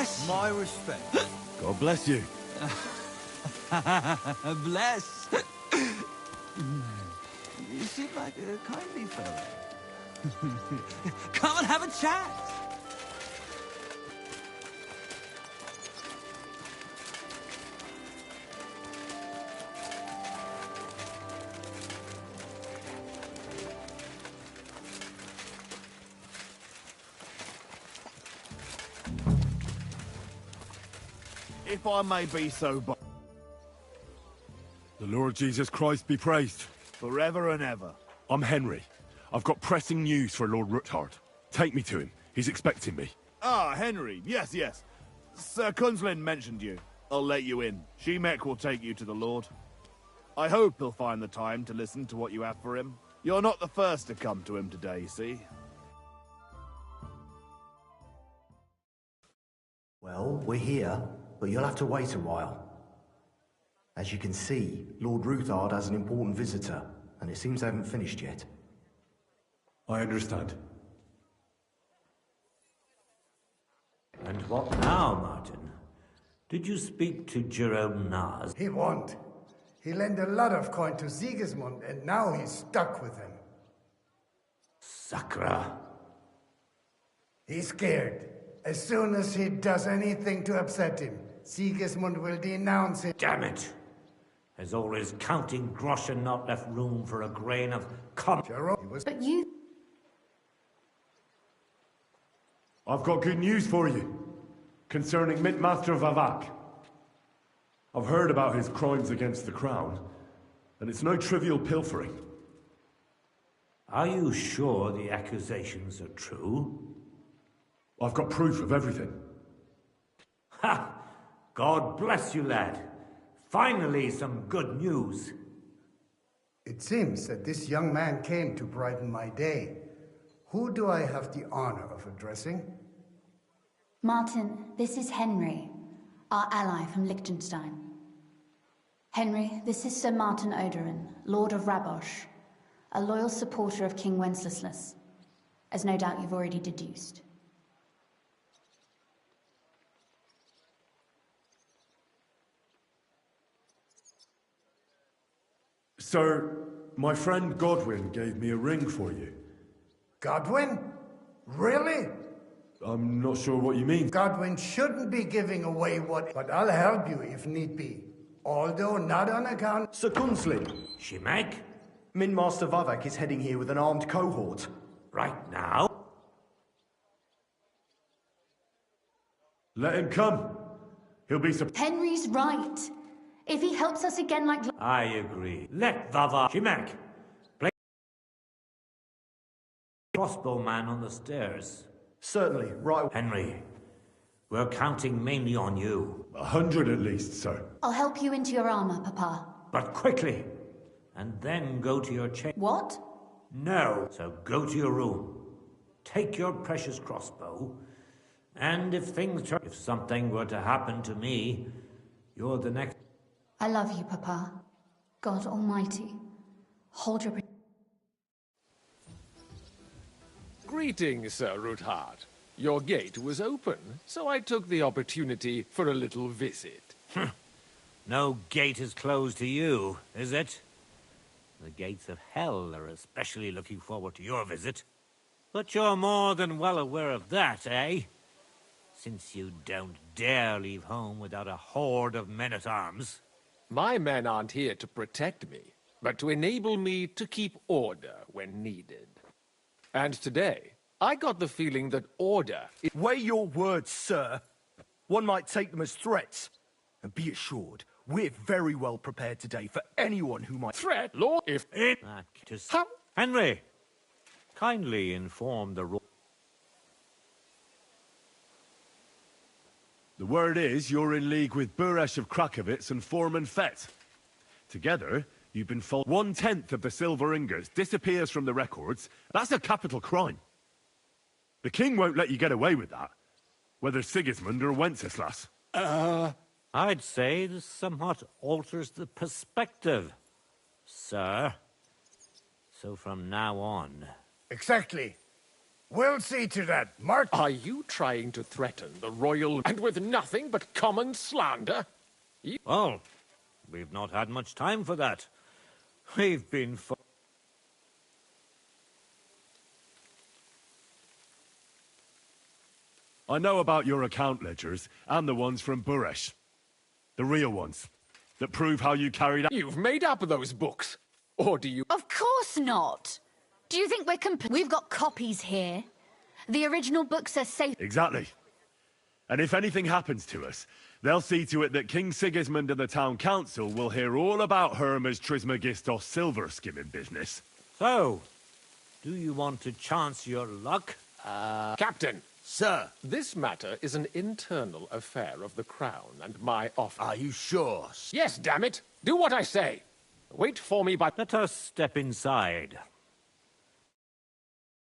bless you. My respect. God bless you. Bless. You seem like a kindly fellow. Come and have a chat. If I may be so bold. The Lord Jesus Christ be praised. Forever and ever. I'm Henry. I've got pressing news for Lord Ruthard. Take me to him. He's expecting me. Ah, Henry. Yes, yes. Sir Kunslin mentioned you. I'll let you in. Shemek will take you to the Lord. I hope he'll find the time to listen to what you have for him. You're not the first to come to him today, see? Well, we're here, but you'll have to wait a while. As you can see, Lord Ruthard has an important visitor, and it seems they haven't finished yet. I understand. And what now, Martin? Did you speak to Jerome Nars? He won't. He lent a lot of coin to Sigismund, and now he's stuck with him. Sakra. He's scared. As soon as he does anything to upset him, Sigismund will denounce him. Damn it! There's always counting grosh and not left room for a grain of But you... I've got good news for you. Concerning Mint Master Vavak. I've heard about his crimes against the crown, and it's no trivial pilfering. Are you sure the accusations are true? I've got proof of everything. Ha! God bless you, lad. Finally, some good news. it seems that this young man came to brighten my day. Who do I have the honor of addressing? Martin, this is Henry, our ally from Liechtenstein. Henry, this is Sir Martin Oderin, Lord of Rabosh, a loyal supporter of King Wenceslas, as no doubt you've already deduced. Sir, my friend Godwin gave me a ring for you. Godwin? Really? I'm not sure what you mean. Godwin shouldn't be giving away what... But I'll help you if need be. Although not on account... Sir Kunslin, Shemek? Min Master Vavak is heading here with an armed cohort. Right now? Let him come. He'll be surprised. Henry's right. If he helps us again like... I agree. Let Vava... Shemek! Play... Crossbowman on the stairs. Certainly, right. Henry, we're counting mainly on you. 100 at least, sir. I'll help you into your armor, Papa. But quickly! And then go to your chamber. What? No. So go to your room. Take your precious crossbow. And if things turn... If something were to happen to me, you're the next... I love you, Papa. God Almighty, hold your... Greetings, Sir Ruthard. Your gate was open, so I took the opportunity for a little visit. No gate is closed to you, is it? The gates of hell are especially looking forward to your visit. But you're more than well aware of that, eh? Since you don't dare leave home without a horde of men-at-arms. My men aren't here to protect me, but to enable me to keep order when needed. And today, I got the feeling that order is... Weigh your words, sir. One might take them as threats. And be assured, we're very well prepared today for anyone who might... Threat, Lord, if it... How? Henry, kindly inform the... The word is you're in league with Buresh of Krakowitz and Foreman Fett. Together, you've been 1/10 of the silver ingots disappears from the records. That's a capital crime. The king won't let you get away with that, whether Sigismund or Wenceslas. I'd say this somewhat alters the perspective, sir. So from now on... Exactly. We'll see to that, Martin. Are you trying to threaten the royal... and with nothing but common slander? Well, we've not had much time for that. We've been... I know about your account ledgers, and the ones from Buresh. The real ones, that prove how you carried out... You've made up those books. Or do you... Of course not! Do you think we're We've got copies here. The original books are safe. Exactly. And if anything happens to us, they'll see to it that King Sigismund and the town council will hear all about Hermes Trismegistos silver skimming business. So, do you want to chance your luck? Captain, Sir, this matter is an internal affair of the Crown and my office. are you sure? Yes, damn it! Do what I say! Wait for me by... Let us step inside.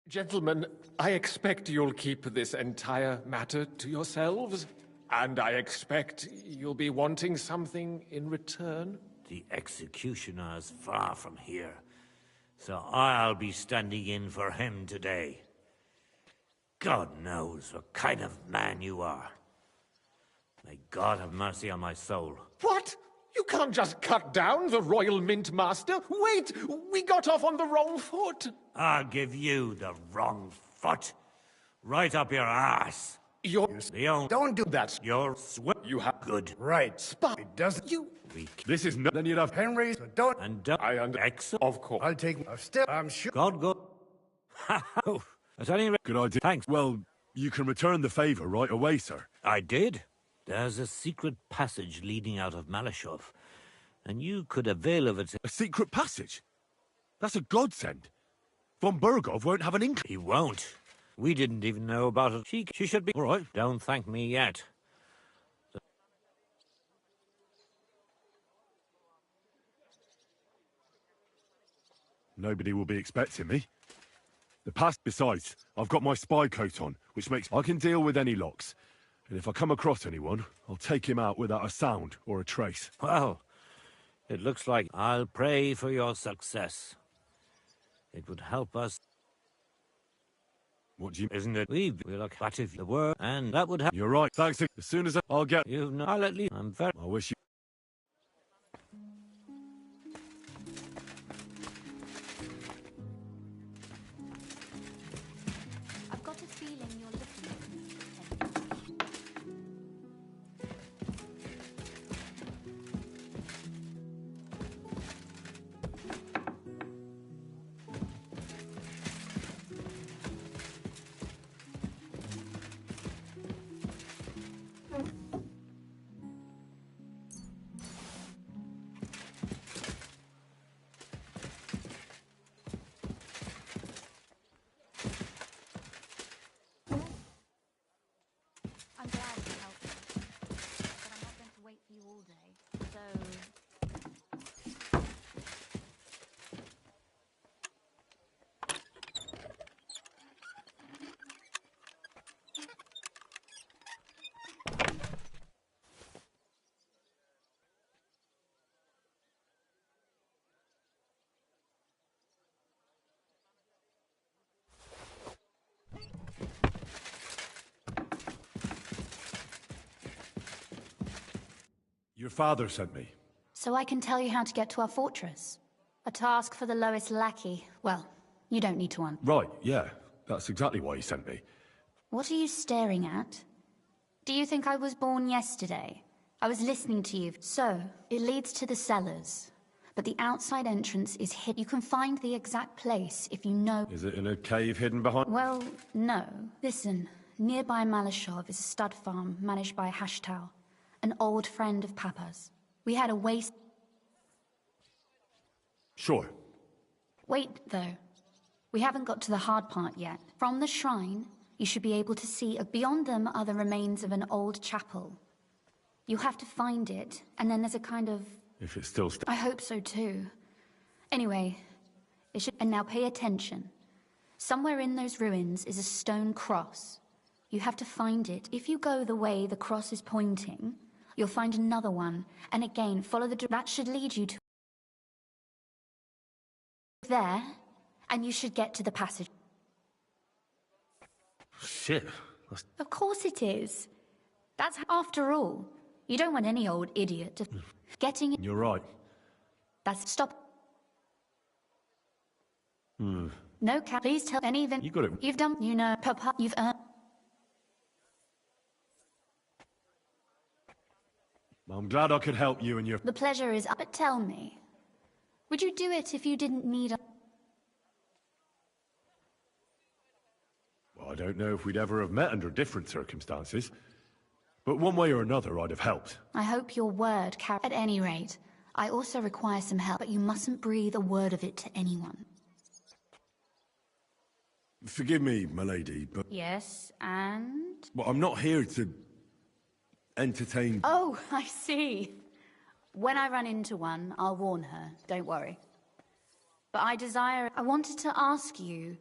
Gentlemen, I expect you'll keep this entire matter to yourselves. And I expect you'll be wanting something in return. The executioner is far from here, so I'll be standing in for him today. God knows what kind of man you are. May God have mercy on my soul. What? You can't just cut down the Royal Mint Master. Wait! We got off on the wrong foot. I'll give you the wrong foot. Right up your ass. You're... Don't do That's... Your sweat. You have... Good. right. Spot. It doesn't. You... Weak. This is no... Then you'd have... Henry, so don't. And don't. I under... Excellent. Of course. I'll take. Still, I'm sure. God go. At any rate. Good idea. Thanks. Well, you can return the favor right away, sir. I did. There's a secret passage leading out of Malashov, and you could avail of it. A secret passage? That's a godsend. Von Burgov won't have an inkling. He won't. We didn't even know about it. She should be... All right. Don't thank me yet. Nobody will be expecting me. The past, besides, I've got my spy coat on, which makes I can deal with any locks. And if I come across anyone, I'll take him out without a sound or a trace. Well, it looks like I'll pray for your success. It would help us. What do you... Isn't it? We'll look at if the were, and that would help. You're right. Thanks. As soon as I'll get... You know, I'll at least... I'm very... I wish you... I've got a feeling you're looking at me. I'm glad you helped me, but I'm not going to wait for you all day, so... Your father sent me. So I can tell you how to get to our fortress. A task for the lowest lackey. Well, you don't need to answer. Right, yeah. That's exactly why he sent me. What are you staring at? Do you think I was born yesterday? I was listening to you. So, it leads to the cellars. But the outside entrance is hidden. You can find the exact place if you know... Is it in a cave hidden behind... Well, no. Listen, nearby Malashov is a stud farm managed by Hashtal, an old friend of Papa's. We had a waste... Sure. Wait, though. We haven't got to the hard part yet. From the shrine, you should be able to see... Beyond them are the remains of an old chapel. You have to find it, and then there's a kind of... If it's still... I hope so, too. Anyway, it should... And now pay attention. Somewhere in those ruins is a stone cross. You have to find it. If you go the way the cross is pointing, you'll find another one. And again, follow the... That should lead you to... There, and you should get to the passage. shit. Of course it is. That's after all. You don't want any old idiot to getting. You're right. That's stop. No, Cat. Please tell anything You got it. you've done. You know, Papa, you've earned. I'm glad I could help you and your... The pleasure is up. But tell me, would you do it if you didn't need a... Well, I don't know if we'd ever have met under different circumstances. But one way or another, I'd have helped. I hope your word carries. At any rate, I also require some help, but you mustn't breathe a word of it to anyone. Forgive me, my lady, but... Yes, and... Well, I'm not here to... entertain... Oh, I see. When I run into one, I'll warn her. Don't worry. But I wanted to ask you,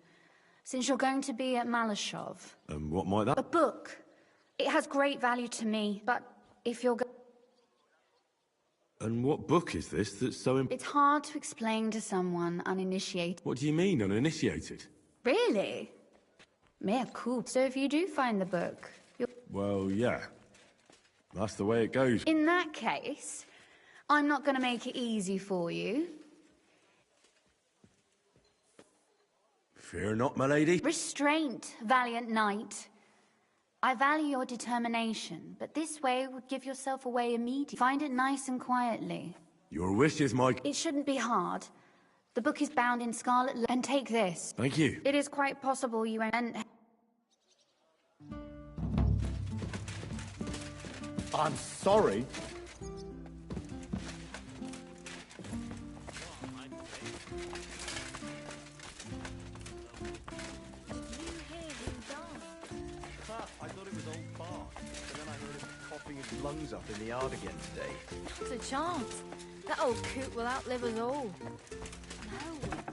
since you're going to be at Malashov... what might that... A book. It has great value to me, but if you're And what book is this that's so It's hard to explain to someone uninitiated. What do you mean, uninitiated? Really? Mea culpa. So if you do find the book, Well, yeah. That's the way it goes. in that case, I'm not going to make it easy for you. Fear not, my lady. Restraint, valiant knight. I value your determination, but this way would give yourself away immediately. Find it nice and quietly. Your wish is my... It shouldn't be hard. The book is bound in scarlet and take this. Thank you. It is quite possible you won't... I'm sorry. I thought it was old Bart, but then I heard him coughing his lungs up in the yard again today. Not a chance. That old coot will outlive us all. No.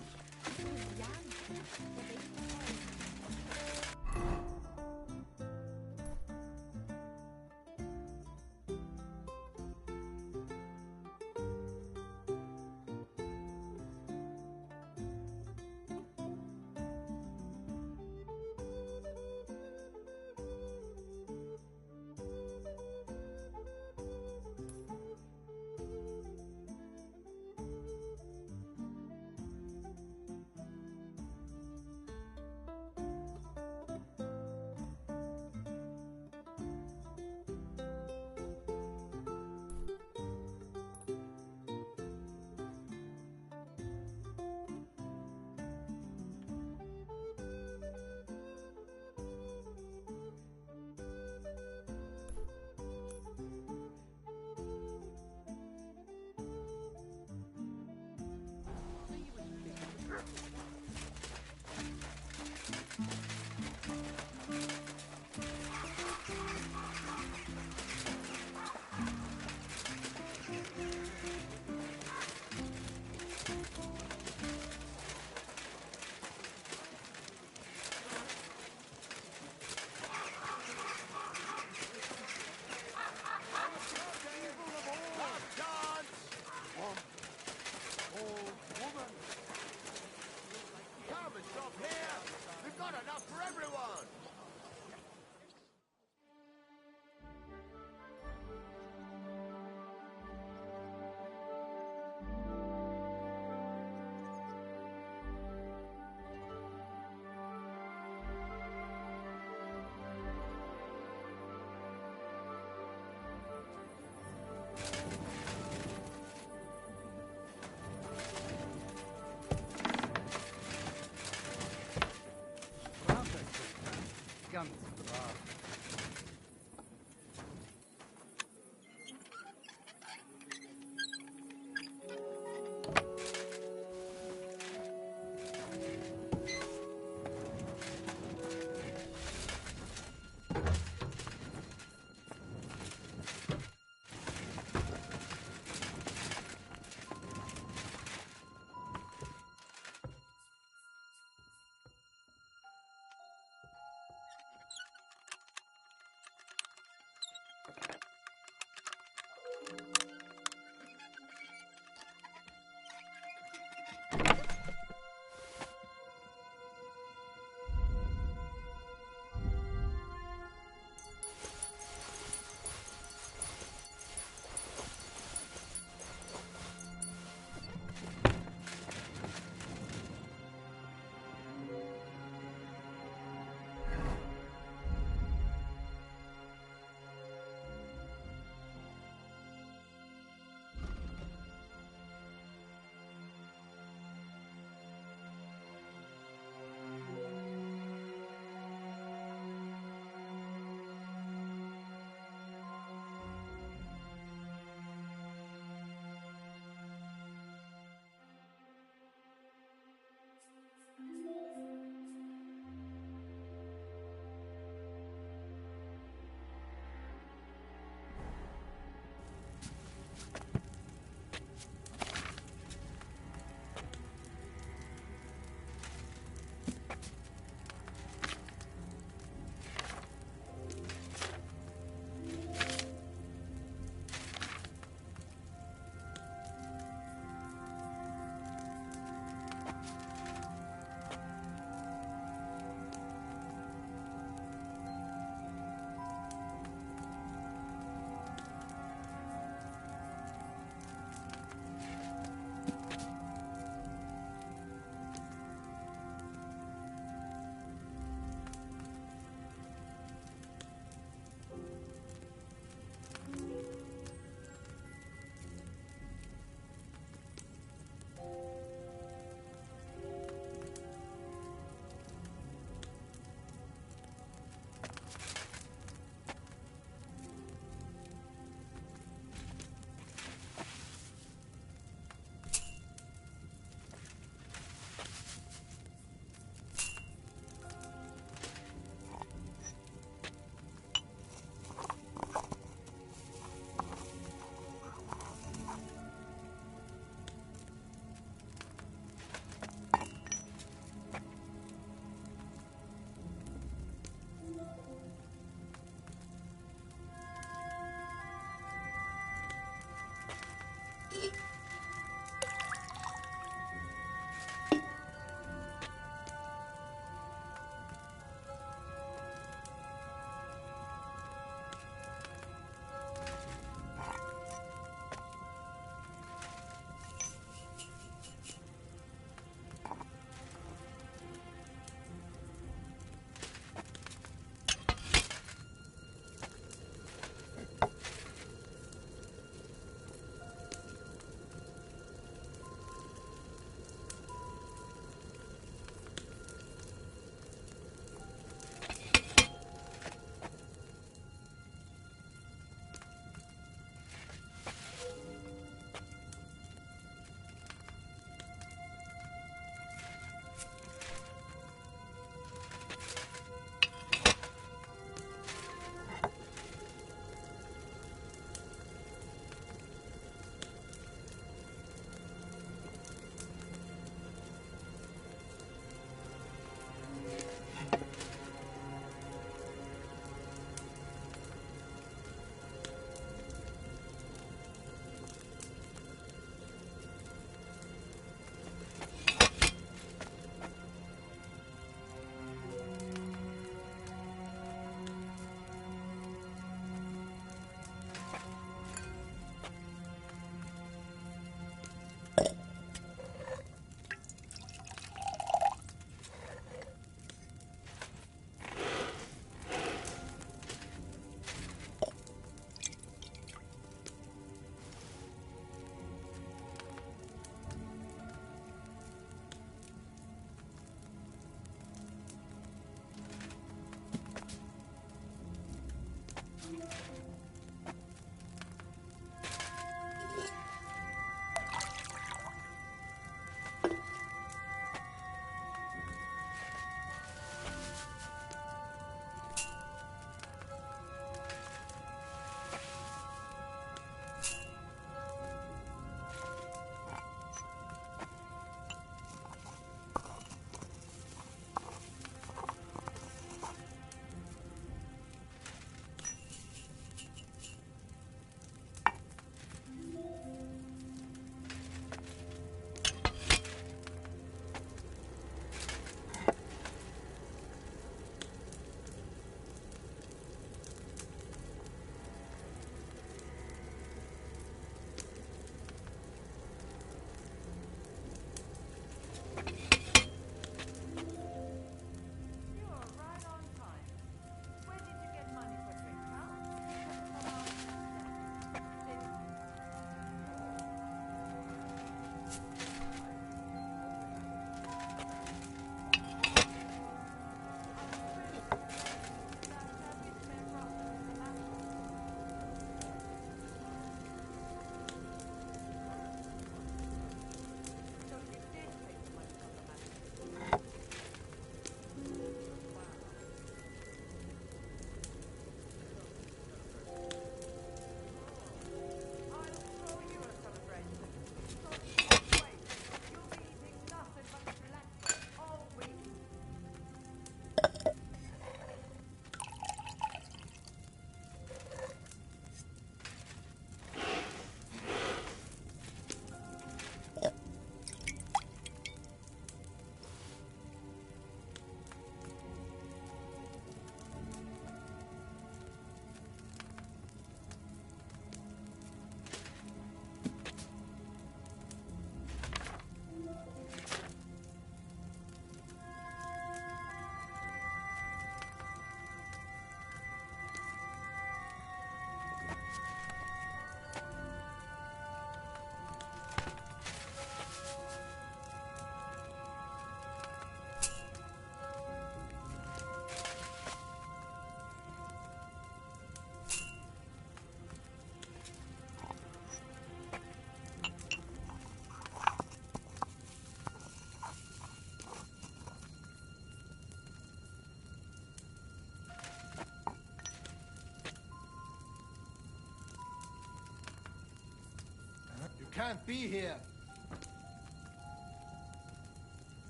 can't be here.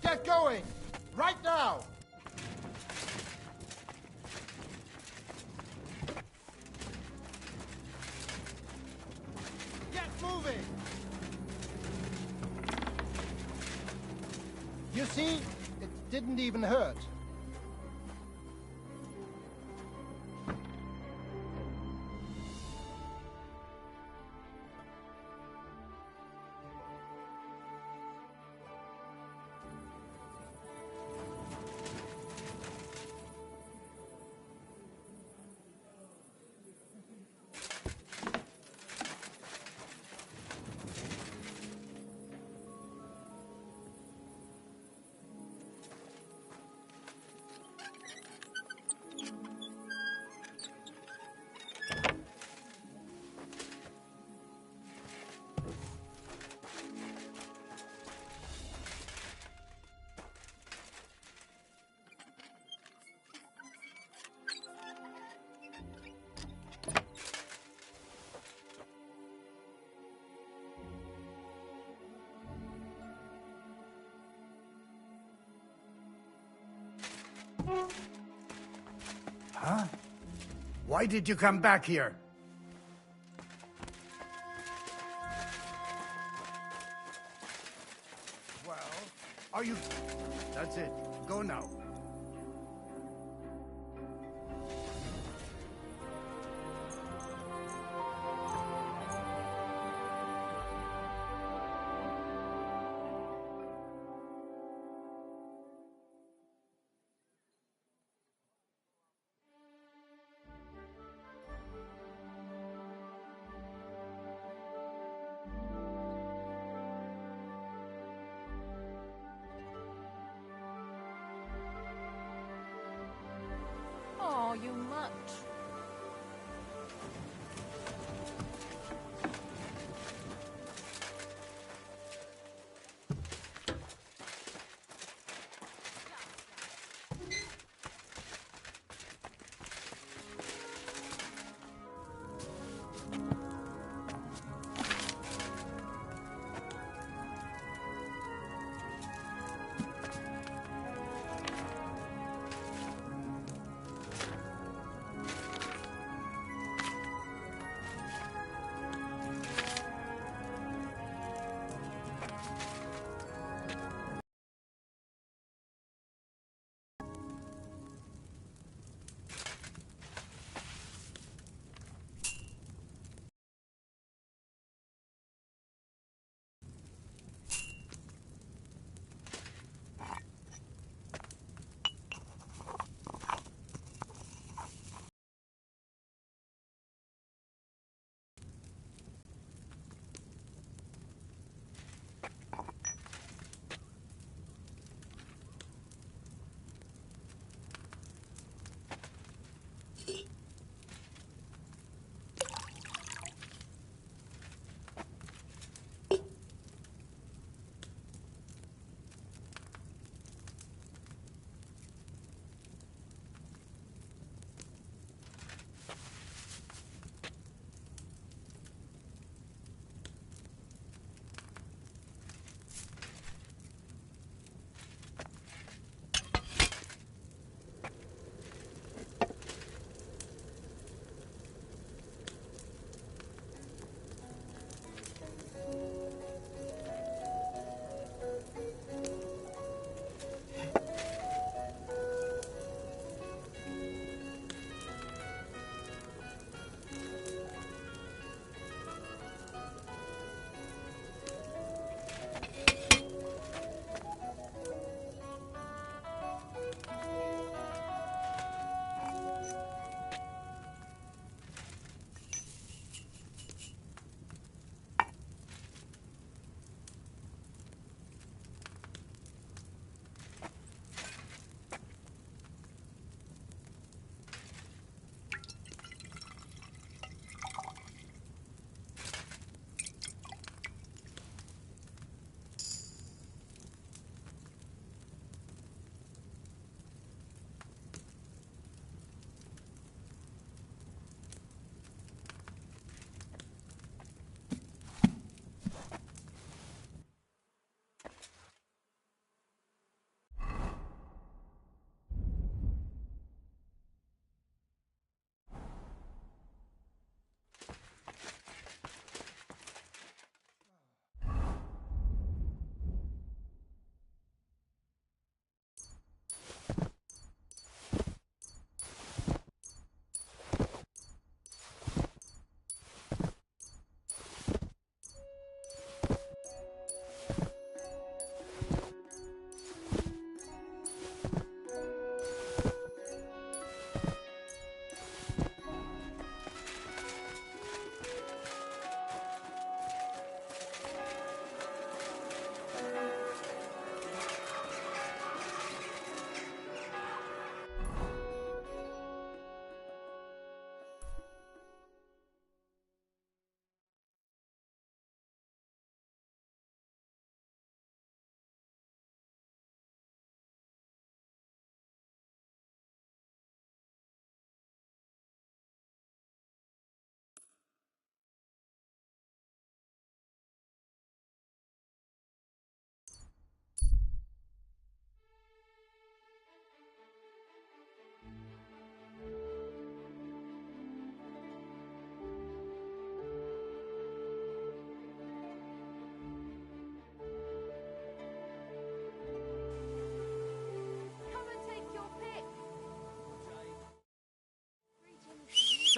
Get going! Right now! Get moving! You see? It didn't even hurt. Huh? Why did you come back here? Well, are you... That's it. Go now.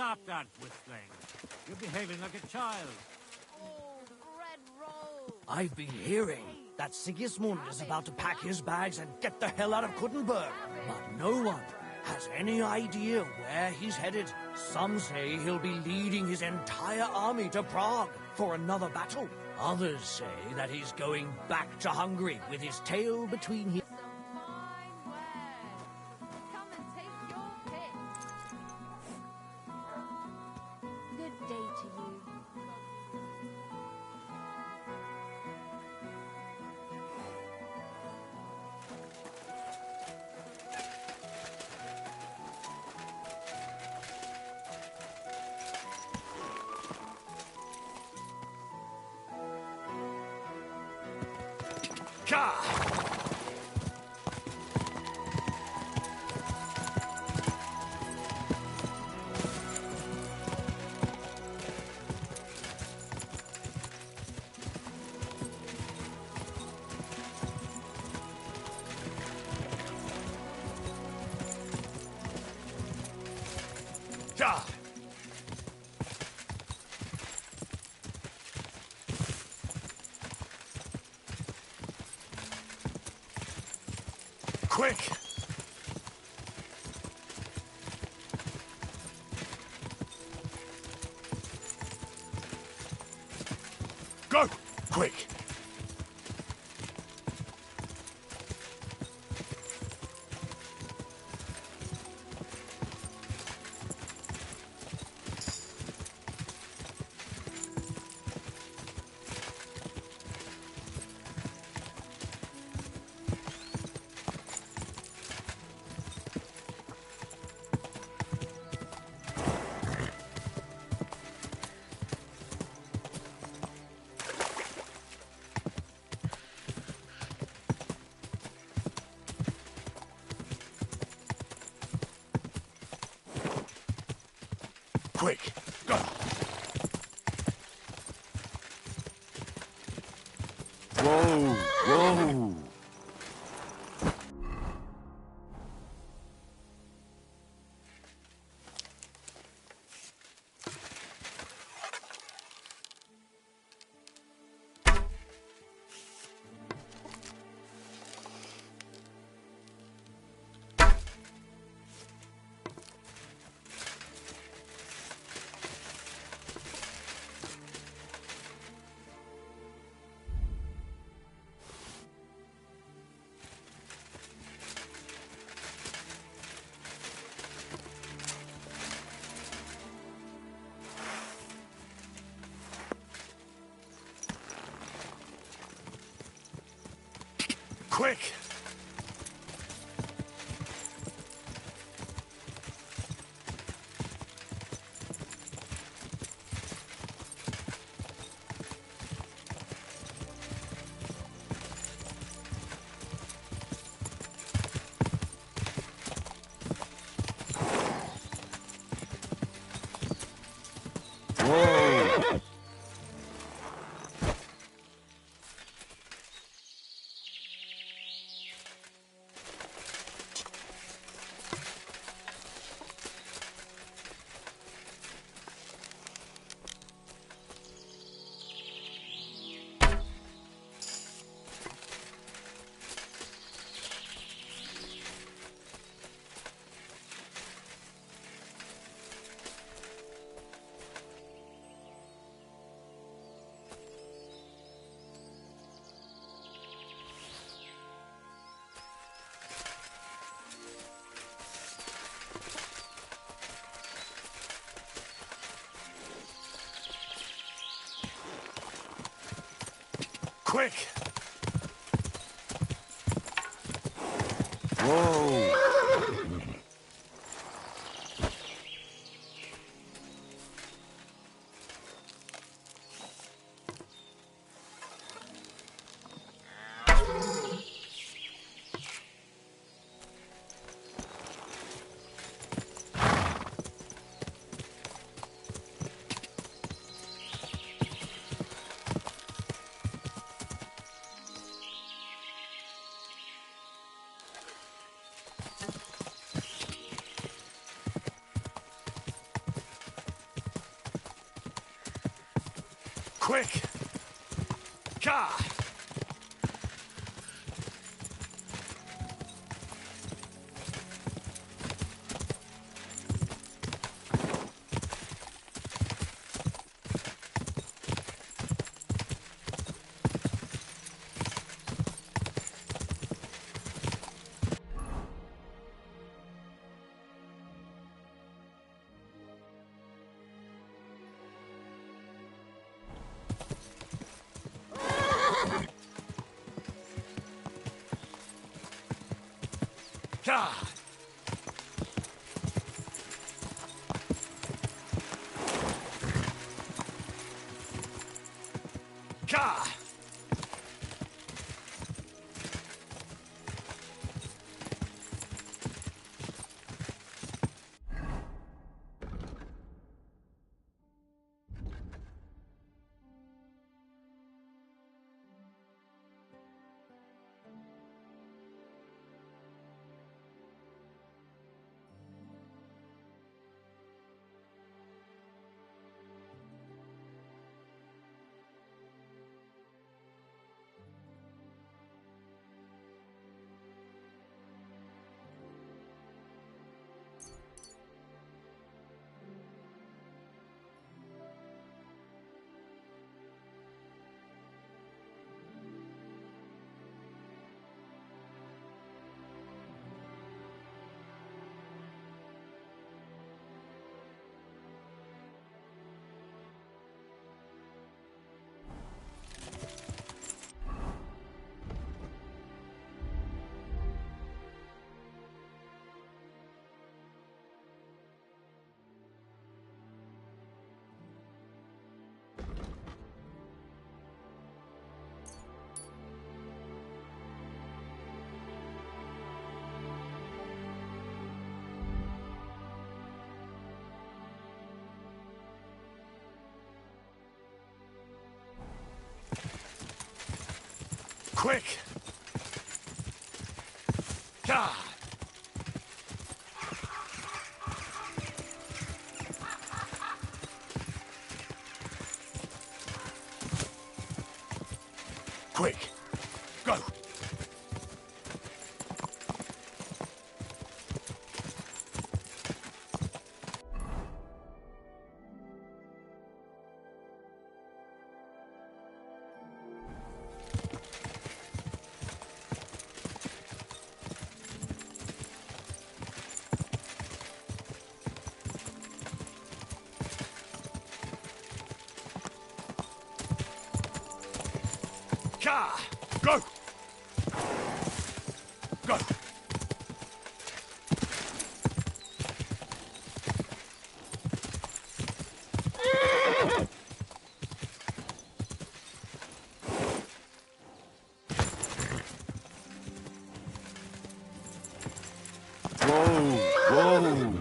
Stop that whistling. You're behaving like a child. I've been hearing that Sigismund is about to pack his bags and get the hell out of Kuttenberg, but no one has any idea where he's headed. Some say he'll be leading his entire army to Prague for another battle. Others say that he's going back to Hungary with his tail between his... Good day to you. Quick! Go! Quick! Quick! Go! Whoa! Whoa! Quick! Whoa! Quick! Whoa! Quick! Ka! Ka! Ka! Quick! Ka! Quick! Go! Ka! Go! Go! Whoa! Whoa!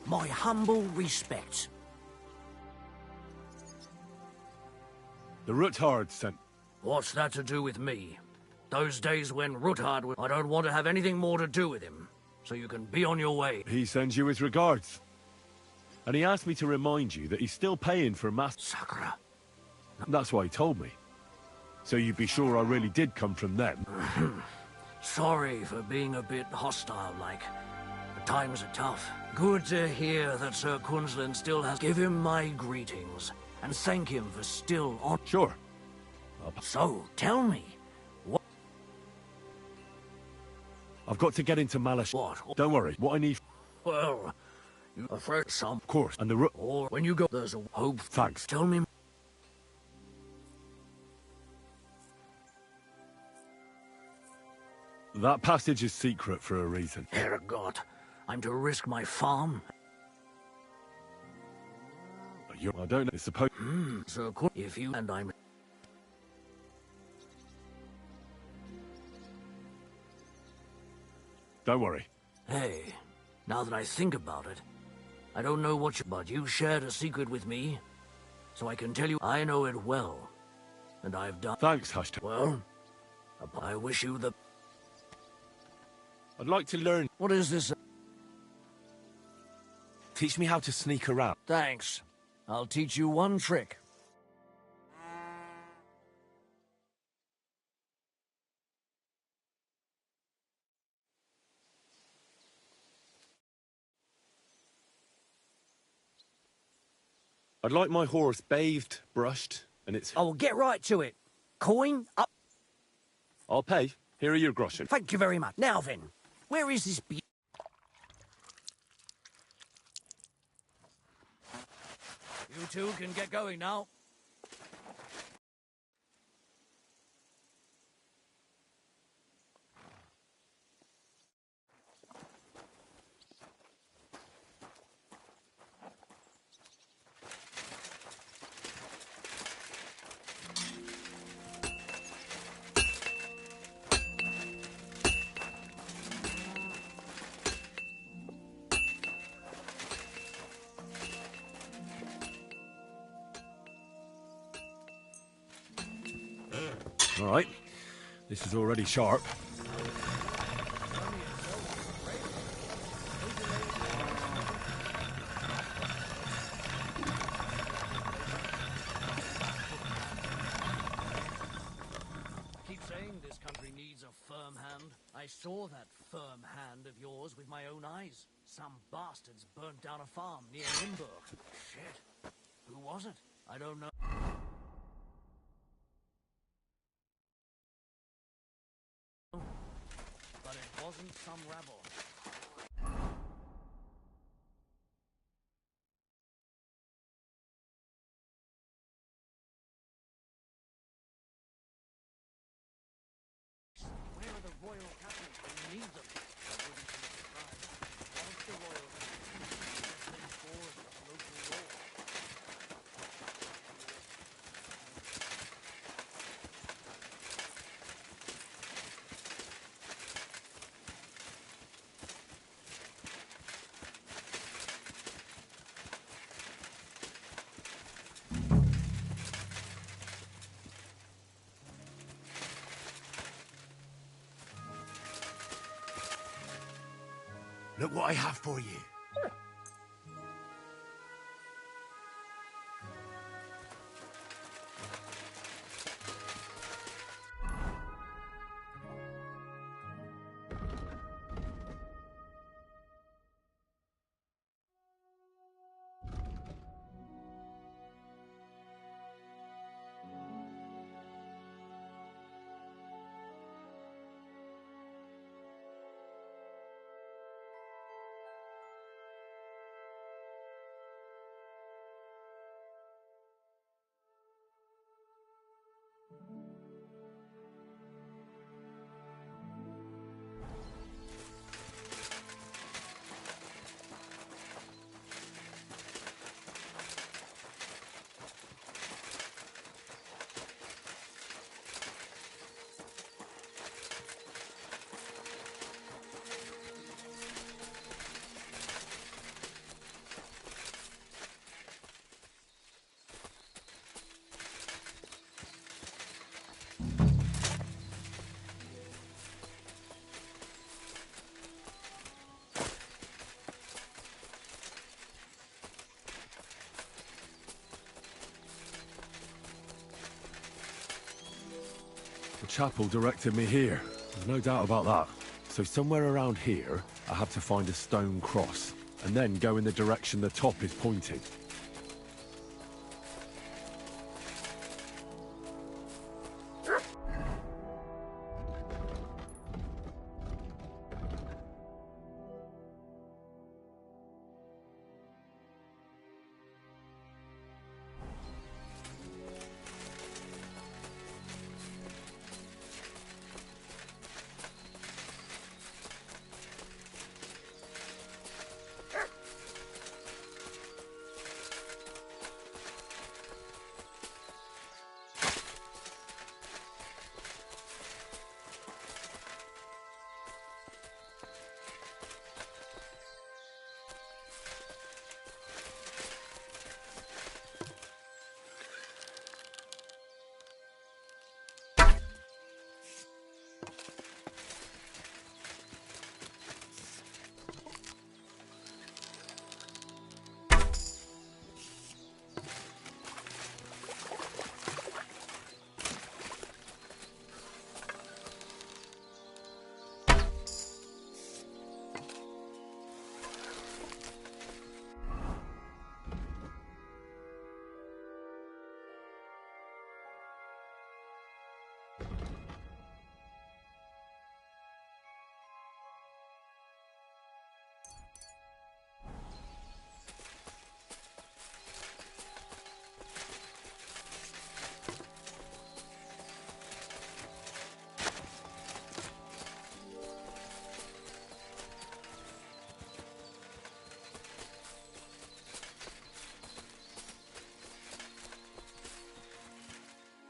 My humble respects. The Ruthard sent. What's that to do with me? Those days when Ruthard was... I don't want to have anything more to do with him. So you can be on your way. He sends you his regards. And he asked me to remind you that he's still paying for Sakura. That's what he told me. So you'd be sure I really did come from them. Sorry for being a bit hostile-like. The times are tough. Good to hear that Sir Quinlan still has... Give him my greetings, and thank him for still on... Sure. So, tell me, what... I've got to get into Malish. What? Don't worry, what I need... Well, you're afraid some... Of course, and the Or when you go, there's a hope... Thanks. Tell me... That passage is secret for a reason. Herrgott, I'm to risk my farm? I don't know, suppose... So if you and I'm... Don't worry. Hey, now that I think about it, I don't know what you... But you shared a secret with me, so I can tell you I know it well. And I've done... Thanks, Hushta. Well, I wish you the... I'd like to learn. What is this? Teach me how to sneak around. Thanks. I'll teach you one trick. I'd like my horse bathed, brushed, and it's... I will get right to it. Coin up. I'll pay. Here are your groschen. Thank you very much. Now then, where is this be? You two can get going now. All right. This is already sharp. Keep saying this country needs a firm hand. I saw that firm hand of yours with my own eyes. Some bastards burnt down a farm near Limburg. Shit. Who was it? I don't know. But it wasn't some rabble. Where are the royal captains when you need them? I wouldn't be surprised. Once the royal captains for local law. Look what I have for you. The chapel directed me here. There's no doubt about that. So somewhere around here, I have to find a stone cross, and then go in the direction the top is pointing.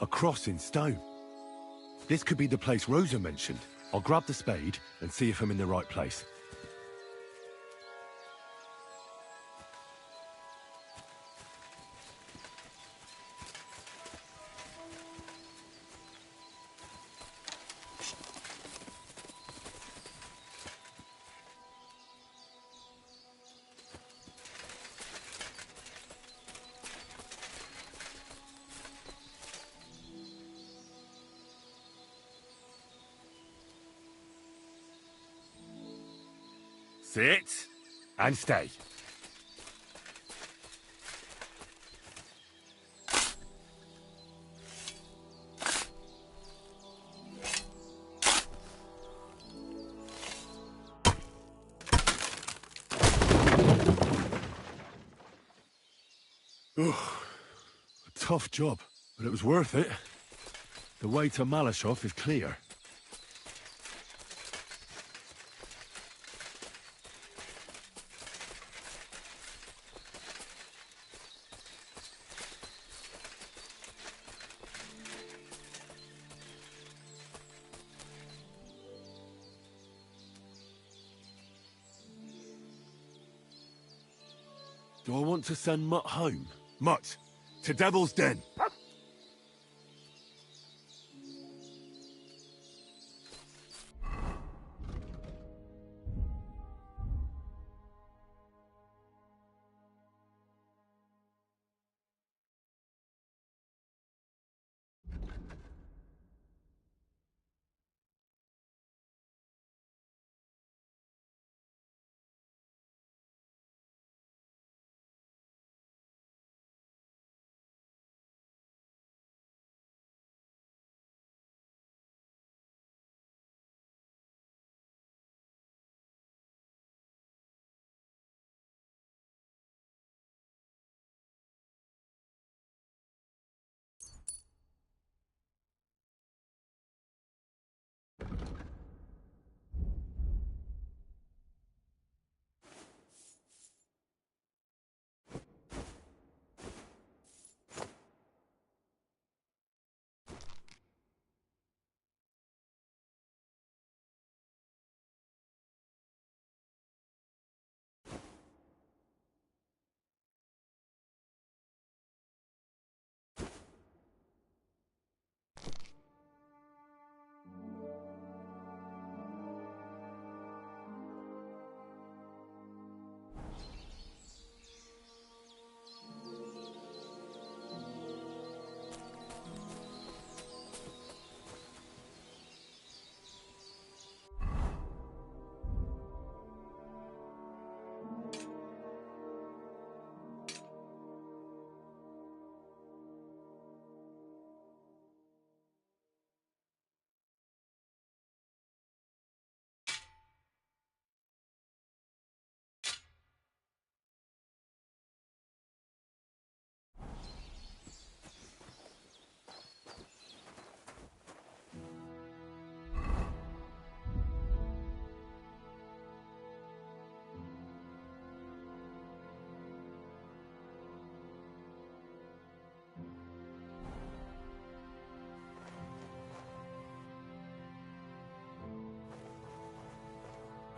A cross in stone. This could be the place Rosa mentioned. I'll grab the spade and see if I'm in the right place. Sit and stay. Ugh, a tough job, but it was worth it. The way to Malashov is clear. Do I want to send Mutt home? Mutt, to Devil's Den.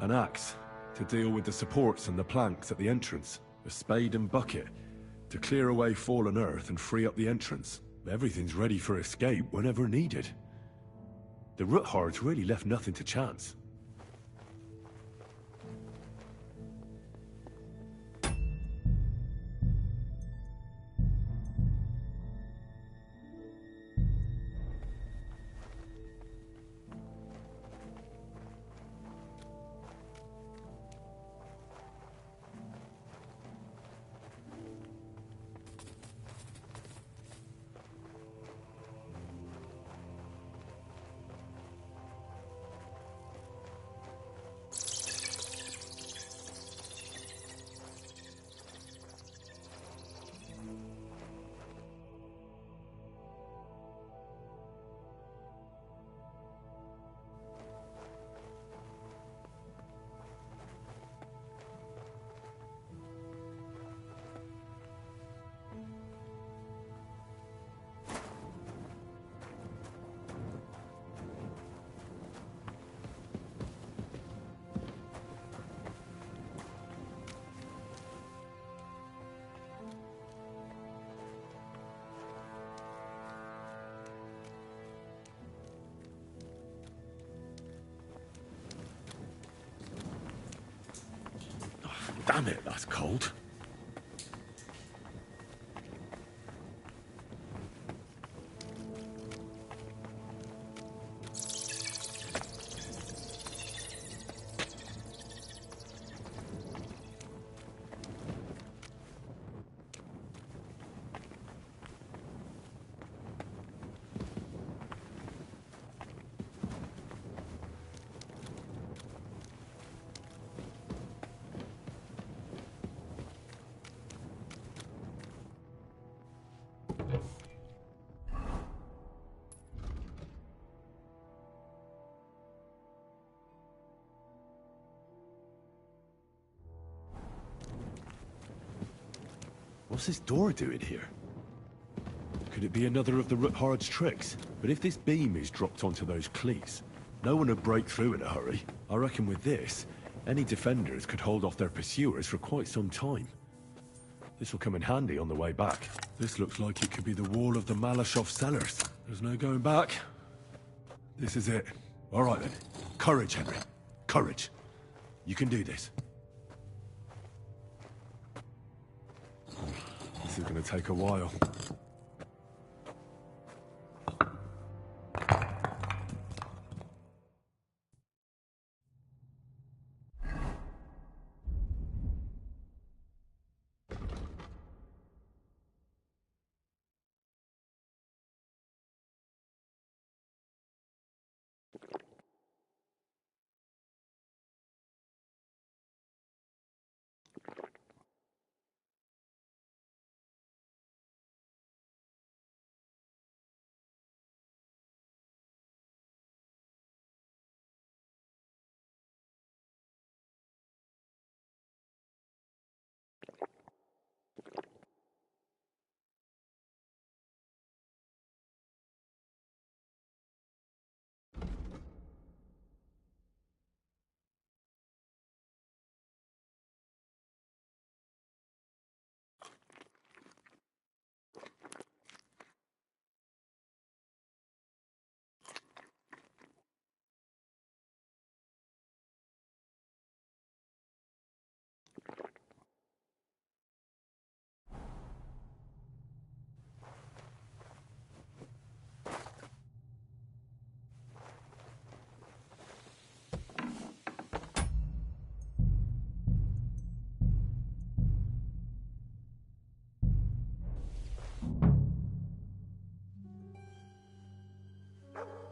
An axe to deal with the supports and the planks at the entrance. A spade and bucket to clear away fallen earth and free up the entrance. Everything's ready for escape whenever needed. The Roothards really left nothing to chance. Damn it, that's cold. What's this door doing here? Could it be another of the Ruthard's tricks? But if this beam is dropped onto those cleats, no one would break through in a hurry. I reckon with this, any defenders could hold off their pursuers for quite some time. This will come in handy on the way back. This looks like it could be the wall of the Malashov cellars. There's no going back. This is it. All right then. Courage, Henry. Courage. You can do this. This is going to take a while.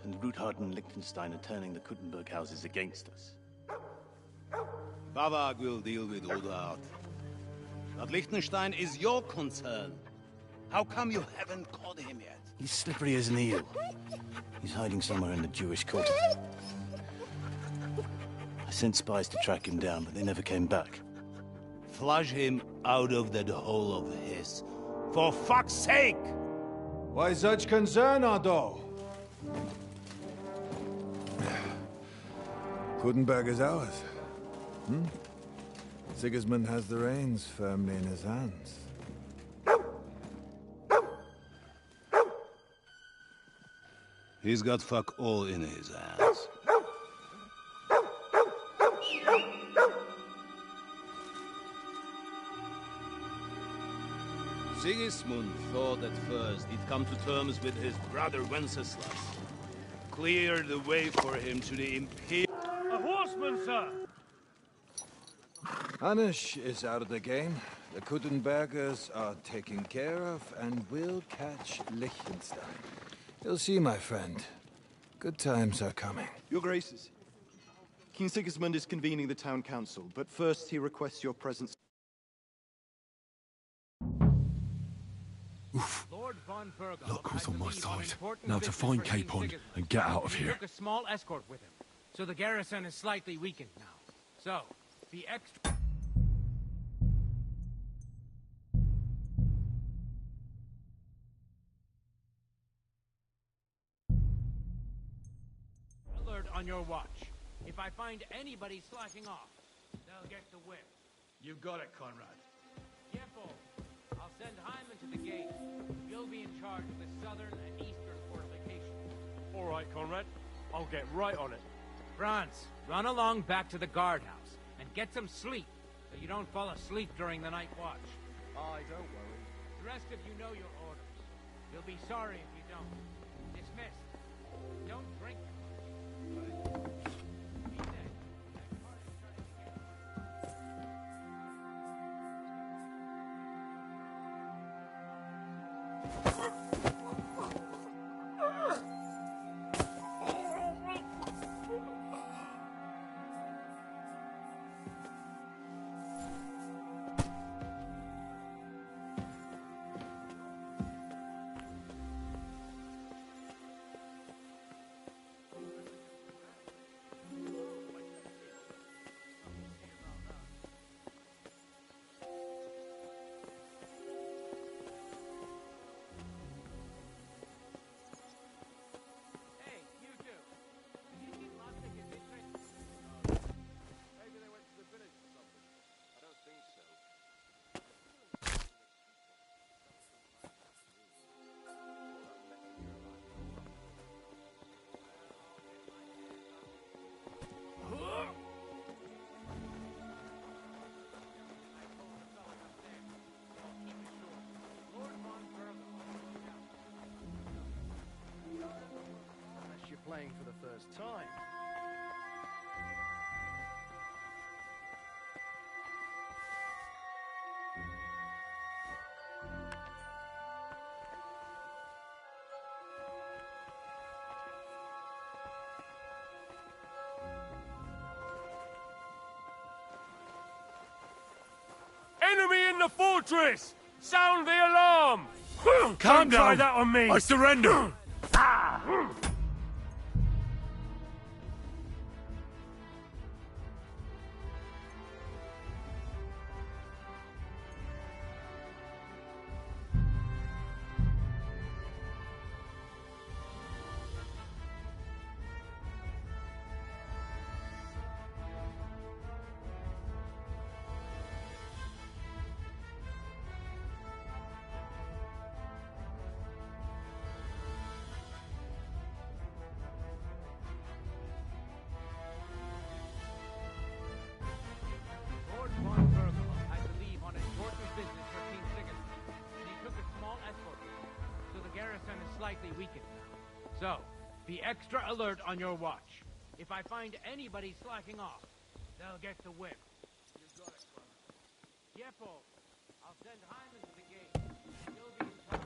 And Ruthard and Liechtenstein are turning the Kuttenberg houses against us. Bavag will deal with Ruthard. But Liechtenstein is your concern. How come you haven't caught him yet? He's slippery as an eel. He's hiding somewhere in the Jewish quarter. I sent spies to track him down, but they never came back. Flush him out of that hole of his. For fuck's sake! Why such concern, Ardo? Kuttenberg is ours. Sigismund has the reins firmly in his hands. He's got fuck all in his hands. Sigismund thought at first he'd come to terms with his brother Wenceslas. Clear the way for him to the Imperial... A horseman, sir! Anish is out of the game. The Kuttenbergers are taken care of, and we'll catch Liechtenstein. You'll see, my friend. Good times are coming. Your Graces, King Sigismund is convening the town council, but first he requests your presence. Oof. Luck was on my side. Now to find Capon and get out of here. Took a small escort with him, so the garrison is slightly weakened now. So, be extra alert on your watch. If I find anybody slacking off, they'll get the whip. You got it, Conrad. Yepo, I'll send Hyman to the gate. You'll be in charge of the southern and eastern fortifications. All right, Conrad. I'll get right on it. Franz, run along back to the guardhouse and get some sleep. so you don't fall asleep during the night watch. I don't worry. The rest of you know your orders. You'll be sorry if you don't. Dismissed. Don't drink. Be dead. Unless you're playing for the first time. Enemy in the fortress! Sound the alarm! Calm Don't try down. that on me! I surrender! Lord von Bergel had to leave on important business for King Sigismund, and he took a small escort with him, so the garrison is slightly weakened now. So, be extra alert on your watch. If I find anybody slacking off, they'll get the whip. You got it, Clement. Yepo, I'll send Hyman to the gate. He'll be in charge.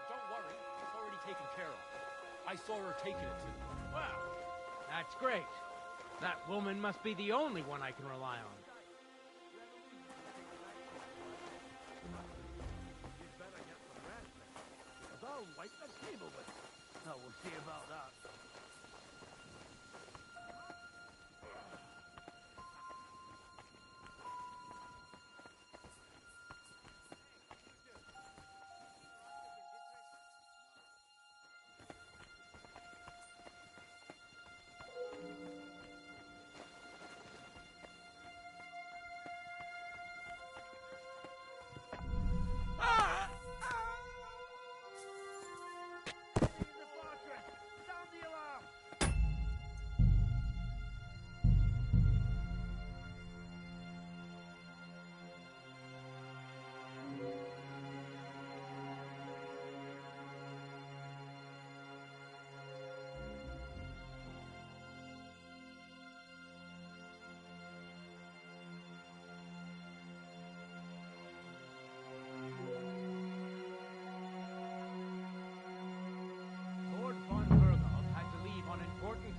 Don't worry, it's already taken care of. I saw her taking it to them. Well, that's great. That woman must be the only one I can rely on. I'll wipe the table with it. Oh, we'll see about that.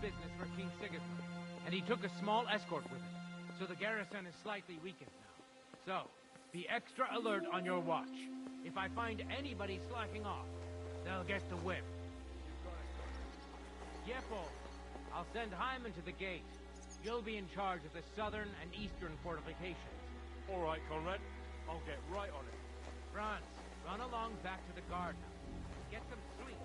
business for King Sigismund, and he took a small escort with him, so the garrison is slightly weakened now. So, be extra alert on your watch. If I find anybody slacking off, they'll get the whip. Yepo, I'll send Hyman to the gate. You'll be in charge of the southern and eastern fortifications. All right, Conrad. I'll get right on it. Franz, run along back to the guardhouse. Get some sleep.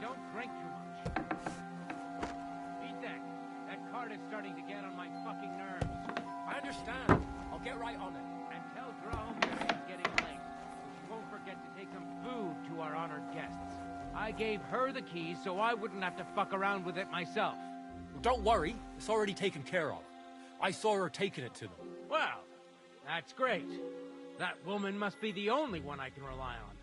Don't drink too much. Beat that. That cart is starting to get on my fucking nerves. I understand. I'll get right on it. And tell Drahomir it's getting late. She won't forget to take some food to our honored guests. I gave her the keys so I wouldn't have to fuck around with it myself. Well, don't worry. It's already taken care of. I saw her taking it to them. Well, that's great. That woman must be the only one I can rely on.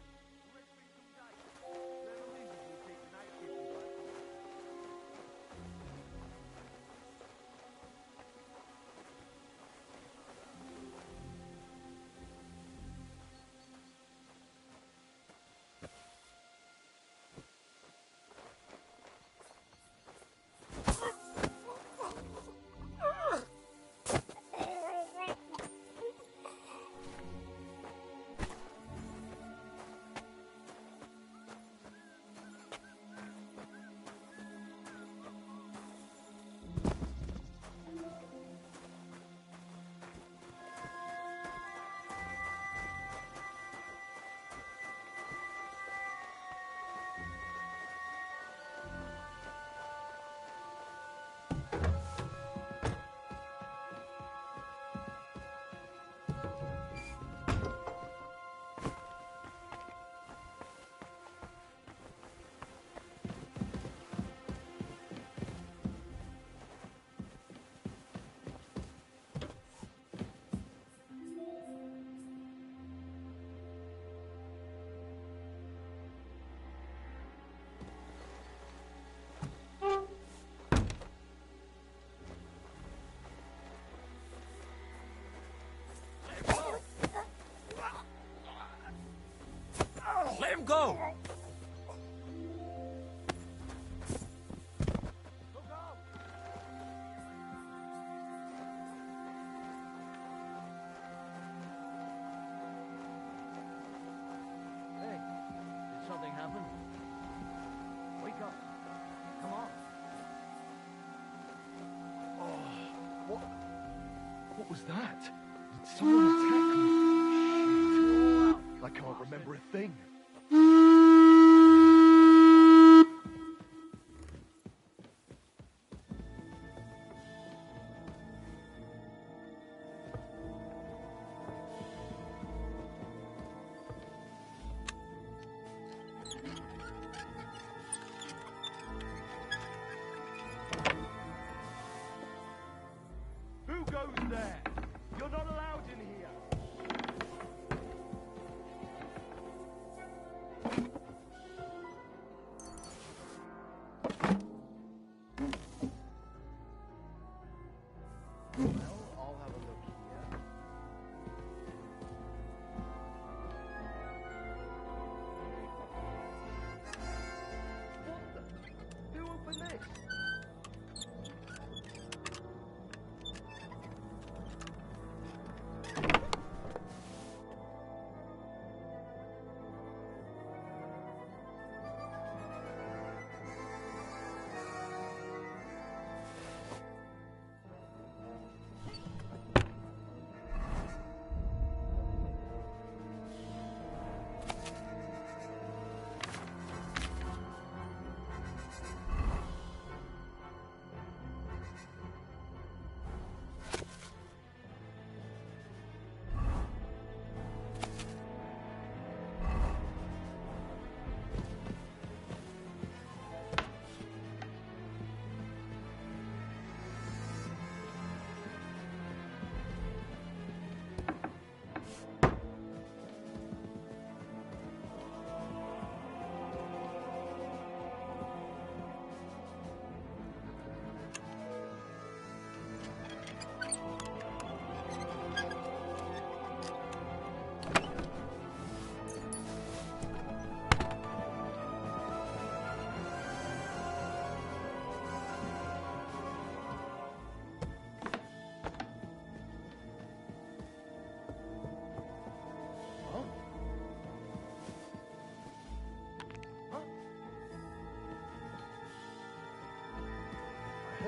Let him go! Hey, did something happen? Wake up. Come on. Oh, what was that? Did someone attack me? Shit. I can't remember a thing. Who goes there? You're not allowed in here. Well, I'll have a look here. What the? Who opened this?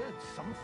heard something.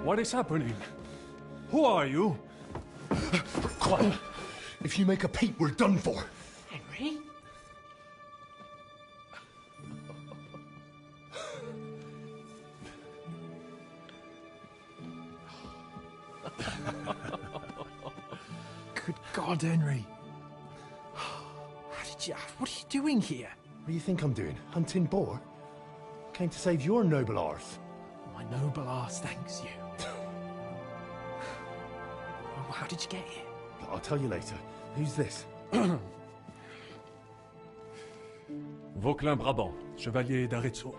What is happening? Who are you? Quiet. If you make a peep, we're done for. Henry? Good God, Henry. What are you doing here? What do you think I'm doing? Hunting boar? Came to save your noble arse. My noble arse thanks you. Well, how did you get here? I'll tell you later. Who's this? Vauquelin Brabant, Chevalier d'Aretzo.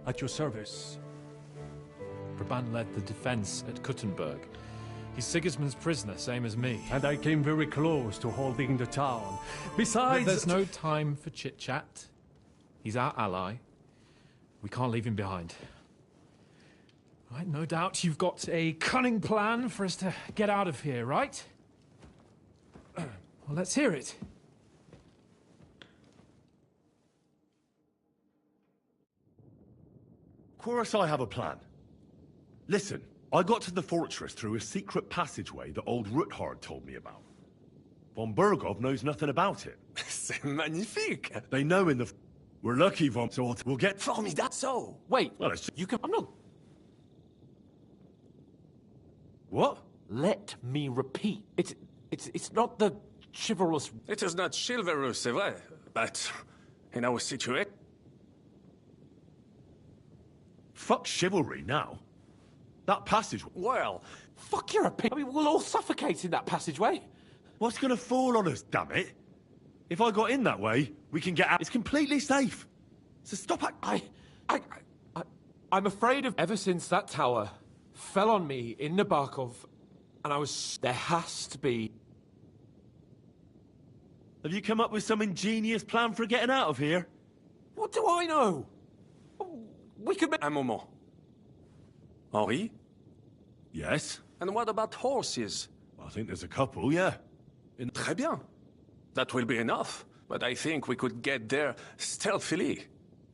At your service. Brabant led the defense at Kuttenberg. He's Sigismund's prisoner, same as me. And I came very close to holding the town. Besides... There's no time for chit-chat. He's our ally. We can't leave him behind. Right, no doubt you've got a cunning plan for us to get out of here, right? Well, let's hear it. Of course I have a plan. Listen, I got to the fortress through a secret passageway that old Ruthard told me about. Von Bergov knows nothing about it. C'est magnifique! They know in the... We're lucky, Von Sort. We'll get... Formidable! So, wait, well, it's just... you can... I'm not... What? Let me repeat. It's not the chivalrous... It is not chivalrous, c'est vrai, but in our situation... Fuck chivalry now. That passage... Well, fuck your opinion. I mean, we'll all suffocate in that passageway. What's gonna fall on us, damn it? If I got in that way, we can get out. It's completely safe. So stop it. I'm afraid of... Ever since that tower fell on me in Nabokov, and I was... There has to be... Have you come up with some ingenious plan for getting out of here? What do I know? We could make... Un moment. Henri? Yes? And what about horses? I think there's a couple, yeah. Très bien. That will be enough. But I think we could get there stealthily.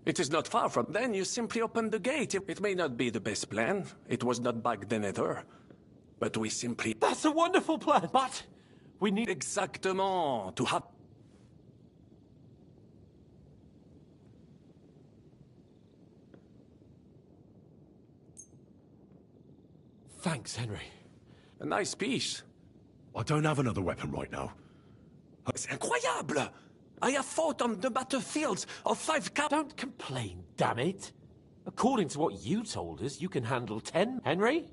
It is not far from... Then you simply open the gate. It may not be the best plan. It was not back then either. But we simply... That's a wonderful plan, but we need... Exactement. To have... Thanks, Henry. A nice piece. I don't have another weapon right now. C'est incroyable! I have fought on the battlefields of 5 cap... Don't complain, damn it. According to what you told us, you can handle 10, Henry?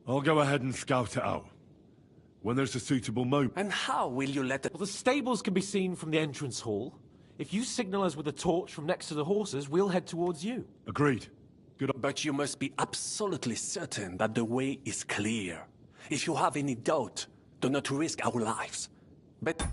I'll go ahead and scout it out. When there's a suitable moment. And how will you let it... Well, the stables can be seen from the entrance hall. If you signal us with a torch from next to the horses, we'll head towards you. Agreed. Good. But you must be absolutely certain that the way is clear. If you have any doubt, do not risk our lives. But...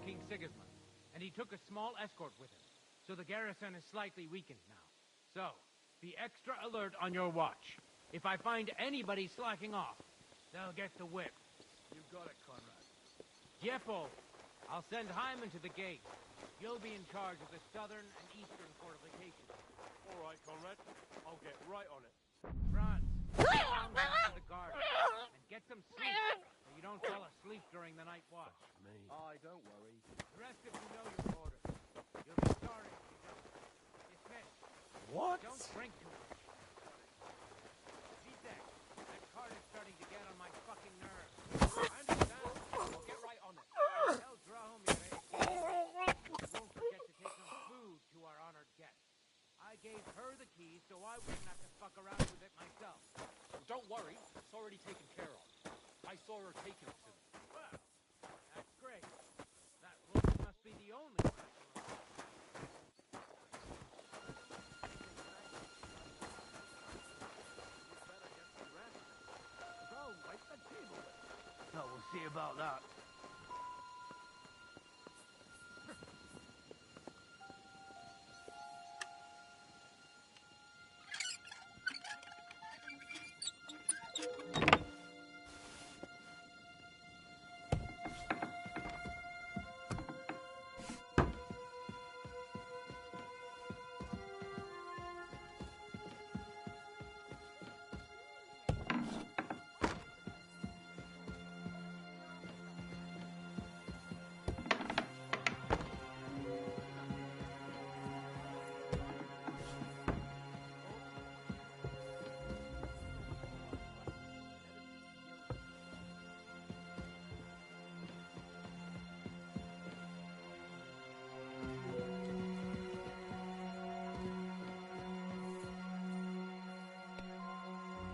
King Sigismund, and he took a small escort with him. so the garrison is slightly weakened now. So, be extra alert on your watch. If I find anybody slacking off, they'll get the whip. You got it, Conrad. Jeffo, I'll send Hyman to the gate. You'll be in charge of the southern and eastern fortifications. All right, Conrad. I'll get right on it. Franz, down to the guard and get some sleep so you don't fall asleep during the night watch. Aye, don't worry. The rest of you know your orders. You'll be sorry if you don't. Dismissed. What? Don't drink too much. Zizek, that card is starting to get on my fucking nerves. I understand. I'll get right on it. Tell Drahomir won't forget to take some food to our honored guest. I gave her the keys so I wouldn't have to fuck around with it myself. Don't worry, it's already taken care of. I saw her taking it to me. Well, that's great. That woman must be the only person. No, we'll see about that.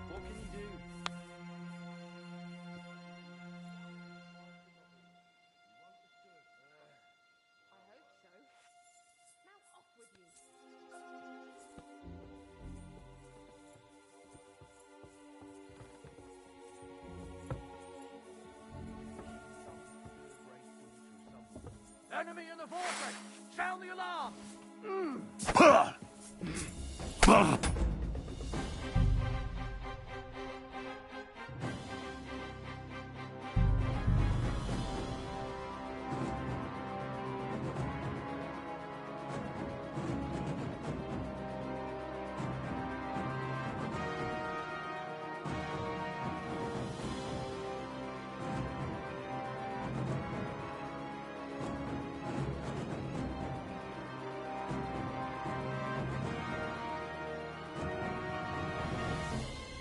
What can you do? I hope so. Now off with you. Enemy in the fortress! Sound the alarm!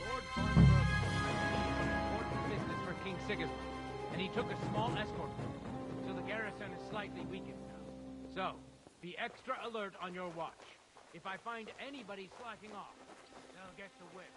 Lord von Bergen on important business for King Sigismund, and he took a small escort with him, so the garrison is slightly weakened now. So, be extra alert on your watch. If I find anybody slacking off, they'll get the whip.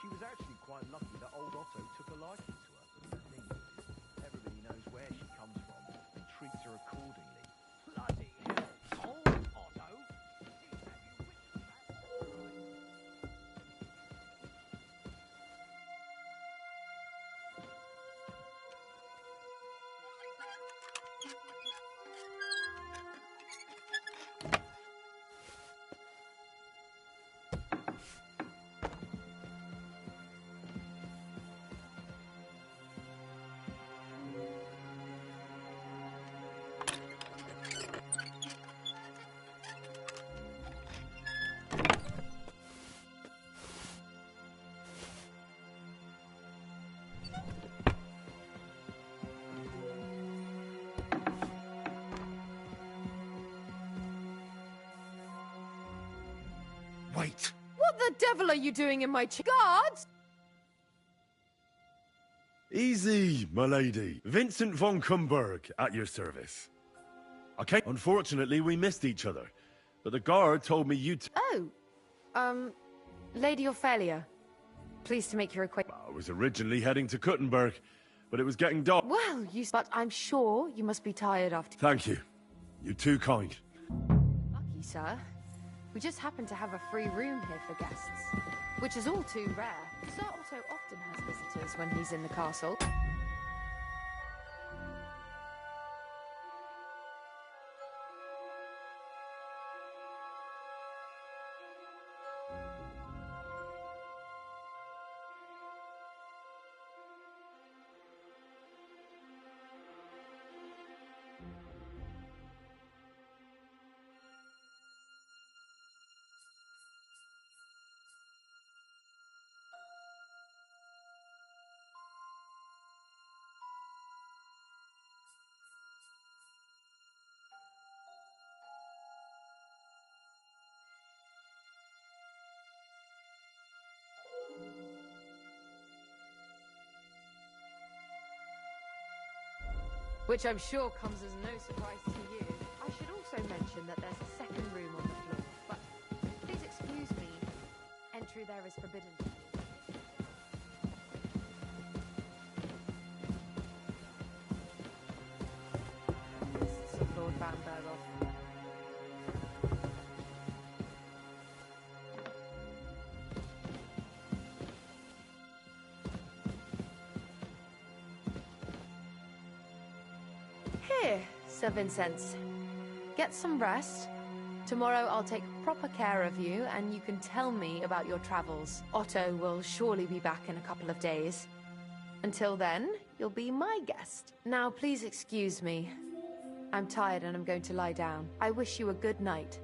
she was actually quite lucky that old Otto took a liking to her. The thing is, everybody knows where she comes from and treats her accordingly. Bloody hell. Old Otto? Wait! What the devil are you doing in my guards? Easy, my lady. Vincent von Kumberg, at your service. Okay, unfortunately we missed each other, but the guard told me you Lady Ophelia. Pleased to make your acquaintance. I was originally heading to Kuttenberg, but it was getting dark. Well, but I'm sure you must be tired after. Thank you. You're too kind. Lucky, sir. We just happen to have a free room here for guests, which is all too rare. Sir Otto often has visitors when he's in the castle. Which I'm sure comes as no surprise to you. I should also mention that there's a second room on the floor, but please excuse me. Entry there is forbidden. Guests of Lord Van Berghoff. Here, Sir Vincent. Get some rest. Tomorrow I'll take proper care of you, and you can tell me about your travels. Otto will surely be back in a couple of days. Until then, you'll be my guest. Now, please excuse me. I'm tired and I'm going to lie down. I wish you a good night.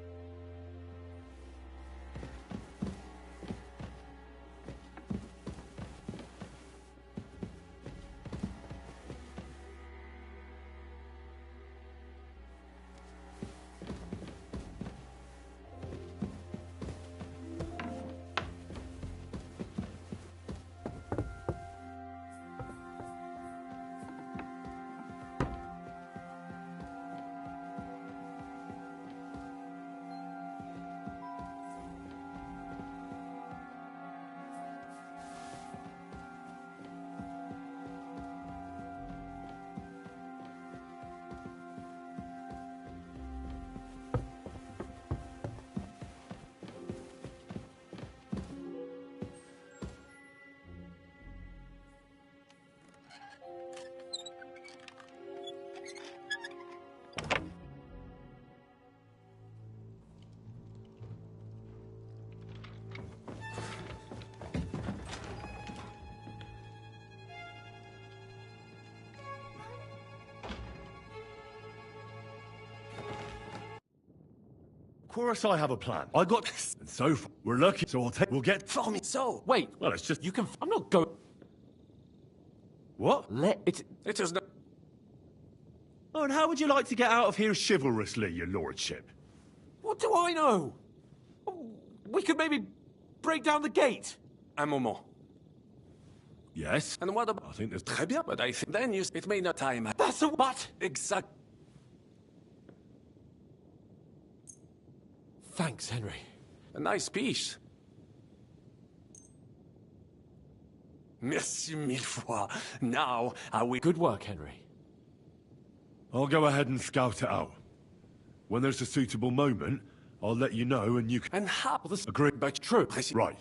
Of course I have a plan. I got this. And so far, we're lucky, so we'll get for me. So, wait. Well, it's just... You can... I'm not going... What? It is not... Oh, and how would you like to get out of here chivalrously, your lordship? What do I know? We could maybe break down the gate. Un moment. Yes? And what about... I think there's... Très bien, but I think... Then you... It may not time... That's a what? Exact... Thanks, Henry. A nice piece. Merci mille fois. Now, are we... Good work, Henry. I'll go ahead and scout it out. When there's a suitable moment, I'll let you know and you can... And how... Agree. But true. Right.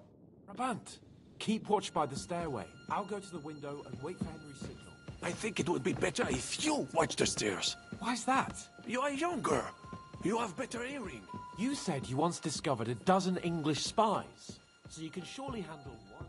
Brabant, keep watch by the stairway. I'll go to the window and wait for Henry's signal. I think it would be better if you watch the stairs. Why's that? You are younger. You have better hearing. You said you once discovered a dozen English spies, so you can surely handle one.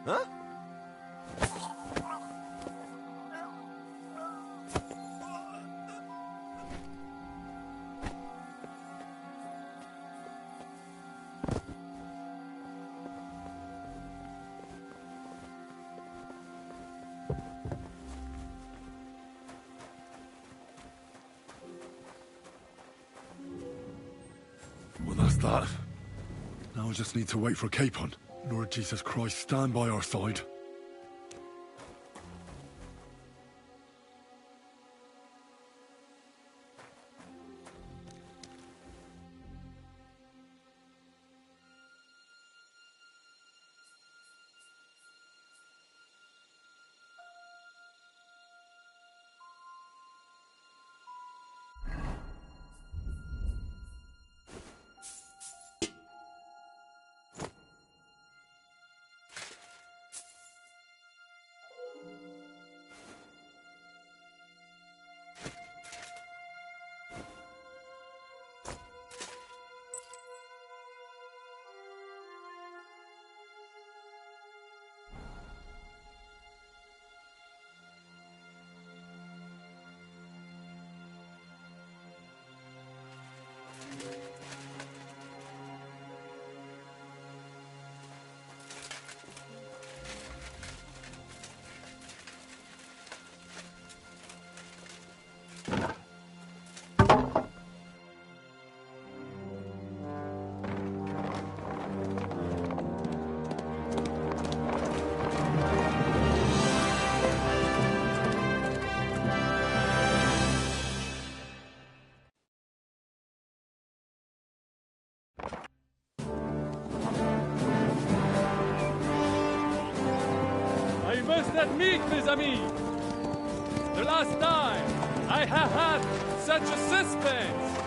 Huh? Well, that's that. Now I just need to wait for Capon. Lord Jesus Christ, stand by our side. I must admit, mes amis, the last time I have had such a suspense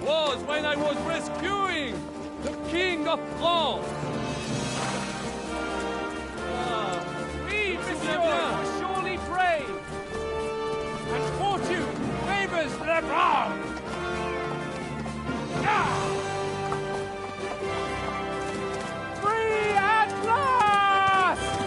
was when I was rescuing the King of France. Oui, monsieur, are surely brave. And fortune favors the brave. Free at last!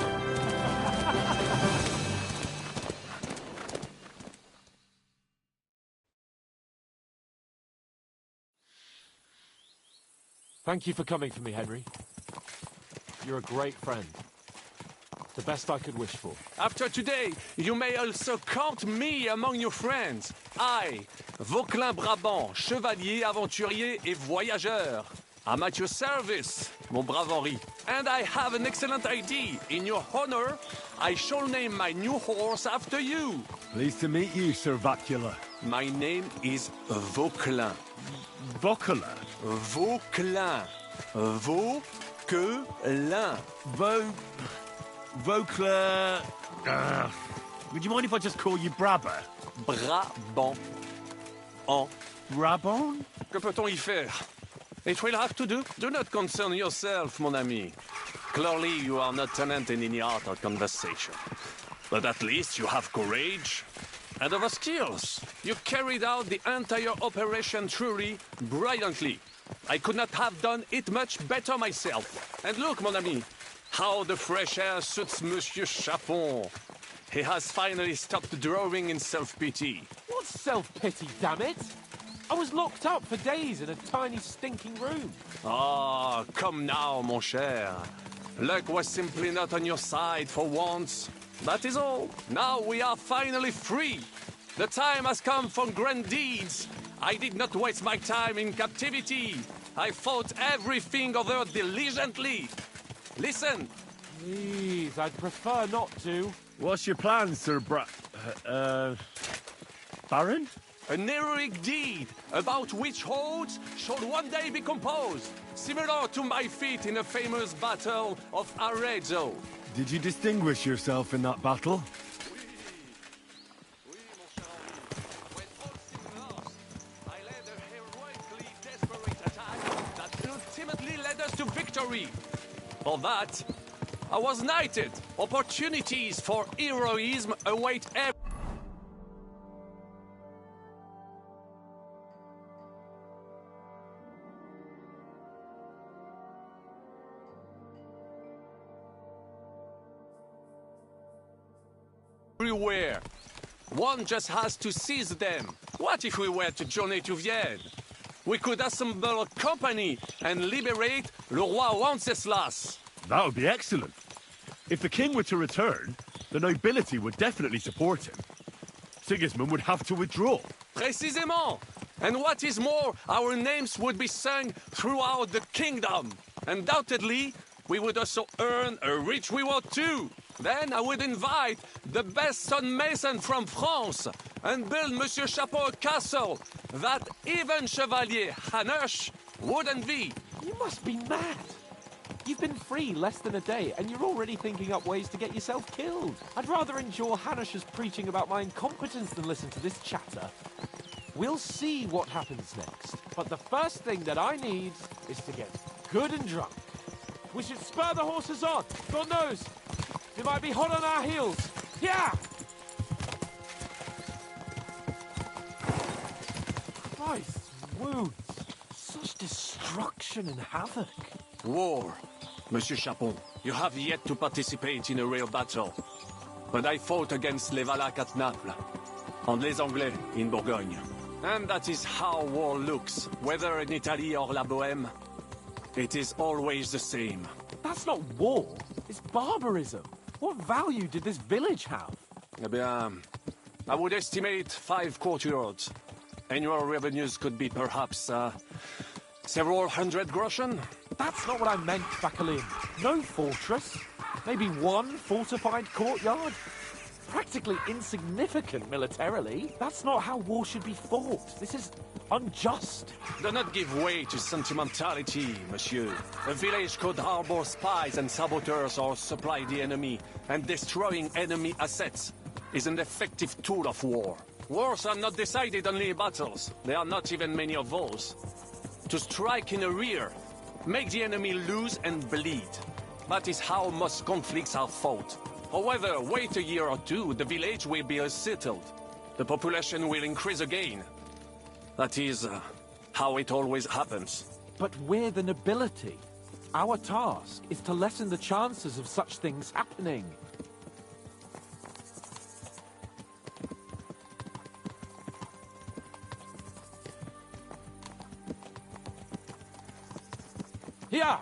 Thank you for coming for me, Henry. You're a great friend. The best I could wish for. After today, you may also count me among your friends. I, Vauquelin Brabant, chevalier, aventurier et voyageur. I'm at your service. mon brave Henri. And I have an excellent idea. In your honor, I shall name my new horse after you. Pleased to meet you, Sir Vacula. My name is Vauquelin. Vauquelin? Vauquelin. Vauquelin. Vauquelin... would you mind if I just call you Brabber? Brabant. En. Brabant? Que peut-on y faire? It will have to do. Do not concern yourself, mon ami. Clearly, you are not tenant in any art or conversation. But at least you have courage and other skills. You carried out the entire operation truly brilliantly. I could not have done it much better myself. And look, mon ami, how the fresh air suits Monsieur Chapon. He has finally stopped drawing in self-pity. What self-pity, damn it? I was locked up for days in a tiny stinking room. Ah, come now, mon cher. Luck was simply not on your side for once. That is all. Now we are finally free. The time has come for grand deeds. I did not waste my time in captivity. I fought everything over diligently. Listen. Please, I'd prefer not to. What's your plan, Sir Baron? An heroic deed about which odes shall one day be composed, similar to my feat in the famous Battle of Arezzo. Did you distinguish yourself in that battle? That ultimately led us to victory. For that, I was knighted. Opportunities for heroism await everywhere. One just has to seize them. What if we were to journey to Vienne? We could assemble a company and liberate Le Roi Wenceslas. That would be excellent. If the king were to return, the nobility would definitely support him. Sigismund would have to withdraw. Précisément. And what is more, our names would be sung throughout the kingdom. Undoubtedly, we would also earn a rich reward too. Then I would invite the best stonemason from France and build Monsieur Chapeau a castle that even Chevalier Hanush would envy. You must be mad. You've been free less than a day, and you're already thinking up ways to get yourself killed. I'd rather endure Hanush's preaching about my incompetence than listen to this chatter. We'll see what happens next, but the first thing that I need is to get good and drunk. We should spur the horses on. God knows, they might be hot on our heels. Yeah! Christ's wounds. Such destruction and havoc. War. Monsieur Chapon, you have yet to participate in a real battle. But I fought against les Valaques at Naples, and les Anglais in Bourgogne. And that is how war looks, whether in Italy or La Bohème. It is always the same. That's not war. It's barbarism. What value did this village have? Eh bien, I would estimate 5 courtyards. Annual revenues could be perhaps, several hundred groschen. That's not what I meant, Vacalin. No fortress. Maybe one fortified courtyard. Practically insignificant militarily. That's not how war should be fought. This is unjust. Do not give way to sentimentality, monsieur. A village could harbor spies and saboteurs or supply the enemy, and destroying enemy assets is an effective tool of war. Wars are not decided only in battles. There are not even many of those. To strike in the rear, make the enemy lose and bleed. That is how most conflicts are fought. However, wait a year or two, the village will be settled. The population will increase again. That is how it always happens. But we're the nobility. Our task is to lessen the chances of such things happening. Here!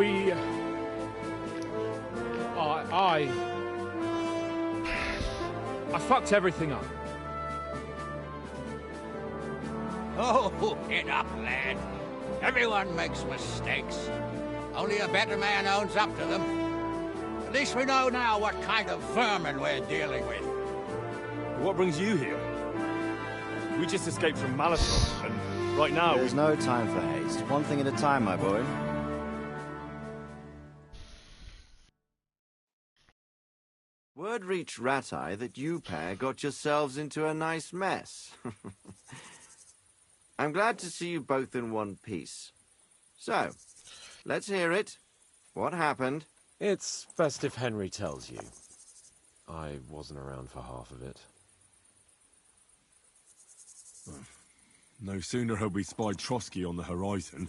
we... I fucked everything up. Oh, get up, lad. Everyone makes mistakes. Only a better man owns up to them. At least we know now what kind of vermin we're dealing with. What brings you here? We just escaped from Malashov, and right now There's no time for haste. One thing at a time, my boy. Word reached Rat-Eye that you pair got yourselves into a nice mess. I'm glad to see you both in one piece. So, let's hear it. What happened? It's best if Henry tells you. I wasn't around for half of it. No sooner had we spied Trotsky on the horizon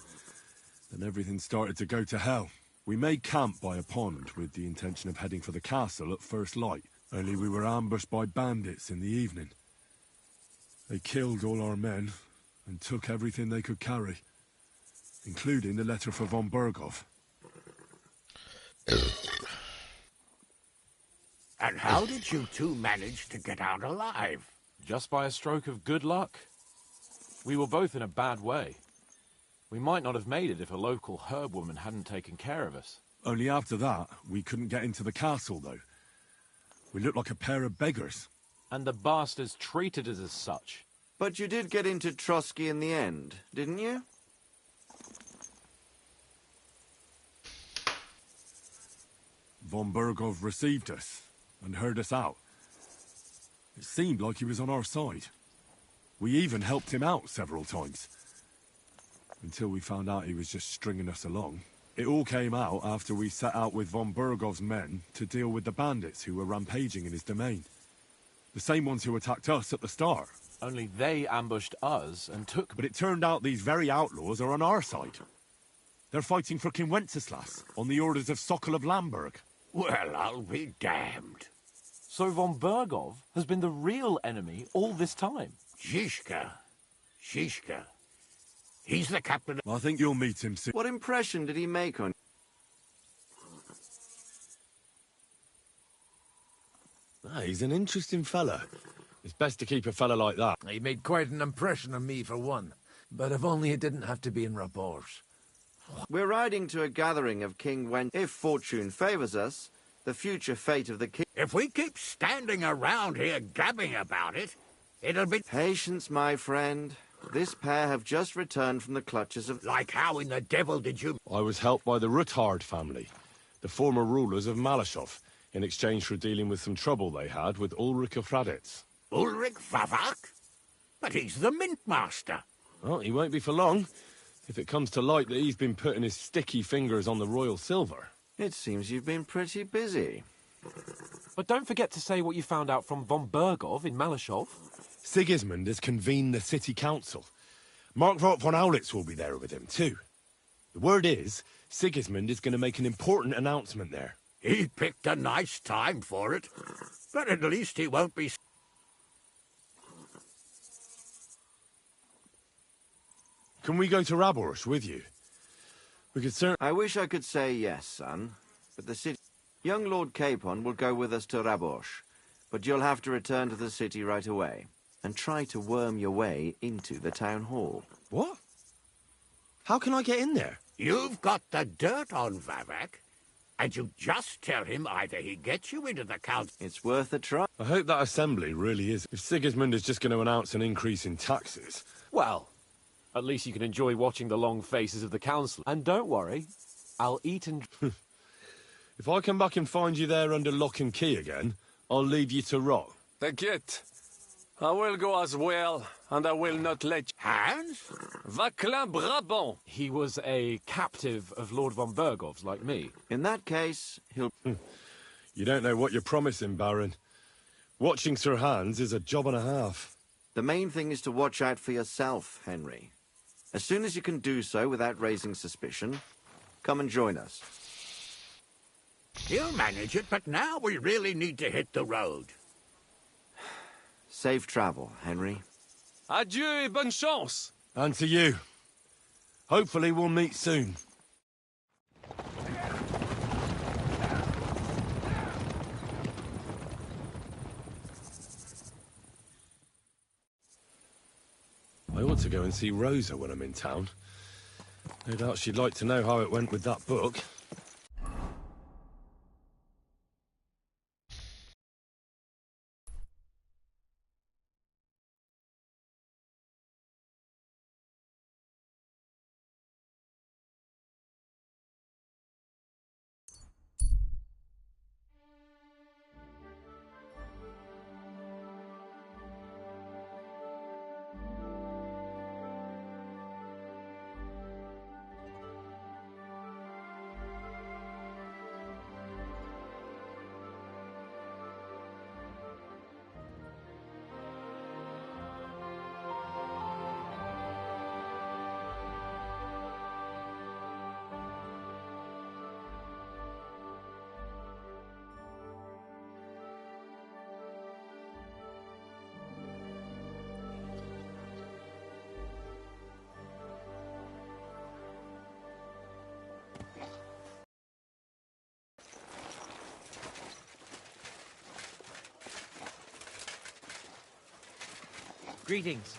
than everything started to go to hell. We made camp by a pond with the intention of heading for the castle at first light, only we were ambushed by bandits in the evening. They killed all our men and took everything they could carry, including the letter for von Berghoff. And how did you two manage to get out alive? Just by a stroke of good luck. We were both in a bad way. We might not have made it if a local herb woman hadn't taken care of us. Only after that, we couldn't get into the castle, though. We looked like a pair of beggars. And the bastards treated us as such. But you did get into Trotsky in the end, didn't you? Von Berghoff received us and heard us out. It seemed like he was on our side. We even helped him out several times. Until we found out he was just stringing us along. It all came out after we set out with von Berghoff's men to deal with the bandits who were rampaging in his domain. The same ones who attacked us at the start. Only they ambushed us and took... But it turned out these very outlaws are on our side. They're fighting for King Wenceslas on the orders of Sokol of Lamberg. Well, I'll be damned. So von Berghoff has been the real enemy all this time? Shishka. He's the captain. I think you'll meet him soon. What impression did he make on you? He's an interesting fella. It's best to keep a fella like that. He made quite an impression on me, for one. But if only it didn't have to be in Raborge. We're riding to a gathering of King Wen. If fortune favors us, the future fate of the king... If we keep standing around here gabbing about it, it'll be... Patience, my friend. This pair have just returned from the clutches of... Like how in the devil did you... I was helped by the Ruthard family, the former rulers of Malashov, in exchange for dealing with some trouble they had with Ulrich of Raditz. Ulrich Vavak? But he's the mint master. Well, he won't be for long, if it comes to light that he's been putting his sticky fingers on the royal silver. It seems you've been pretty busy. But don't forget to say what you found out from von Berghoff in Malashov. Sigismund has convened the city council. Markvart von Aulitz will be there with him, too. The word is, Sigismund is going to make an important announcement there. He picked a nice time for it. But at least he won't be... Can we go to Raborsh with you? We could certainly... I wish I could say yes, son. But the city... Young Lord Capon will go with us to Raborsh. But you'll have to return to the city right away. And try to worm your way into the town hall. What? How can I get in there? You've got the dirt on Vavak. And you just tell him either he gets you into the council... It's worth a try. I hope that assembly really is... If Sigismund is just going to announce an increase in taxes... Well, at least you can enjoy watching the long faces of the council. And don't worry, I'll eat and... If I come back and find you there under lock and key again, I'll leave you to rot. T'inquiète. I will go as well, and I will not let you... Hans? Vaclin Brabant. He was a captive of Lord von Berghoff's, like me. In that case, he'll... You don't know what you're promising, Baron. Watching Sir Hans is a job and a half. The main thing is to watch out for yourself, Henry. As soon as you can do so without raising suspicion, come and join us. He'll manage it, but now we really need to hit the road. Safe travel, Henry. Adieu et bonne chance. And to you. Hopefully we'll meet soon. I ought to go and see Rosa when I'm in town. No doubt she'd like to know how it went with that book. Greetings.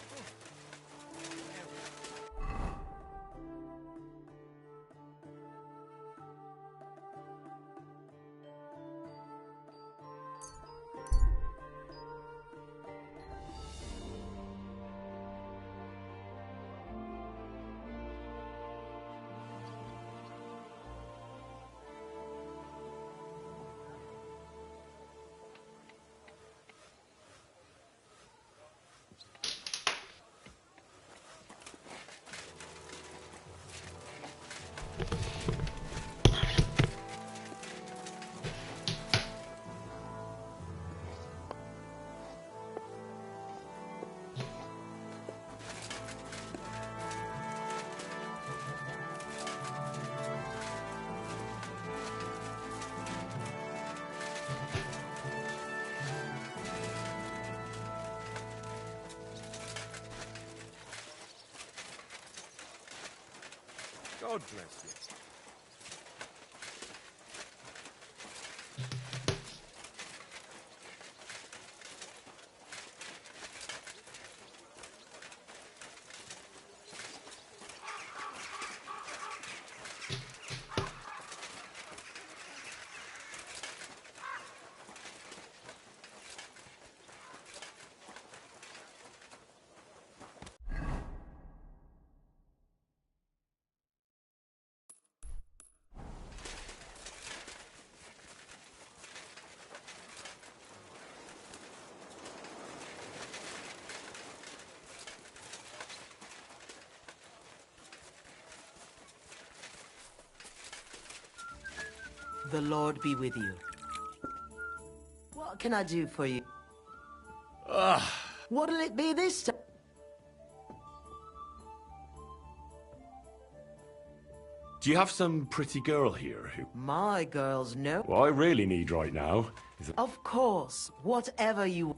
God bless you. The Lord be with you. What can I do for you? What'll it be this time? Do you have some pretty girl here who... My girls know. What I really need right now is a... Of course, whatever you...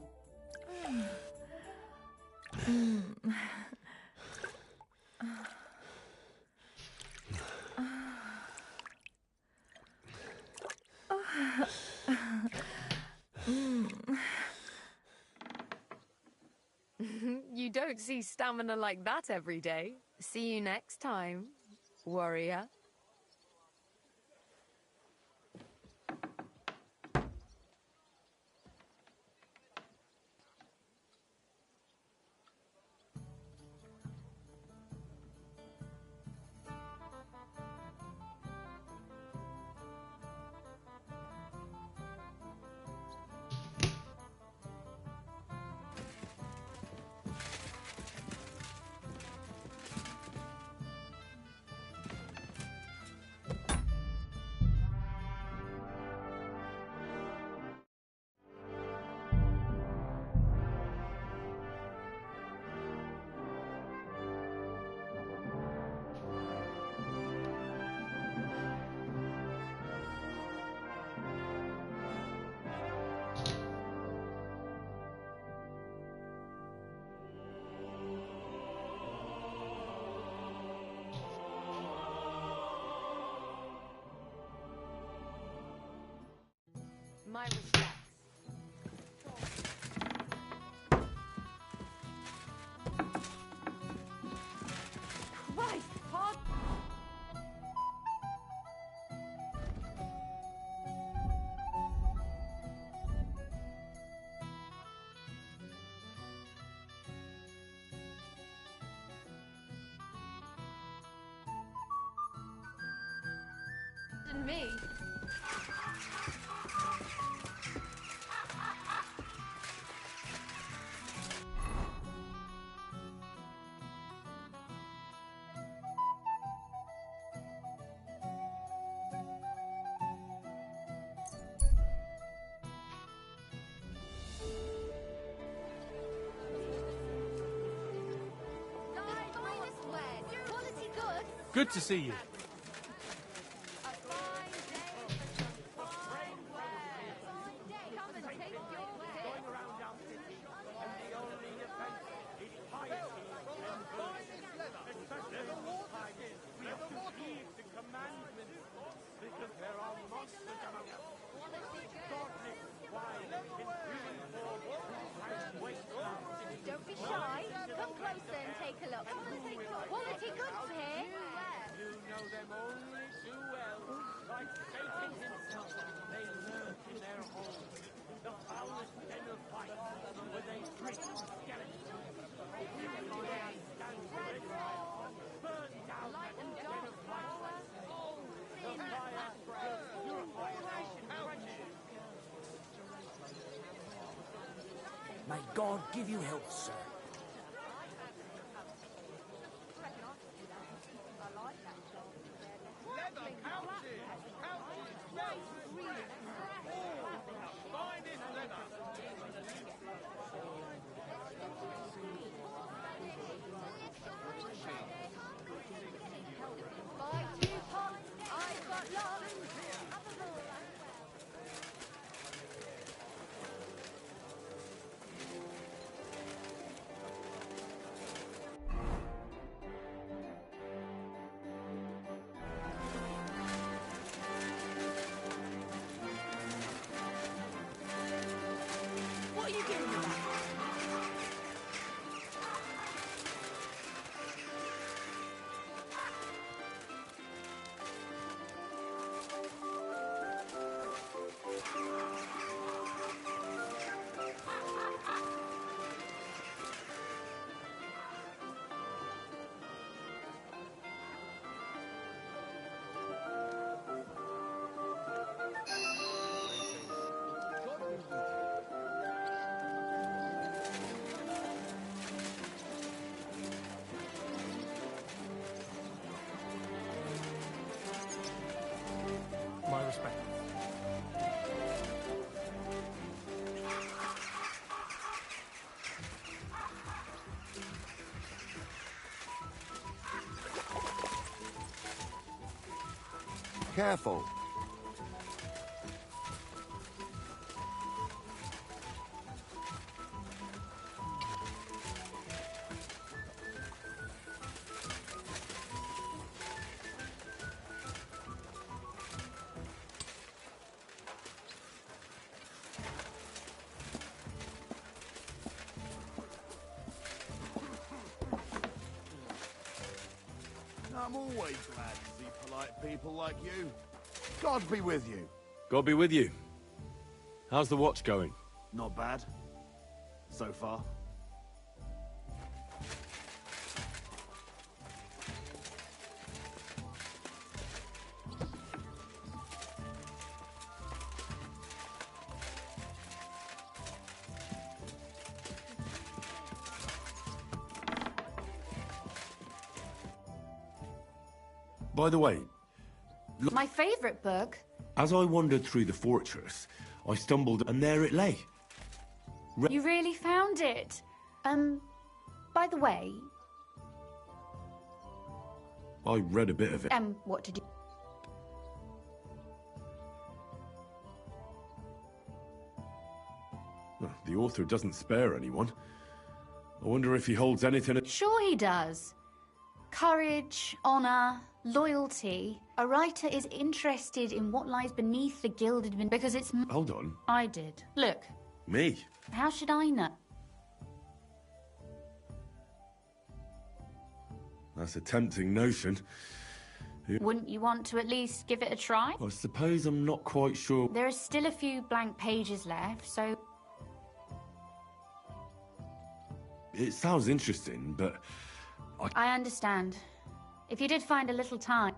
You don't see stamina like that every day. See you next time, warrior. My respects. than me. Good to see you. Don't be shy. Come closer and take a look. Quality goods here. You know them only too well. Like Satan himself, they lurk in their homes. The foulest den of fight, where they drink skeletons. Burn down that den of fight. The fire will purify May God give you health, sir. What are you doing with that? My respect. Careful. I'm always glad to see polite people like you. God be with you. God be with you. How's the watch going? Not bad. So far. By the way, My favourite book. as I wandered through the fortress, I stumbled and there it lay. You really found it. By the way, I read a bit of it. what did you... The author doesn't spare anyone. I wonder if he holds anything... Sure he does. Courage, honour, loyalty. A writer is interested in what lies beneath the gilded because it's... Hold on. I did. Look, Me? how should I know? That's a tempting notion. Wouldn't you want to at least give it a try? I suppose I'm not quite sure... There are still a few blank pages left, so... It sounds interesting, but... I understand. If you did find a little time...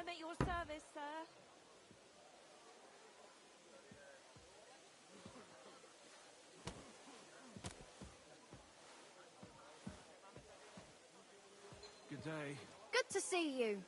I'm at your service, sir. Good day. Good to see you.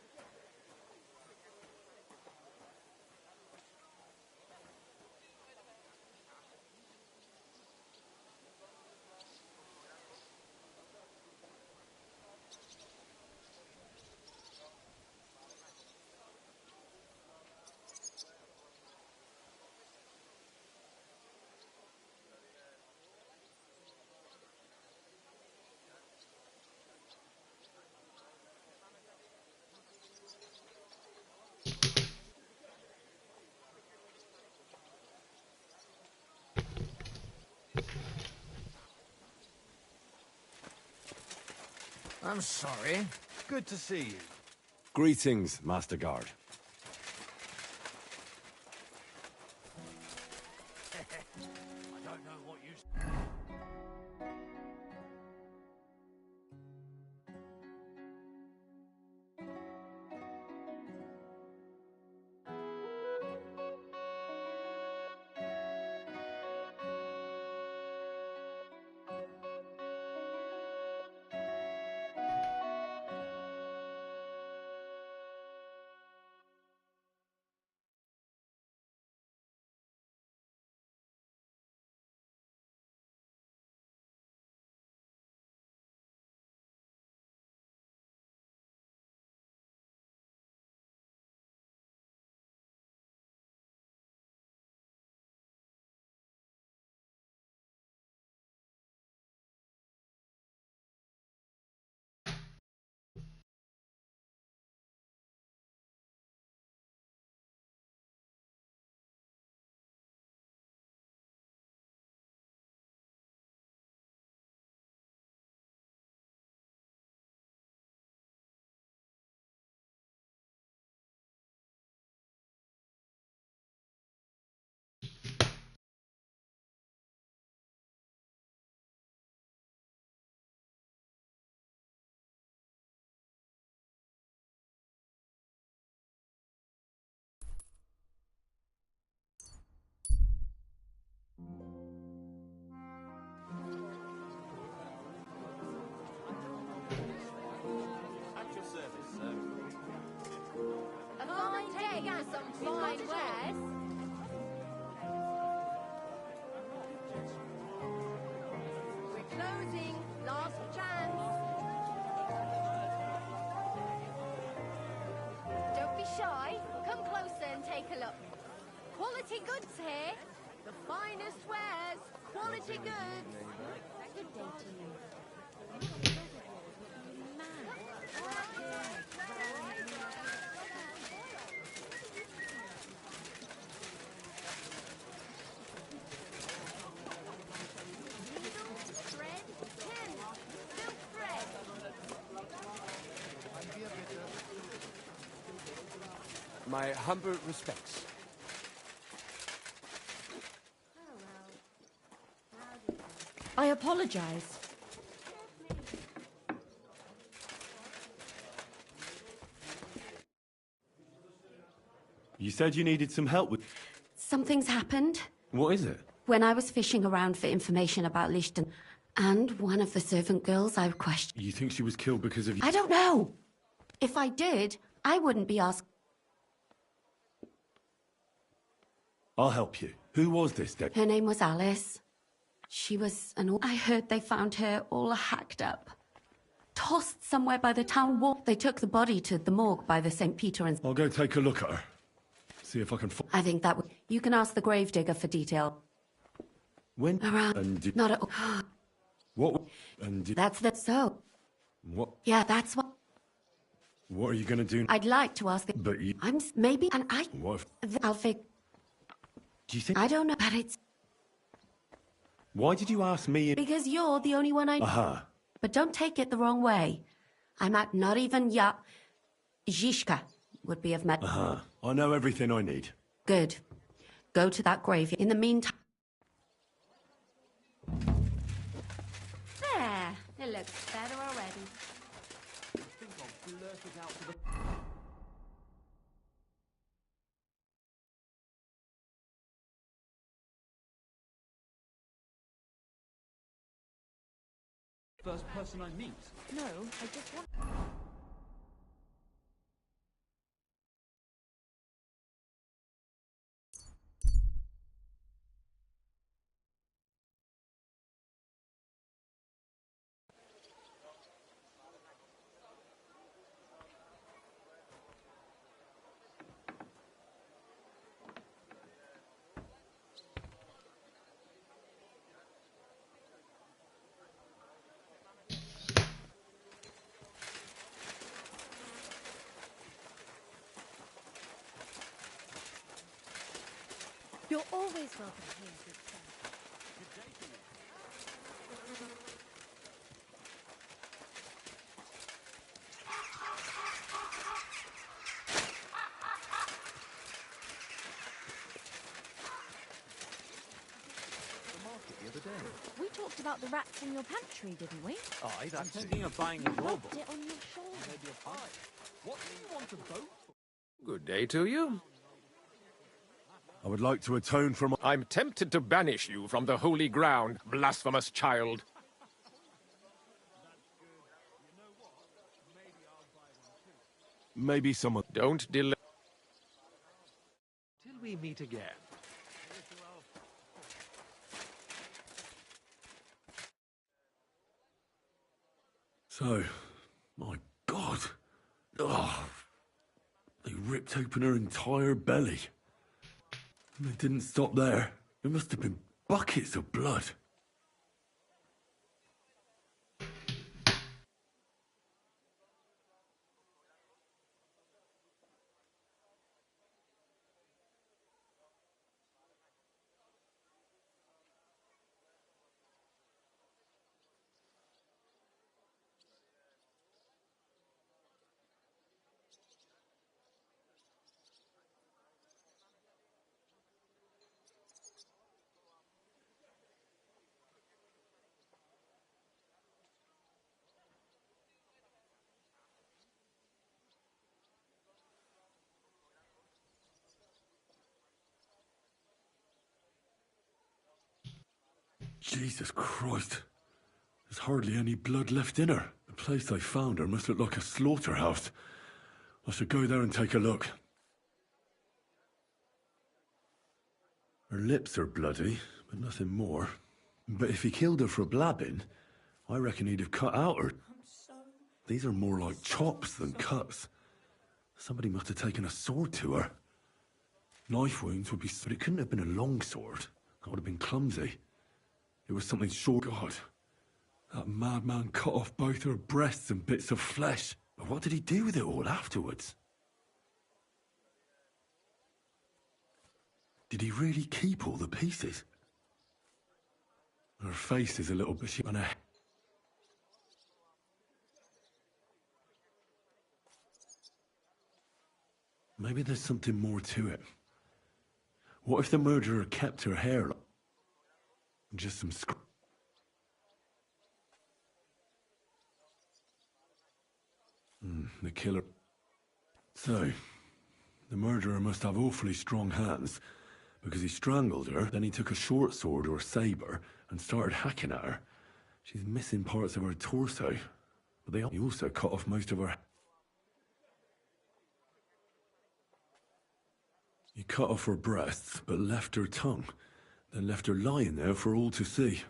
I'm sorry. Good to see you. Greetings, Master Guard. I don't know what you... At your service, sir. A fine day for some fine wares. We're closing. Last chance. Don't be shy. Come closer and take a look. Quality goods here. The finest wares. Quality goods. Good day to you. My humble respects. I apologize. You said you needed some help with... Something's happened. What is it? When I was fishing around for information about Lichten, and one of the servant girls I questioned... You think she was killed because of you? I don't know. If I did, I wouldn't be asked... I'll help you. Who was this, Deb? Her name was Alice. She was an... I heard they found her all hacked up. Tossed somewhere by the town wall. They took the body to the morgue by the St. Peter and... I'll go take a look at her. See if I can... I think that would... You can ask the gravedigger for detail. When? Around... And Not at... What? And That's the... So... What? Yeah, that's what... What are you going to do? I'd like to ask... But you... I'm... Maybe... And I... What if... I'll fig... Do you think... I don't know, but it's... Why did you ask me? Because you're the only one I... Aha. But don't take it the wrong way. I'm at not even Zhishka would be of met. Aha. I know everything I need. Good. Go to that grave. In the meantime... There. It looks better already. First person I meet. No, I just want... You're always welcome here, good sir. The other day. We talked about the rats in your pantry, didn't we? Aye, I'm thinking of buying a rowboat. Rubbed it on your shoulder. Maybe a pie. What do you want a boat for? Good day to you. I would like to atone for my... I'm tempted to banish you from the holy ground, blasphemous child. Maybe someone... Don't delay. Till we meet again. So, my God. Oh, they ripped open her entire belly. And they didn't stop there. There must have been buckets of blood. Jesus Christ. There's hardly any blood left in her. The place I found her must look like a slaughterhouse. I should go there and take a look. Her lips are bloody, but nothing more. But if he killed her for blabbing, I reckon he'd have cut out her. These are more like chops than cuts. Somebody must have taken a sword to her. Knife wounds would be... But it couldn't have been a long sword. That would have been clumsy. It was something short. God, that madman cut off both her breasts and bits of flesh. But what did he do with it all afterwards? Did he really keep all the pieces? Her face is a little bit... And her... Maybe there's something more to it. What if the murderer kept her hair? Just some the killer. So, the murderer must have awfully strong hands, because he strangled her, then he took a short sword or saber and started hacking at her. She's missing parts of her torso, but he also cut off most of her... He cut off her breasts, but left her tongue. Then left her lying there for all to see.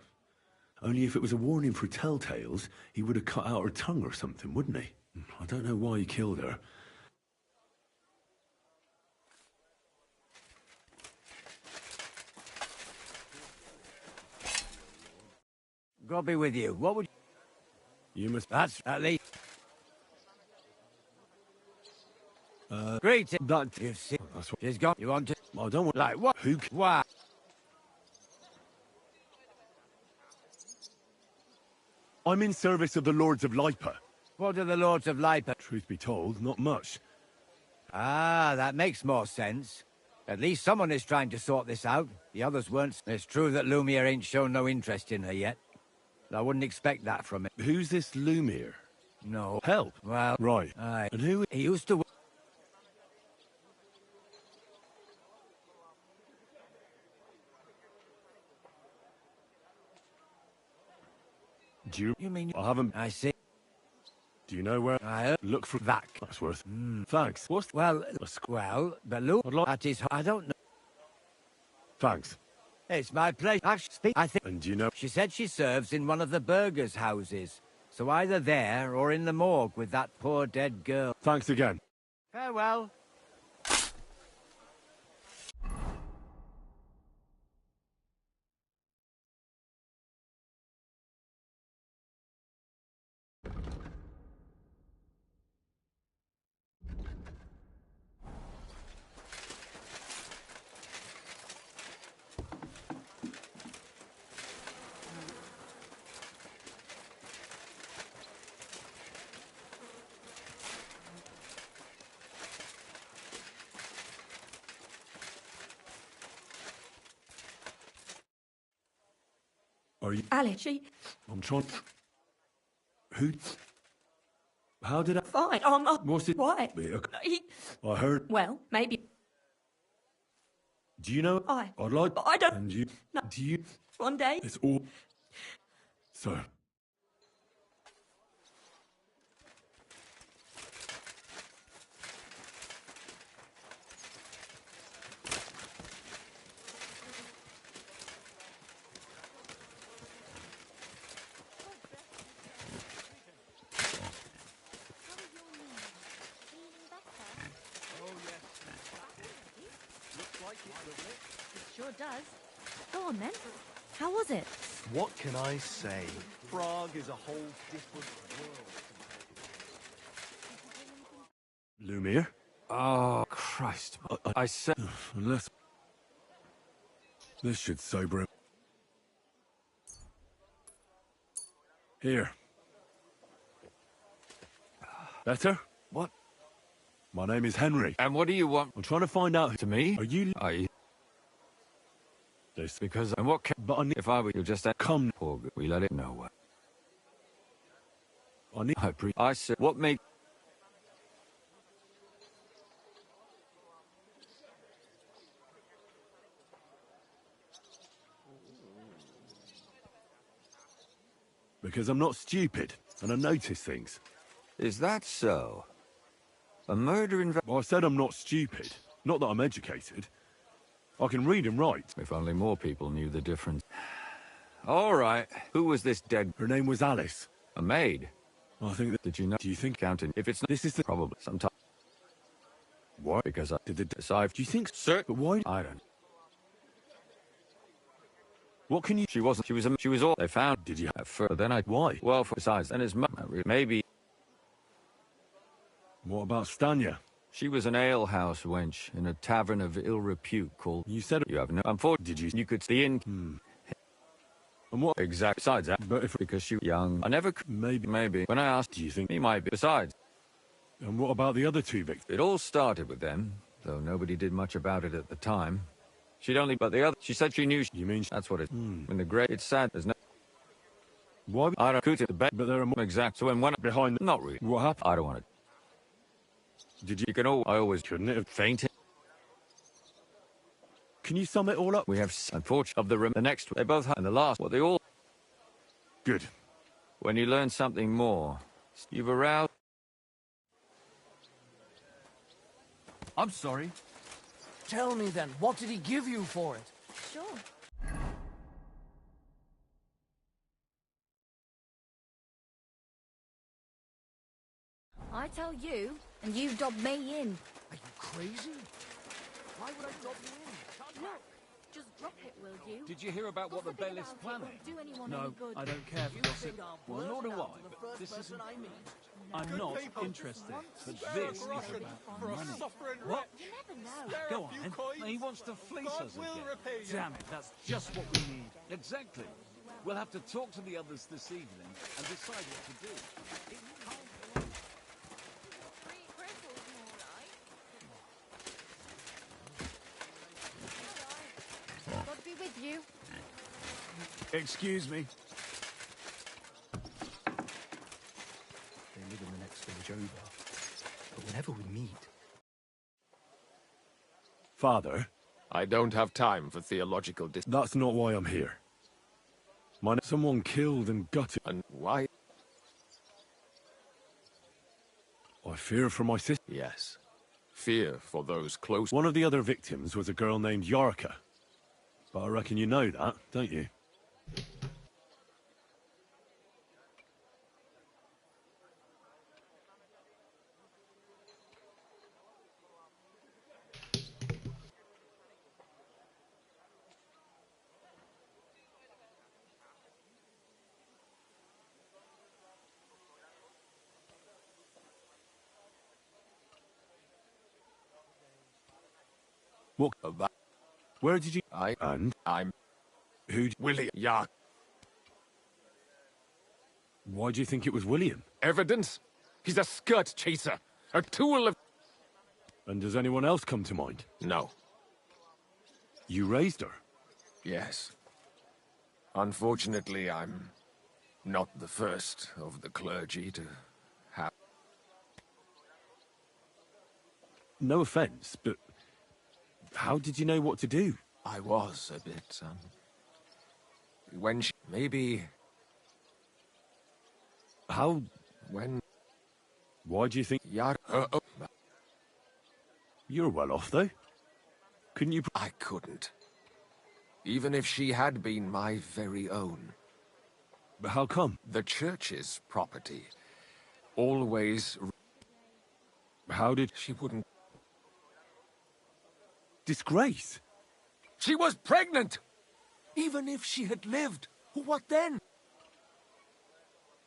Only if it was a warning for telltales, he would have cut out her tongue or something, wouldn't he? I don't know why he killed her. God be with you. What would you must... That's at least... Great. That... You've seen... That's what... She's gone. You want to... I don't want... Like what? Who... Why? I'm in service of the Lords of Lipa. What are the Lords of Lipa? Truth be told, not much. Ah, that makes more sense. At least someone is trying to sort this out. The others weren't. It's true that Lumiere ain't shown no interest in her yet. I wouldn't expect that from him. Who's this Lumiere? No. Help? Well... Right. Aye. And who... He used to... You mean... I haven't... I see. Do you know where... I look for... that. That's worth... Thanks. What's... Well, but look, that is... I don't know. Thanks. It's my pleasure. I think... And do you know... She said she serves in one of the burgers' houses. So either there or in the morgue with that poor dead girl. Thanks again. Farewell. Are you... Alice, I'm trying... Who... How did I... fine. I'm not... What's it... Why? I heard... Well, maybe... Do you know... I'd like... But I don't... And you... No. Do you... One day... It's all... So... It sure does. Go on then. How was it? What can I say? Prague is a whole different world. Lumiere? Oh, Christ. I said... Unless... This should sober him. Here. Better? What? My name is Henry. And what do you want? I'm trying to find out... To me? Are you... This because... And what can... But I need... If I were... You'll just... Come... Poor... We let it know. I need... I said... What make... Because I'm not stupid, and I notice things. Is that so? A murder in... Well, I said I'm not stupid. Not that I'm educated. I can read and write. If only more people knew the difference. All right. Who was this dead... Her name was Alice. A maid? I think that... Did you know... Do you think... Counting... If it's... This is the... Probably. Sometime... What? Because I... Did the... Decide... Do you think... Sir... But why... I don't... What can you... She wasn't... She was all... They found... Did you... At first... Then I... Why? Well, besides... Then his mum... Maybe... What about Stanya? She was an alehouse wench in a tavern of ill repute called... You said... You have no... Unfortunately... Did you... You could see in... And what... Exact... Besides that... But if... Because she was young... I never... Maybe... When I asked... Do you think... He might be... Besides... And what about the other two victims? It all started with them, though nobody did much about it at the time. She'd only... But the other... She said she knew... You mean... That's what it... When the great... It's sad. There's no... Why... I don't... Coot it the bed... But there are more... Exact... So when... Behind... Not really. What happened? I don't want it. Did you... You can all... I always... Couldn't it have... Fainted. Can you sum it all up? We have... Unfortunately... Of the room... The next... They both had... And the last... What they all... Good. When you learn something more... You've aroused... I'm sorry. Tell me then, what did he give you for it? Sure. I tell you, and you dob me in. Are you crazy? Why would I dob you in? Look, just drop it, will you? Did you hear about what the bailiff's planning? Do anyone No, any good. I don't care for gossip. Well, nor do I, but this isn't... I'm not interested, but this is about money. What? You never know. Go on, then. He wants to fleece us again. Damn it, that's just what we need. Exactly. We'll have to talk to the others this evening and decide what to do. God be with you. Excuse me. They live in the next village over. But whenever we meet... Father? I don't have time for theological That's not why I'm here. Someone killed and gutted. And why? I fear for my sister. Yes. Fear for those close. One of the other victims was a girl named Yarka. But I reckon you know that, don't you? What about? Where did you? I'm. Who? William. Yeah. Why do you think it was William? Evidence? He's a skirt chaser, a tool of. And does anyone else come to mind? No. You raised her? Yes. Unfortunately, I'm not the first of the clergy to have. No offense, but how did you know what to do? I was a bit, when she... Maybe... How... When... Why do you think... You're well off, though. Couldn't you... I couldn't. Even if she had been my very own. But how come? The church's property. Always... How did... She wouldn't... Disgrace? She was pregnant! Even if she had lived, what then?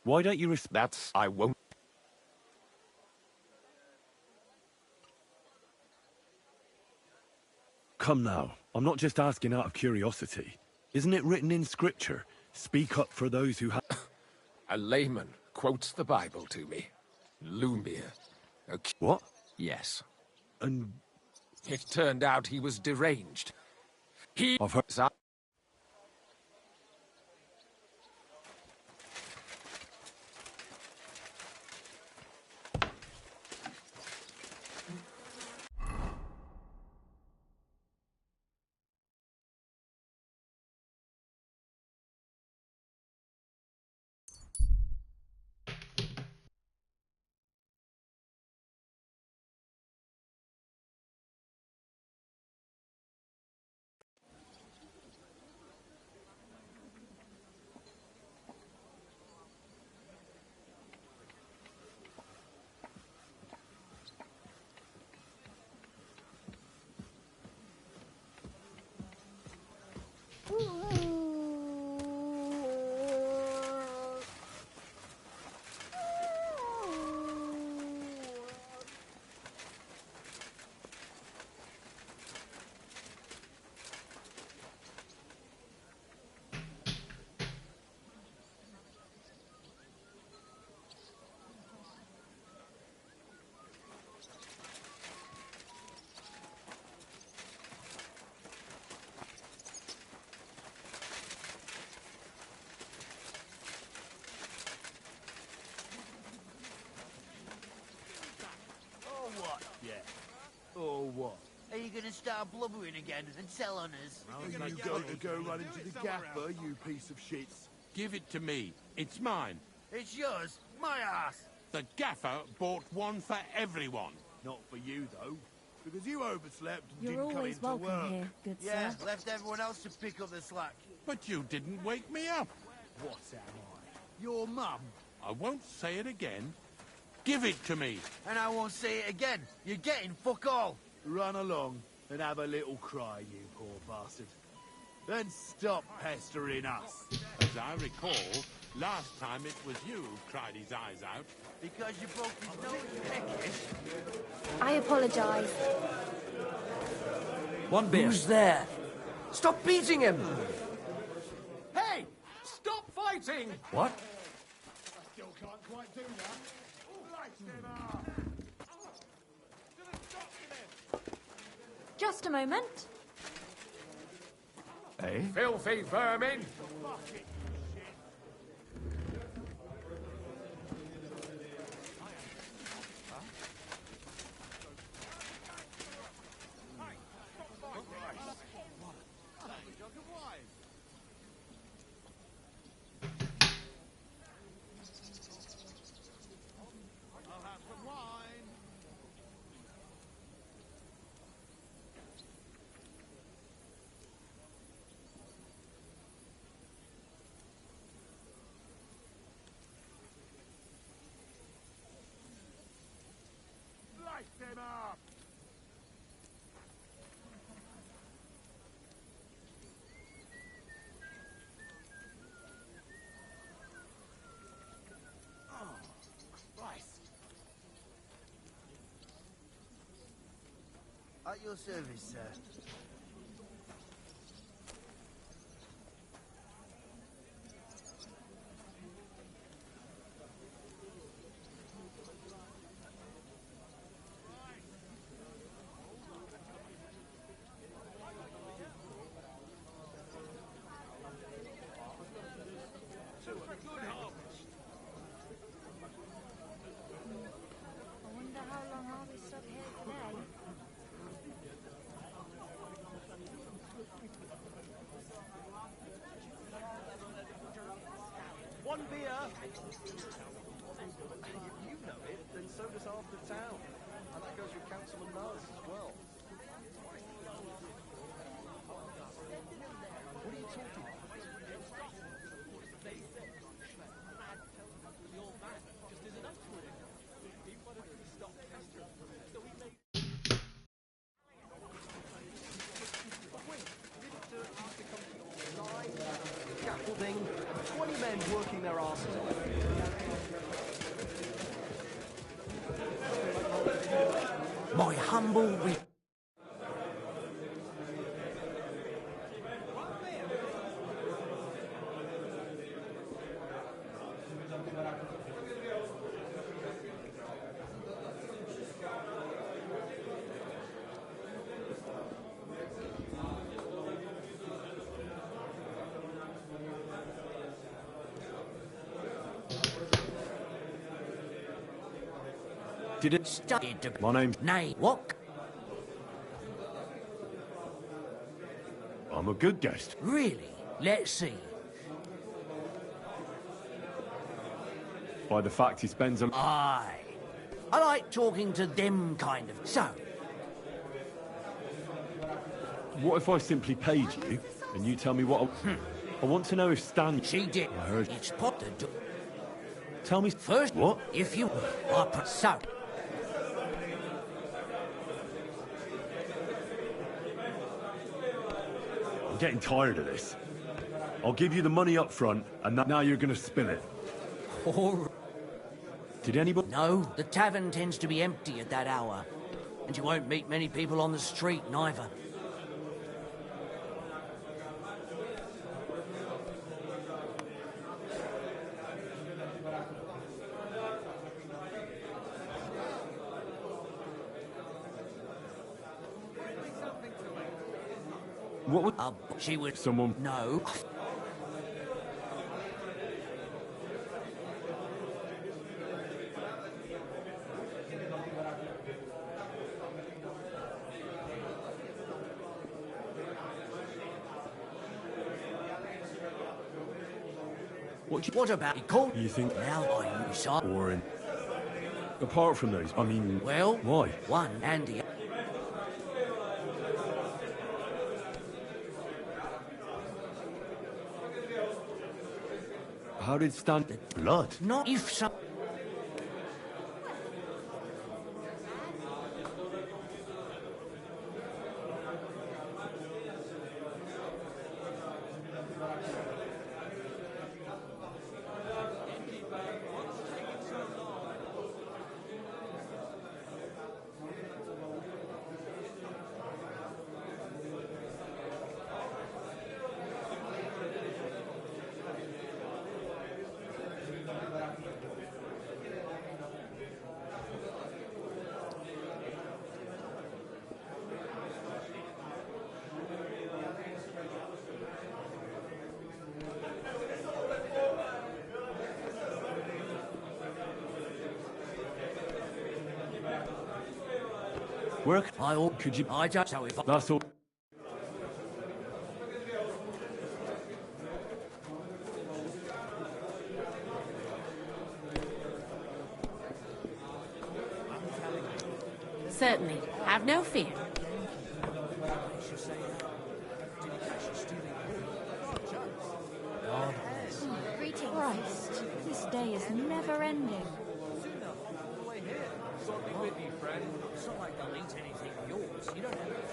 Why don't you That's... I won't... Come now. I'm not just asking out of curiosity. Isn't it written in Scripture? Speak up for those who have... A layman quotes the Bible to me. Lumiere. What? Yes. And... It turned out he was deranged. I've heard... Or what? Are you gonna start blubbering again and tell on us? You got to go run into the gaffer, you piece of shits. Give it to me. It's mine. It's yours. My ass. The gaffer bought one for everyone. Not for you, though. Because you overslept and didn't come into work. Yeah, left everyone else to pick up the slack. But you didn't wake me up. What am I? Your mum? I won't say it again. Give it to me. And I won't say it again. You're getting fuck all. Run along and have a little cry, you poor bastard. Then stop pestering us. As I recall, last time it was you who cried his eyes out. Because you broke his nose, peckish. I apologize. One beer. Who's there? Stop beating him! Hey! Stop fighting! What? Still can't quite do that. Just a moment. Hey? Filthy vermin! At your service, sir. I wonder how long I'll be stuck here today. One beer! If you know it, then so does half the town. And that goes with Councilman Mars as well. What are you talking about? Scaffolding, 20 men working their asses off. My humble Did it? studied to My name's... Nay, what? I'm a good guest. Really? Let's see. By the fact he spends a... Aye. I like talking to them kind of... So, What if I simply paid you, and you tell me what I want to know if Stan... she did. I heard... It's potted to... Tell me... First, What? if you... So, I'm getting tired of this. I'll give you the money up front, and now you're going to spill it. all right. Did anybody... No, the tavern tends to be empty at that hour. And you won't meet many people on the street, neither. What would... She would... Someone... No. What about it called? You think... Now I know some. Or in... Apart from those, I mean... Well... Why? One and the... How did Stan... Blood? Not if some... Work? Could you... I don't know if I... That's all... Certainly. Have no fear. Christ, this day is never ending. Something with you, friend. It's not like they'll eat anything of yours. You don't have it.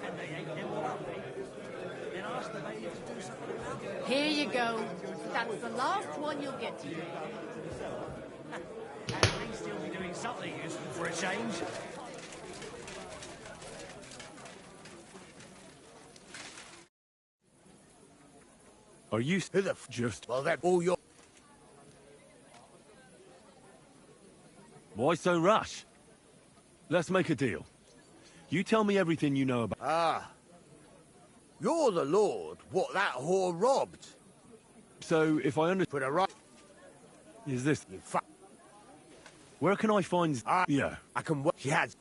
And they ate them all up, eh? Then ask the lady to do something about it. Here you go. That's the last one you'll get to do. At least he'll be doing Something useful for a change. Are you just... Well, that all your... Why so rash? Let's make a deal. You tell me everything you know about... Ah. You're the lord what that whore robbed. So, if I understand... Put a right... Is this... You fuck... Where can I find... yeah. I can... She has...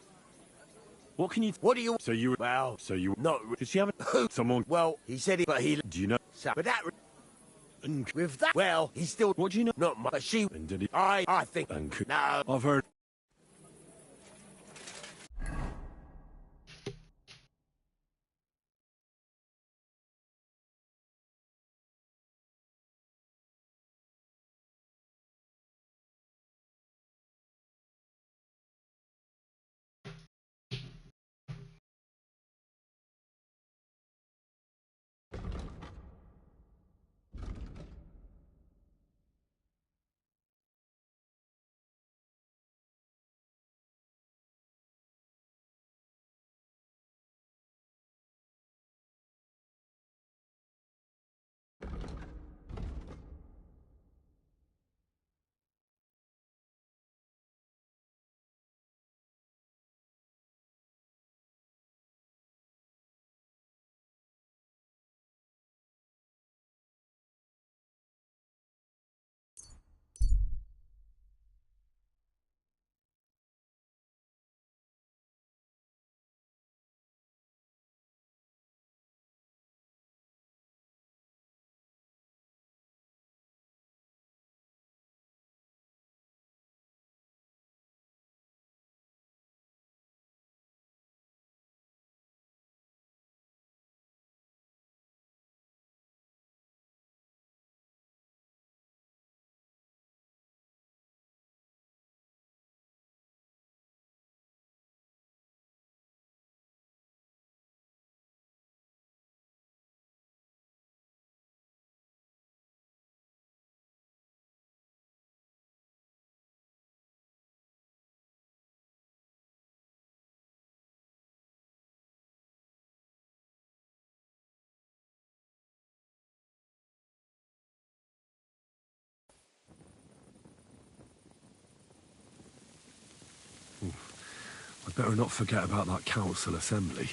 What can you... What do you... So you... Well... So you... Not... Did she have a... Someone... Well, he said it, but he... Do you know... But that... With that... Well, he still... What do you know? Not much. But she... And did he... I think... No. I've heard... I better not forget about that council assembly.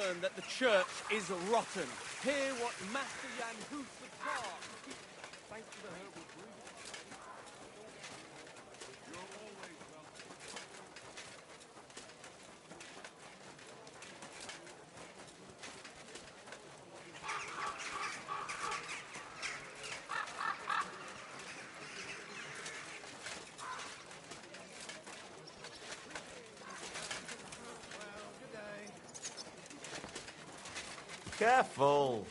learn that the church is rotten. Hear what Master Jan Hoof the Tar. Thanks to the herbal brew. Careful!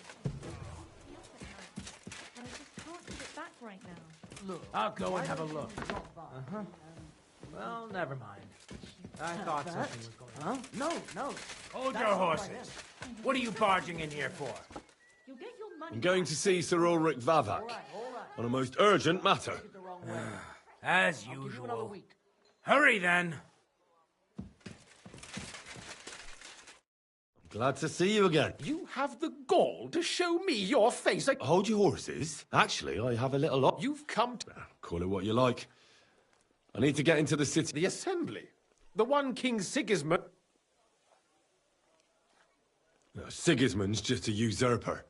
Look, I'll go and have a look. Uh-huh. Well, never mind. I thought something was going on. Huh? No. Hold That's your not horses. right. What are you barging in here for? I'm going to see Sir Ulrich Vavak on a most urgent matter. As usual. Hurry then. Glad to see you again. You have the gall to show me your face. Hold your horses. Actually, I have a little lot. You've come to... Call it what you like. I need to get into the city. The assembly. The one King Sigismund... No, Sigismund's just a usurper.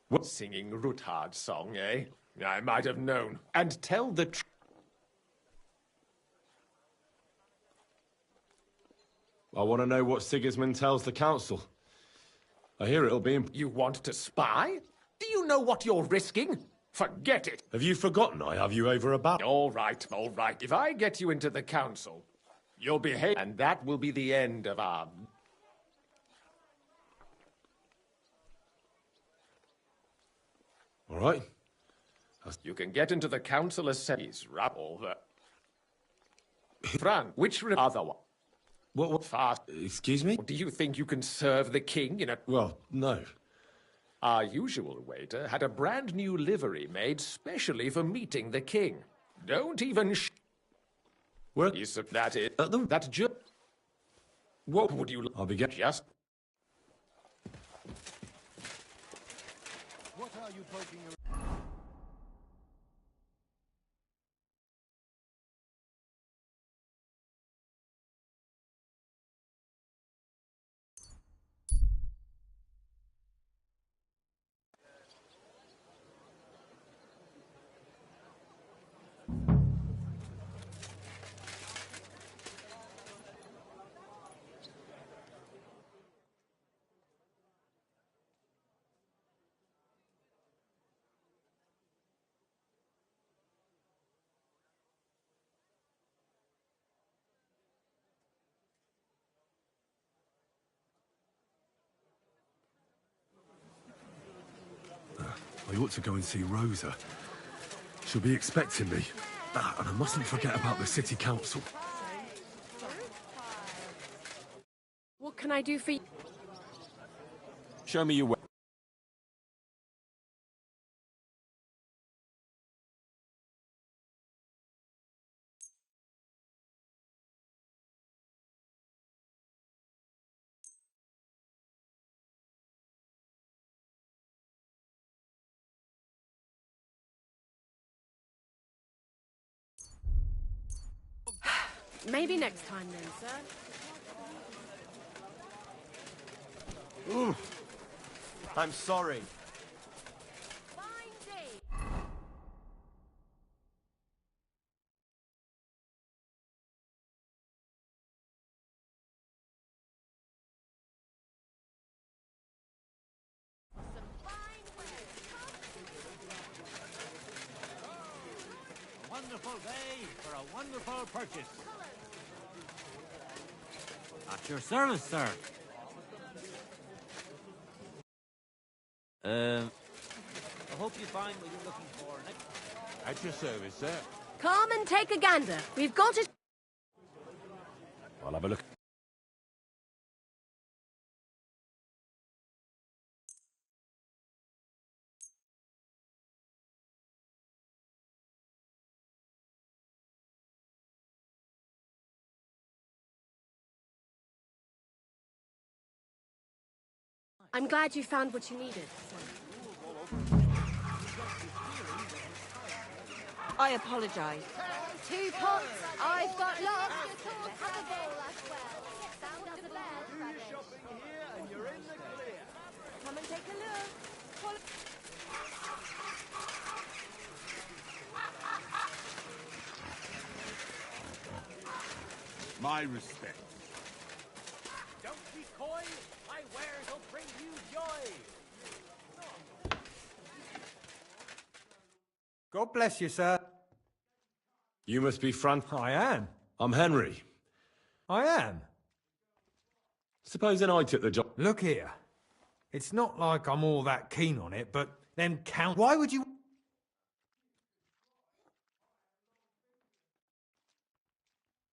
What? Singing Ruthard's song, eh? I might have known. And tell the truth. I want to know what Sigismund tells the council. I hear it'll be... You want to spy? Do you know what you're risking? Forget it. Have you forgotten I have you over a battle? All right. If I get you into the council, you'll behave, and that will be the end of our... All right. You can get into the council as he's rabble. Fran, which other one? What? Fast. Excuse me? Do you think you can serve the king in a... Well, no. Our usual waiter had a brand new livery made specially for meeting the king. Don't even Where? That is... That's just... What would you... I'll be getting... Just... What are you poking around? I ought to go and see Rosa. She'll be expecting me. And I mustn't forget about the city council. What can I do for you? Show me your way. Maybe next time then, sir. Ooh. I'm sorry. A wonderful day for a wonderful purchase. At your service, sir. I hope you find what you're looking for next. At your service, sir. Come and take a gander. We've got it. I'll have a look. I'm glad you found what you needed. I apologize. 2 pots. I've got lots. Have a bowl as well. Sound as a bell. Do your shopping here and you're My respect. Don't be coy. My wares will bring you joy. God bless you, sir. You must be Frank. I am. I'm Henry. I am. Supposing I took the job. Look here. It's not like I'm all that keen on it, but them count. Why would you?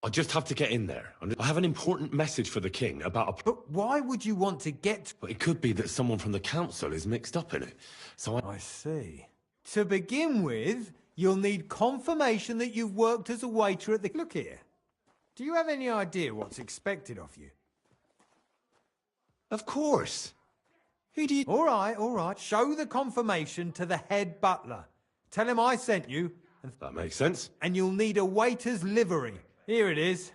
I just have to get in there. I have an important message for the king about a... But why would you want to get... But it could be that someone from the council is mixed up in it. So I see. To begin with, you'll need confirmation that you've worked as a waiter at the... Look here. Do you have any idea what's expected of you? Of course. Who do you... All right. Show the confirmation to the head butler. Tell him I sent you. That makes sense. And you'll need a waiter's livery. Here it is.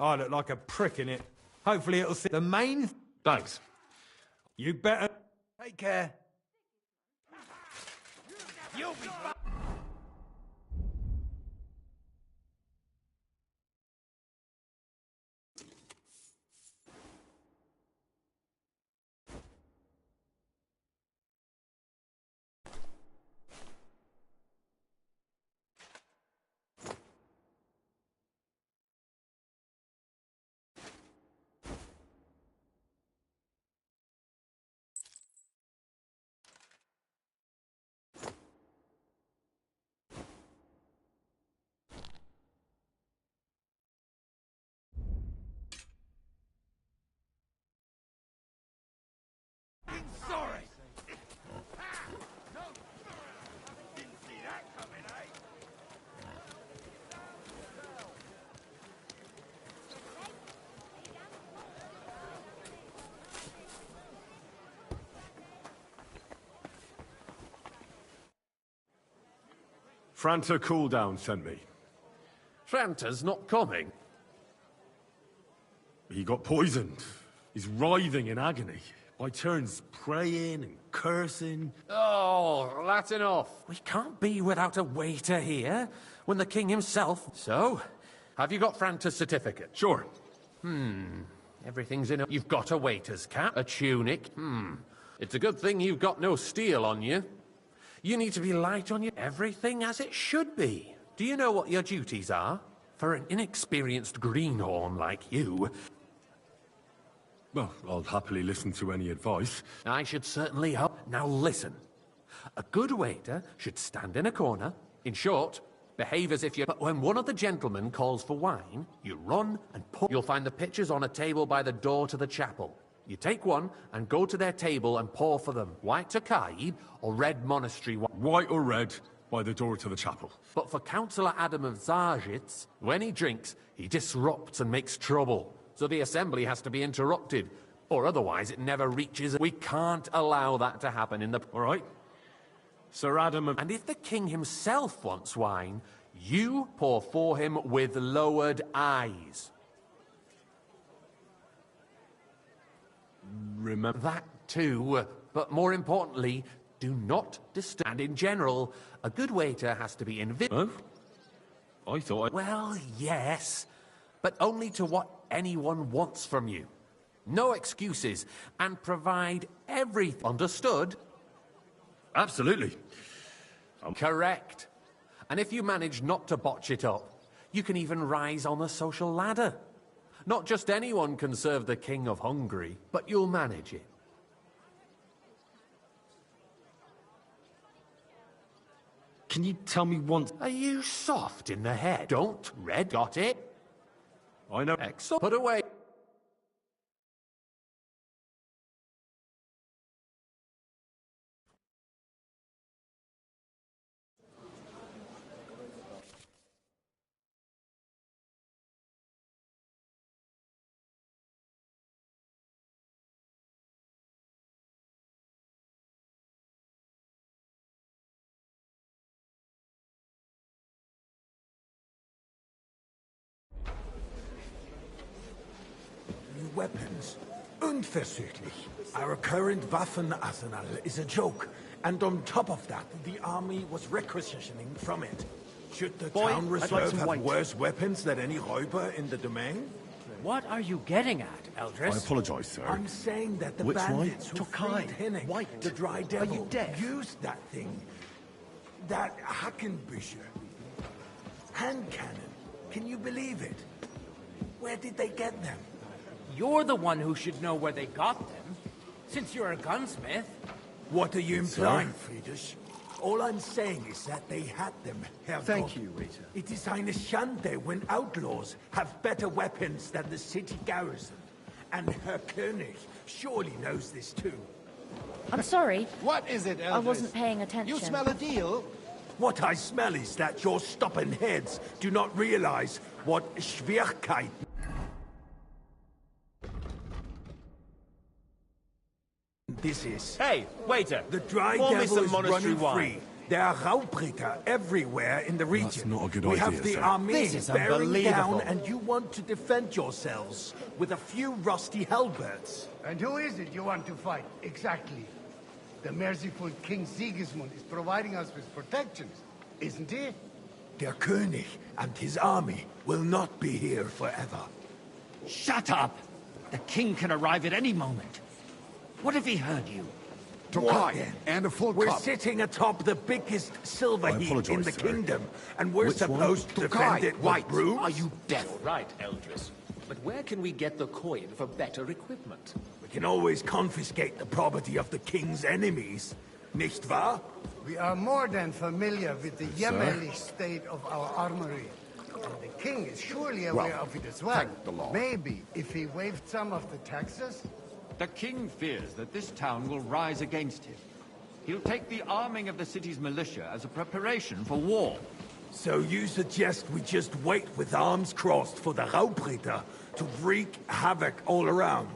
I look like a prick in it. Hopefully it'll see the main... Thanks. You better... Take care. You'll be fine. Sorry. Didn't see that coming, eh? Franta Cooldown sent me. Franta's not coming. He got poisoned. He's writhing in agony. By turns praying and cursing. Oh, that's enough. We can't be without a waiter here when the king himself... So, have you got Franta's certificate? Sure. Everything's in... You've got a waiter's cap, a tunic. It's a good thing you've got no steel on you. You need to be light on you. Everything as it should be. Do you know what your duties are? For an inexperienced greenhorn like you... Well, I'll happily listen to any advice. I should certainly hope. Now listen. A good waiter should stand in a corner. In short, behave as if you... But when one of the gentlemen calls for wine, you run and pour... You'll find the pitchers on a table by the door to the chapel. You take one and go to their table and pour for them. White Tokaib or red monastery wine. White or red by the door to the chapel. But for Councillor Adam of Zarjitz, when he drinks, he disrupts and makes trouble. So the assembly has to be interrupted, or otherwise it never reaches... We can't allow that to happen in the... All right. Sir Adam... And if the king himself wants wine, you pour for him with lowered eyes. Remember... That too, but more importantly, do not disturb... And in general, a good waiter has to be invisible. Oh? I thought... Well, yes, but only to what anyone wants from you. No excuses, and provide everything. Understood? Absolutely. Correct. And if you manage not to botch it up, you can even rise on the social ladder. Not just anyone can serve the King of Hungary, but you'll manage it. Can you tell me once... Are you soft in the head? Don't. Red, got it? I know. Excellent. Put away. Weapons. Unverzüglich. Our current Waffenarsenal is a joke. And on top of that, the army was requisitioning from it. Should the town reserve have worse weapons than any Räuber in the domain? What are you getting at, Eldris? I apologise, sir. I'm saying that the Which bandits white? who freed Hinnick, White. the Dry Devil, you deaf? used that thing. That Hackenbücher. Hand cannon. Can you believe it? Where did they get them? You're the one who should know where they got them, since you're a gunsmith. What are you implying, Friedrich? All I'm saying is that they had them, Herr Thank you, Rita. It is eine Schande when outlaws have better weapons than the city garrison. And Herr König surely knows this too. I'm sorry. What is it, Eldris? I wasn't paying attention. You smell a deal? What I smell is that your stubborn heads do not realize what Schwierigkeit. This is. Hey, waiter! The Dry Pour me Devil some is monastery running wine. free. There are Raubritter everywhere in the region. That's not a good we idea, have the sir. army This is bearing unbelievable. down, and you want to defend yourselves with a few rusty halberds. And who is it you want to fight, exactly? The merciful King Sigismund is providing us with protections, isn't he? Der König and his army will not be here forever. Shut up! The king can arrive at any moment. What if he heard you? What then? And a full We're cup. sitting atop the biggest silver I heap apologise, in the sir. kingdom, and we're Which one? supposed to defend it with brooms? Are you deaf? Right, Eldris. But where can we get the coin for better equipment? We can always confiscate the property of the king's enemies, nicht wahr? We are more than familiar with the Yes, sir. Jämmerlich state of our armory. And the king is surely aware Well, of it as well. thank the Lord. Maybe if he waived some of the taxes. The king fears that this town will rise against him. He'll take the arming of the city's militia as a preparation for war. So you suggest we just wait with arms crossed for the Raubritter to wreak havoc all around?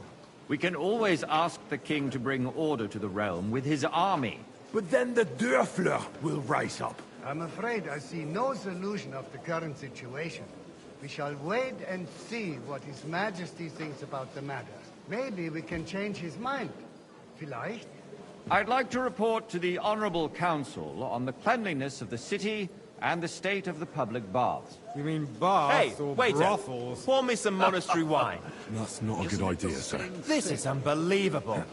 We can always ask the king to bring order to the realm with his army. But then the Dörfler will rise up. I'm afraid I see no solution of the current situation. We shall wait and see what His Majesty thinks about the matter. Maybe we can change his mind. Vielleicht? I'd like to report to the Honorable Council on the cleanliness of the city and the state of the public baths. You mean baths Hey, or waiter! brothels? Pour me some monastery wine. That's not a good idea, sir. This is unbelievable.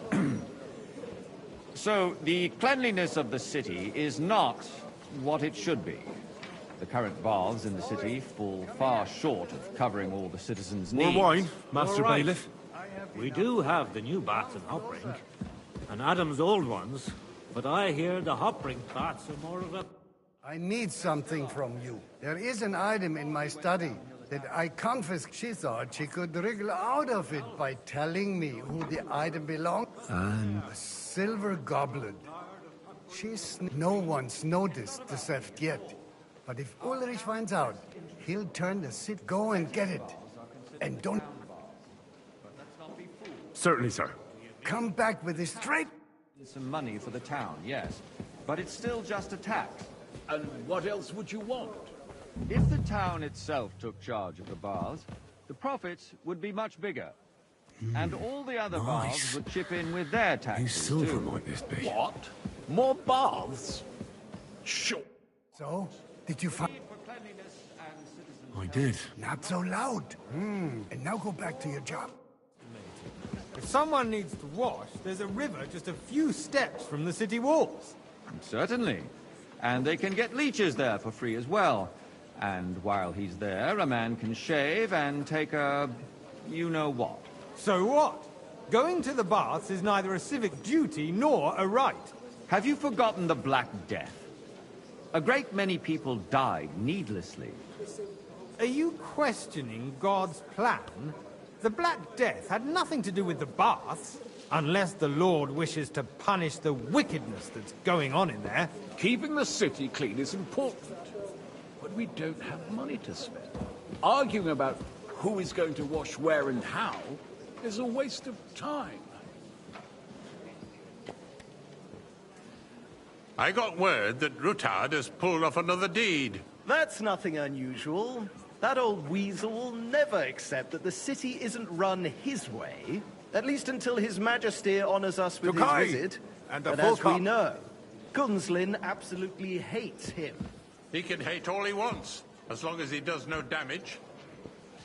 So, the cleanliness of the city is not what it should be. The current baths in the city fall far short of covering all the citizens' More needs. wine, Master All right. Bailiff. We do have the new baths in Hopring, and Adam's old ones, but I hear the Hopring baths are more of a... I need something from you. There is an item in my study that I confiscated. She thought she could wriggle out of it by telling me who the item belonged. And A silver goblet. No one's noticed the theft yet. But if Ulrich finds out, he'll turn the city. Go and get it. And don't certainly, sir. come back with it straight. Some money for the town, yes. But it's still just a tax. And what else would you want? If the town itself took charge of the baths, the profits would be much bigger. And all the other baths would chip in with their taxes, Whose silver too. might this be? What? More baths? Sure. So, did you find... I did. Not so loud. And now go back to your job. If someone needs to wash, there's a river just a few steps from the city walls. Certainly. And they can get leeches there for free as well. And while he's there, a man can shave and take a... you-know-what. So what? Going to the baths is neither a civic duty nor a right. Have you forgotten the Black Death? A great many people died needlessly. Are you questioning God's plan? The Black Death had nothing to do with the baths, unless the Lord wishes to punish the wickedness that's going on in there. Keeping the city clean is important, but we don't have money to spend. Arguing about who is going to wash where and how is a waste of time. I got word that Rutard has pulled off another deed. That's nothing unusual. That old weasel will never accept that the city isn't run his way, at least until His Majesty honors us with Tokai! his visit. And a But full as we cup. know, Gunslin absolutely hates him. He can hate all he wants, as long as he does no damage.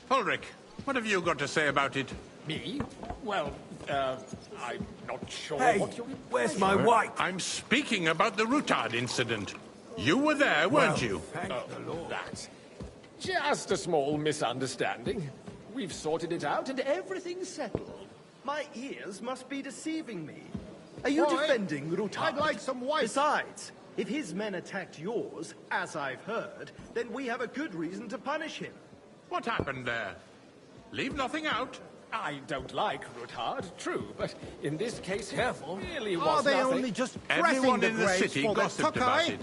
Ulrich, What have you got to say about it? Me? Well, I'm not sure Hey, what you're... where's my wife? I'm speaking about the Rutard incident. You were there, weren't you? Thank the Lord. That. Just a small misunderstanding. We've sorted it out and everything's settled. My ears must be deceiving me. Are you Boy, defending Rutard? I'd like some white. Besides, if his men attacked yours, as I've heard, then we have a good reason to punish him. What happened there? Leave nothing out. I don't like Rutard, true, but in this case, Hereford really was Are they nothing. only just Everyone in the graves city for their gossiped Tukai? about it.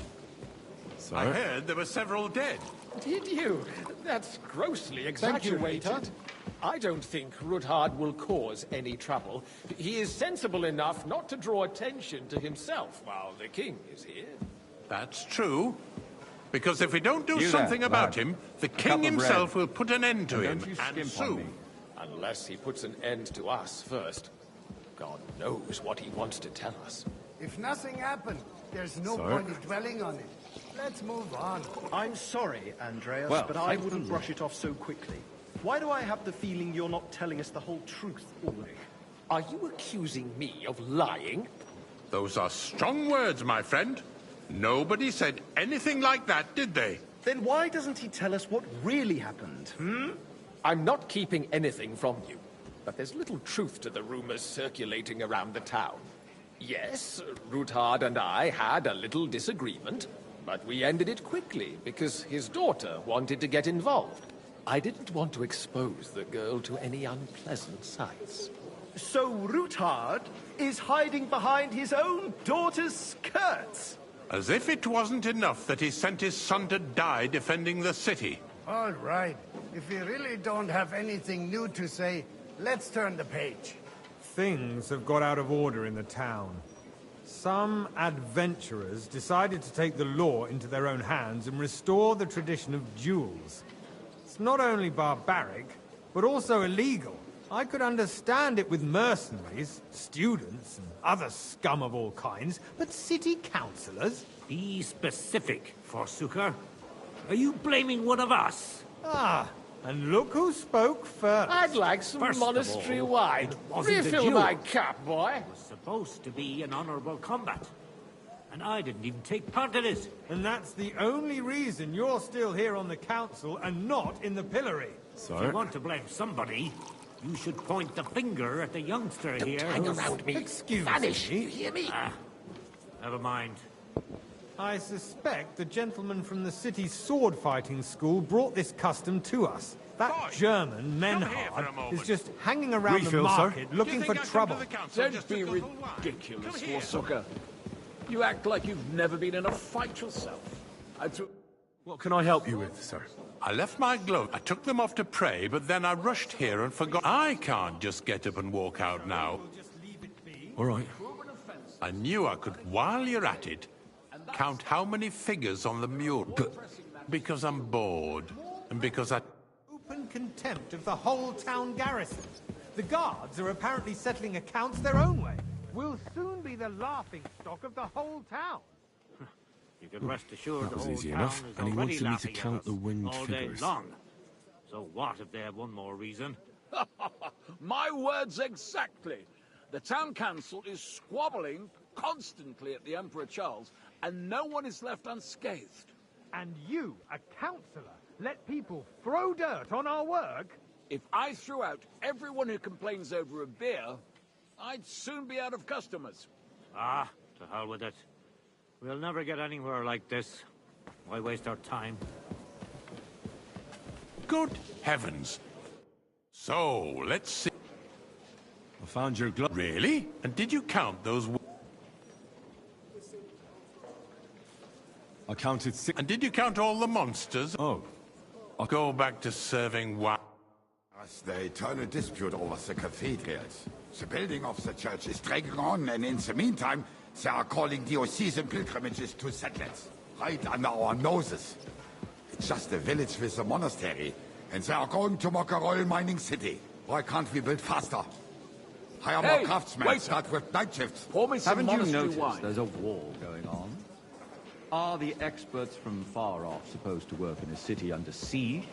I heard there were several dead. Did you? That's grossly Thank you, exaggerated. Rutard. I don't think Rutard will cause any trouble. He is sensible enough not to draw attention to himself while the king is here. That's true. Because if we don't do You something there, about lad. him, the A cup king of himself bread. will put an end to And him, don't you and skimp on me. soon. Unless he puts an end to us first. God knows what he wants to tell us. If nothing happened, there's no Sir? point in dwelling on it. Let's move on. I'm sorry, Andreas, Well, but I thank wouldn't you. brush it off so quickly. Why do I have the feeling you're not telling us the whole truth, Ulrich? Are you accusing me of lying? Those are strong words, my friend. Nobody said anything like that, did they? Then why doesn't he tell us what really happened, I'm not keeping anything from you, but there's little truth to the rumors circulating around the town. Yes, Rutard and I had a little disagreement, but we ended it quickly because his daughter wanted to get involved. I didn't want to expose the girl to any unpleasant sights. So Rutard is hiding behind his own daughter's skirts? As if it wasn't enough that he sent his son to die defending the city. All right. If you really don't have anything new to say, let's turn the page. Things have got out of order in the town. Some adventurers decided to take the law into their own hands and restore the tradition of duels. It's not only barbaric, but also illegal. I could understand it with mercenaries, students, and other scum of all kinds, but city councillors? Be specific, Forsooker. Are you blaming one of us? Ah, and look who spoke first. I'd like some First of monastery all, wine. it wasn't a Refill duel. my cup, boy. It was supposed to be an honorable combat. And I didn't even take part in it. And that's the only reason you're still here on the council and not in the pillory. If you want to blame somebody, you should point the finger at the youngster here. hang who's- around me. Excuse Vanish, me. you hear me? Ah, never mind. I suspect the gentleman from the city's sword-fighting school brought this custom to us. That German, Menhard, is just hanging around the market looking for trouble. Don't be ridiculous, Forsooker. You act like you've never been in a fight yourself. What can I help you with, sir? I left my gloves. I took them off to pray, but then I rushed here and forgot. I can't just get up and walk out now. All right. I knew I could, while you're at it, count how many figures on the mural. Because I'm bored. And because I... Open contempt of the whole town garrison. The guards are apparently settling accounts their own way. We'll soon be the laughing stock of the whole town. You can rest assured That the was whole easy town enough, is and he already wanted me to laughing at count us the winged all day figures. long. So what if they have one more reason? My words exactly. The town council is squabbling constantly at the Emperor Charles, and no one is left unscathed. And you, a councillor, let people throw dirt on our work? If I threw out everyone who complains over a beer, I'd soon be out of customers. Ah, to hell with it. We'll never get anywhere like this. Why waste our time? Good heavens. So, let's see. I found your glove. Really? And did you count those... I counted 6. And did you count all the monsters? Oh. I'll go back to serving wine. As the eternal dispute over the cathedrals. The building of the church is dragging on, and in the meantime, they are calling diocesan pilgrimages to settlers. Right under our noses. It's just a village with a monastery, and they are going to mock a royal mining city. Why can't we build faster? Hire more craftsmen, start with night shifts. Pour me some Haven't you monastery noticed wine? there's a war going on? Are the experts from far off supposed to work in a city under siege?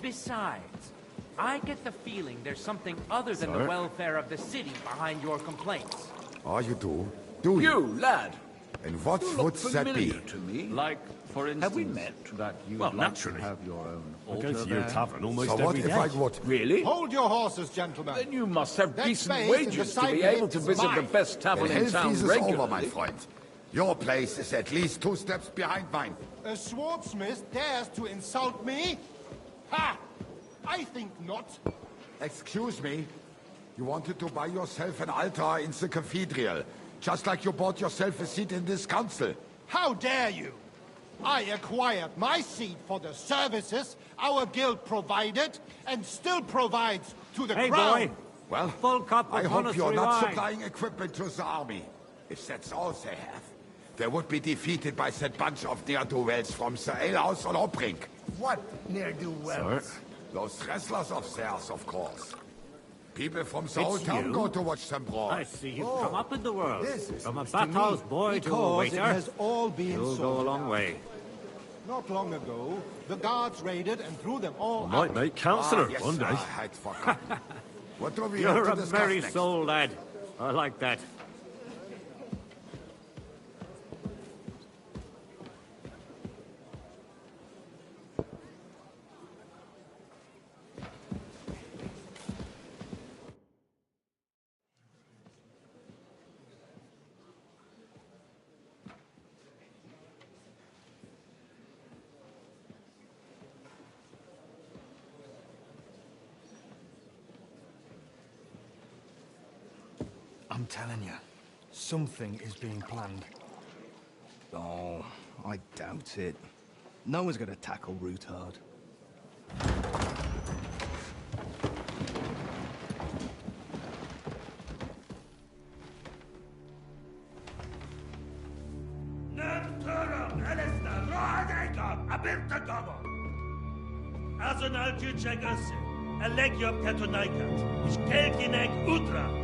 Besides, I get the feeling there's something other than Sir? the welfare of the city behind your complaints. Oh, you do? Do you? lad. And what You would look that be? familiar to me. Like, for instance, Have we met? that you Well, would like naturally. to have your own I altar go to your there. tavern almost So what every if day. I would? Really? Hold your horses, gentlemen. Then you must have That decent space in wages the to side be of able it to is visit the mine. best tavern The in hell town is regularly. over, my friend. Your place is at least 2 steps behind mine. A swordsmith dares to insult me? Ha! I think not. Excuse me. You wanted to buy yourself an altar in the cathedral, just like you bought yourself a seat in this council. How dare you? I acquired my seat for the services our guild provided and still provides to the Hey, crown. boy. Well, Full cup of I hope you're monastery not wine. supplying equipment to the army. If that's all they have, they would be defeated by that bunch of ne'er-do-wells from the alehouse on Hopbrink. What ne'er-do-wells? Those wrestlers of theirs, of course. People from the whole It's town you? go to watch them brawl. I see you've come up in the world. this is From a Mr. bathhouse Mead. boy to a Because waiter. it has all been You'll go a sorted long out. way. Not long ago, the guards raided and threw them all I might out. make councillor yes, one day. I'd forgotten. What do we You're have a to discuss merry next? soul, lad. I like that. I'm telling you, something is being planned. Oh, I doubt it. No one's going to tackle Rootard. As an altitude Elegiop Katonaikat, is Kelkinek Utra.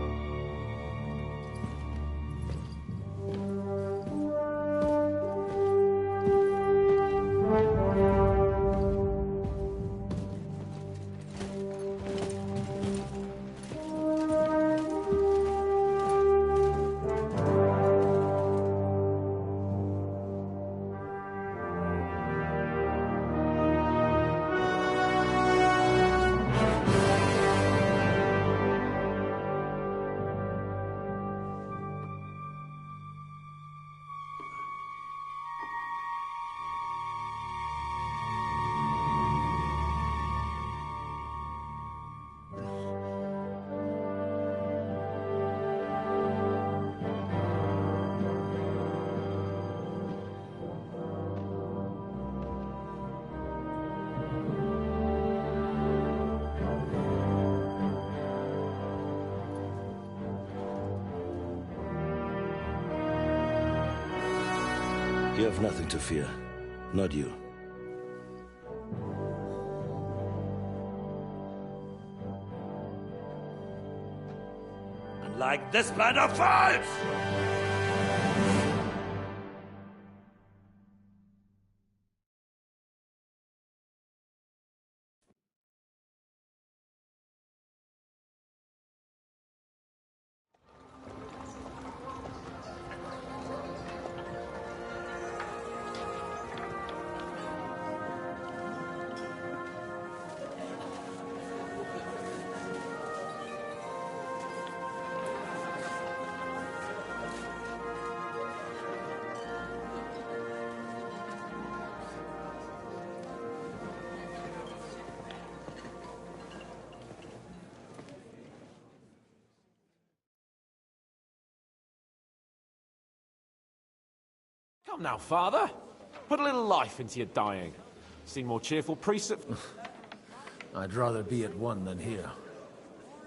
You have nothing to fear. Not you. And like this plan of false! Come now, father. Put a little life into your dying. Seen more cheerful priests at... I'd rather be at one than here.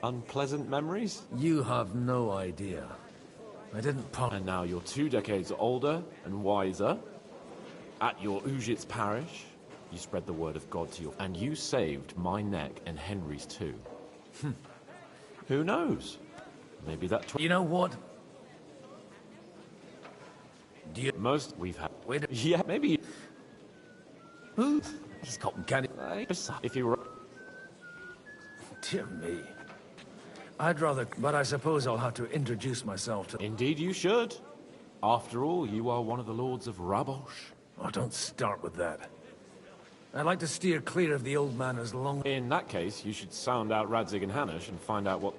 Unpleasant memories? You have no idea. I didn't And now you're 2 decades older and wiser. At your Ujit's parish, you spread the word of God to your... And you saved my neck and Henry's too. Who knows? Maybe that... You know what? Most we've had... Wait a... Yeah, maybe... Who? He's cotton candy. If you were... Dear me. I'd rather... But I suppose I'll have to introduce myself to... Indeed you should. After all, you are one of the lords of Rabosh. Oh, don't start with that. I'd like to steer clear of the old man as long... In that case, you should sound out Radzig and Hanush and find out what...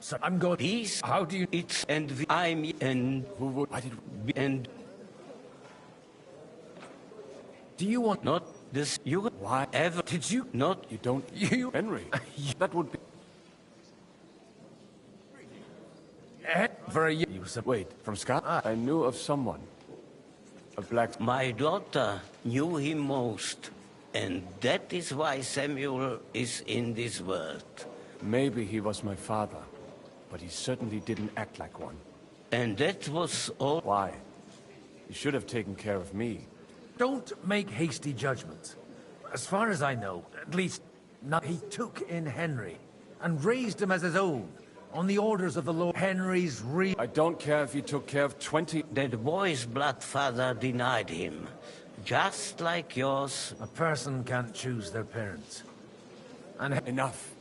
So I'm going. Peace. How do you? It's and I'm and Who would? I did. and. Do you want? Not this. You. Why Ever. did you? Not. You don't. You. Henry, That would be. For a year. You said. wait, from Scott? I knew of someone. A black... My daughter knew him most, and that is why Samuel is in this world. Maybe he was my father, but he certainly didn't act like one. And that was all. Why? He should have taken care of me. Don't make hasty judgments. As far as I know, at least, not he took in Henry and raised him as his own. On the orders of the Lord, Henry's real... I don't care if he took care of 20... That boy's blood father denied him, just like yours. A person can't choose their parents. And enough.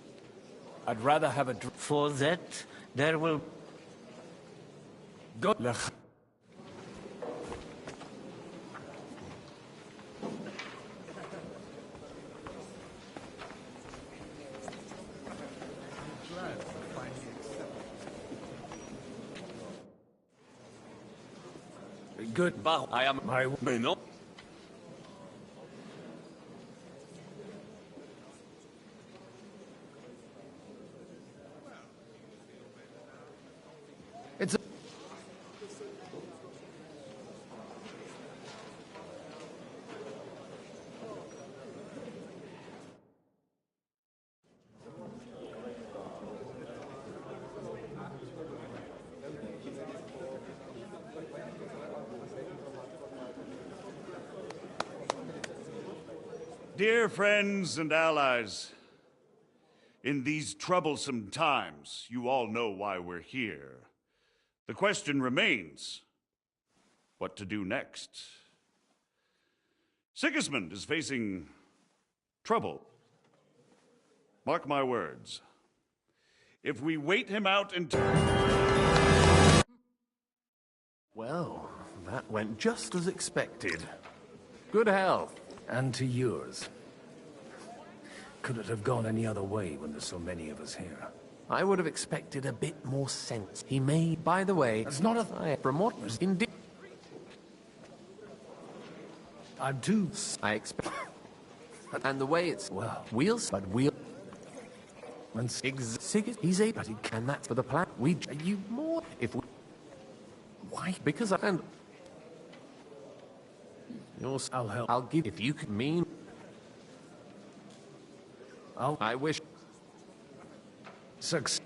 I'd rather have a... For that, there will... Go... Good. Bah, I am... Mais non. It's a... Dear friends and allies, in these troublesome times, you all know why we're here. The question remains, what to do next? Sigismund is facing trouble. Mark my words. If we wait him out until... Well, that went just as expected. Good health. And to yours. Could it have gone any other way when there's so many of us here? I would have expected a bit more sense. He may, by the way... That's not a... From what was indeed... I'm too... I expect... And the way it's... Well... Wheels, but wheel... When he's a... But he can, that's for the plan. We... You more... If we... Why? Because I... And... Yours, I'll help. I'll give... If you can mean... I wish... Success.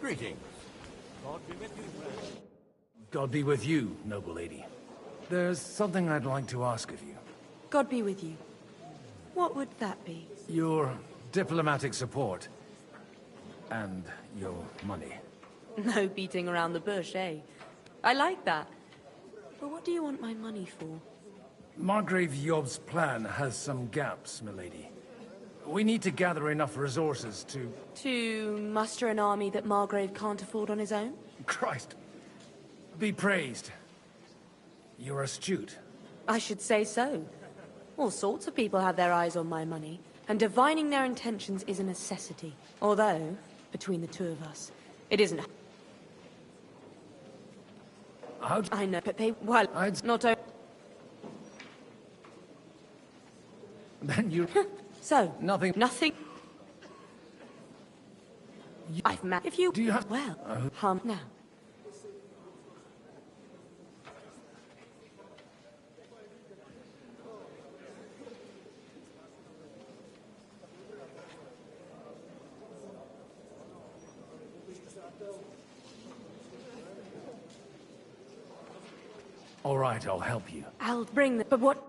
Greetings. God be with you, noble lady. There's something I'd like to ask of you. God be with you. What would that be? Your diplomatic support. And your money. No beating around the bush, eh? I like that. But what do you want my money for? Margrave Yob's plan has some gaps, milady. We need to gather enough resources to... To muster an army that Margrave can't afford on his own? Christ. Be praised. You're astute. I should say so. All sorts of people have their eyes on my money, and divining their intentions is a necessity. Although, between the two of us, it isn't... I know, but they... Well, not... Then you... So... Nothing... Nothing... I've met... If you... Do you have... Well, now. All right, I'll help you. I'll bring the... But what...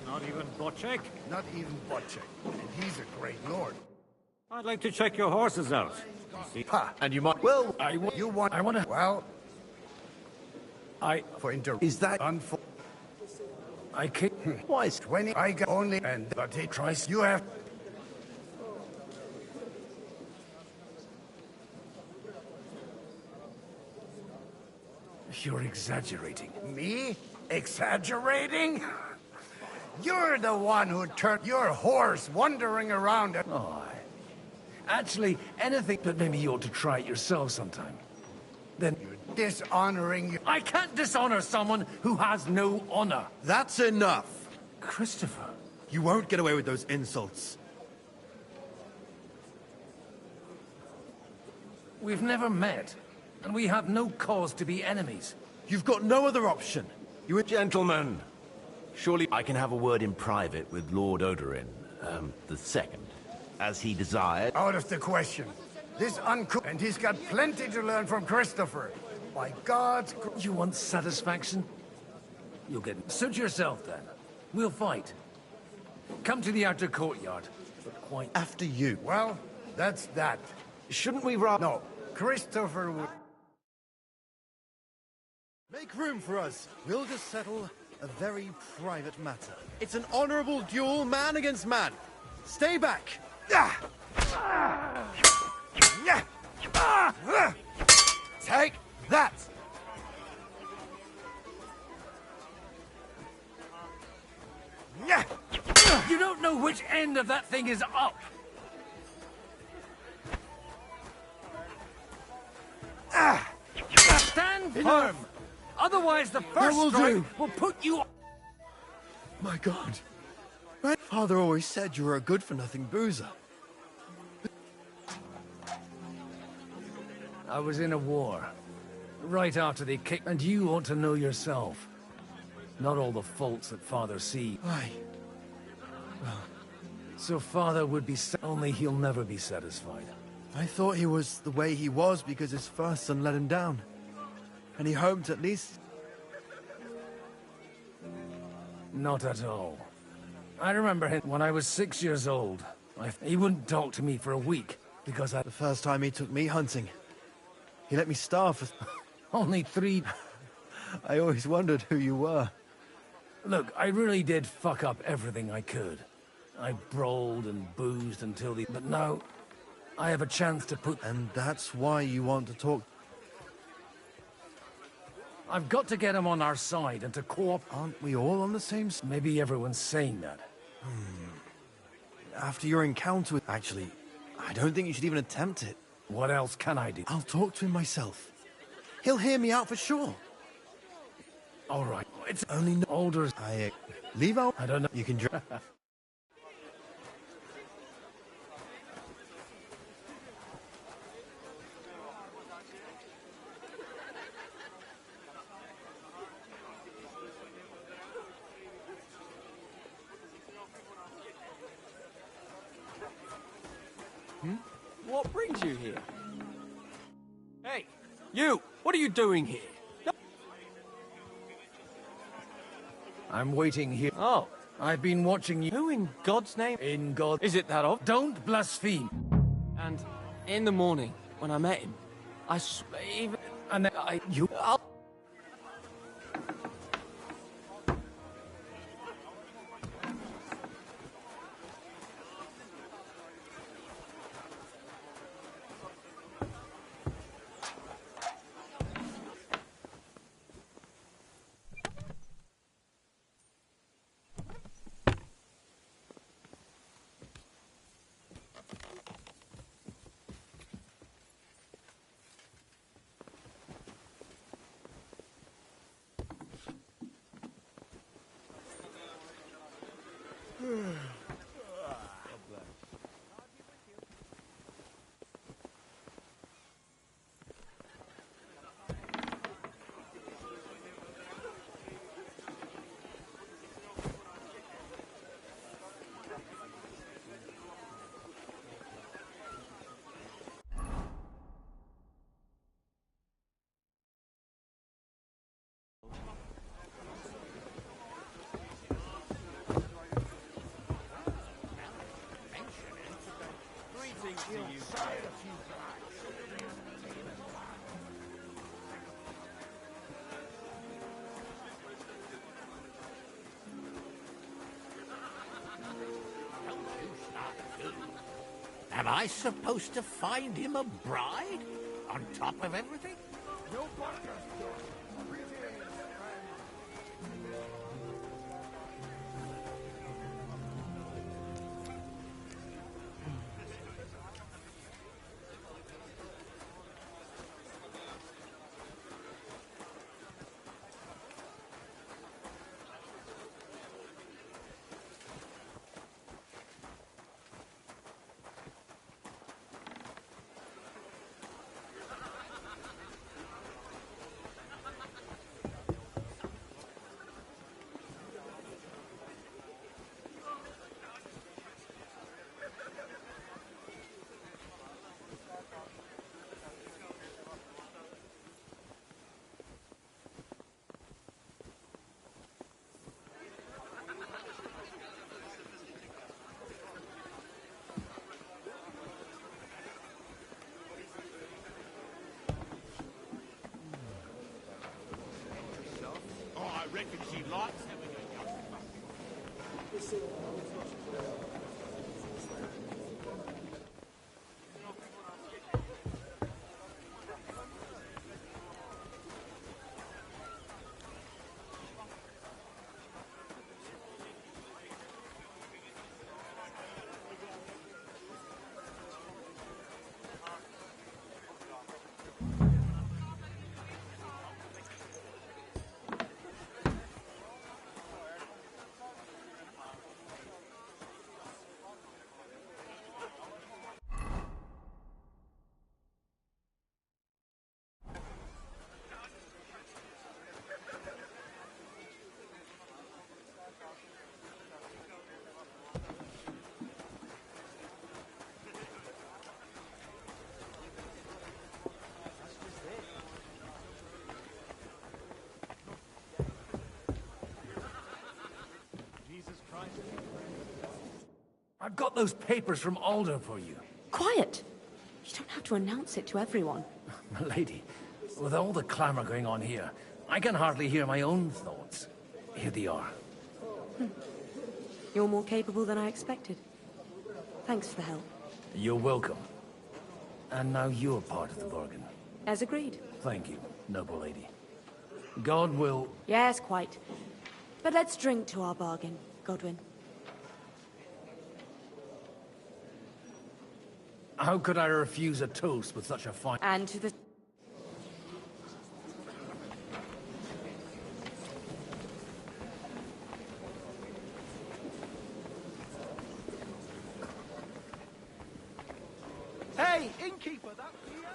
Not even Bocek? Not even Bocek. And he's a great lord. I'd like to check your horses out. See? Ha! And you might... Well, I want to... Well... Is that unfor... I can't... Why is 20? I got only... And... But he tries... You have... You're exaggerating. Me? Exaggerating? You're the one who turned your horse wandering around. Oh, actually, anything, but maybe you ought to try it yourself sometime. Then you're dishonoring. I can't dishonor someone who has no honor. That's enough. Christopher. You won't get away with those insults. We've never met, and we have no cause to be enemies. You've got no other option. You a gentleman. Surely I can have a word in private with Lord Odorin, the second, as he desired. Out of the question. This uncooked, and he's got plenty to learn from Christopher. By God's... You want satisfaction? You'll get... Suit yourself, then. We'll fight. Come to the outer courtyard, but quite... After you. Well, that's that. Shouldn't we rather... No, Christopher would... Make room for us. We'll just settle a very private matter. It's an honorable duel, man against man. Stay back. Take that. You don't know which end of that thing is up. Stand firm. Otherwise, the first strike will put you... My God. My father always said you were a good-for-nothing boozer. I was in a war. Right after they kicked... And you ought to know yourself. Not all the faults that Father sees. Aye. So Father would be... Only he'll never be satisfied. I thought he was the way he was because his first son let him down. And he hoped at least... Not at all. I remember him when I was 6 years old. He wouldn't talk to me for a week, because I... The first time he took me hunting, he let me starve for... Only 3... I always wondered who you were. Look, I really did fuck up everything I could. I brawled and boozed until the... But now, I have a chance to put... And that's why you want to talk... I've got to get him on our side and to Aren't we all on the same... Maybe everyone's saying that. After your encounter with... Actually, I don't think you should even attempt it. What else can I do? I'll talk to him myself. He'll hear me out for sure. All right. It's only older... Leave out... I don't know. You can... What brings you here? Hey, you! What are you doing here? I'm waiting here. Oh. I've been watching you. Who in God's name? In God... Is it that of? Don't blaspheme. And in the morning, when I met him, I even... And you... Am I supposed to find him a bride? On top of everything? No I reckon she likes having a young I've got those papers from Alden for you. Quiet! You don't have to announce it to everyone. My lady, with all the clamor going on here, I can hardly hear my own thoughts. Here they are. You're more capable than I expected. Thanks for the help. You're welcome. And now you're part of the bargain. As agreed. Thank you, noble lady. God will... Yes, quite. But let's drink to our bargain, Godwin. How could I refuse a toast with such a fine... And to the... Hey, innkeeper, that's here.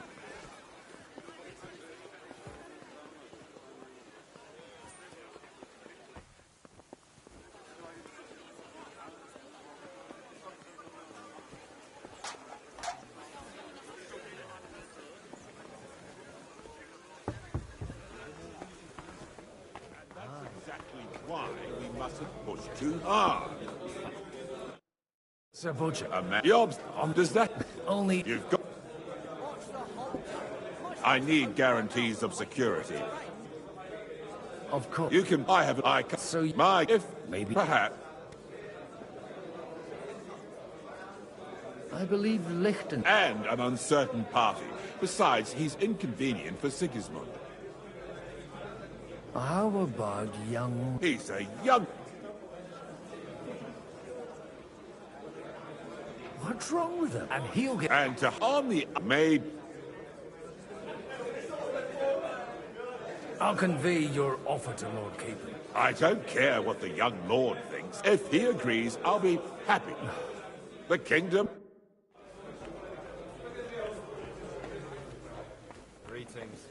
Exactly why we mustn't push too hard. Sir Butcher. A man. Jobs, does that... Only... You've got... I need guarantees of security. Of course. You can... I have... I can... So... My... If... Maybe... Perhaps... I believe Lichten... And an uncertain party. Besides, he's inconvenient for Sigismund. How about young... He's a young... What's wrong with him? And he'll get... And to harm the maid... I'll convey your offer to Lord Capon. I don't care what the young lord thinks. If he agrees, I'll be happy. The kingdom... Greetings.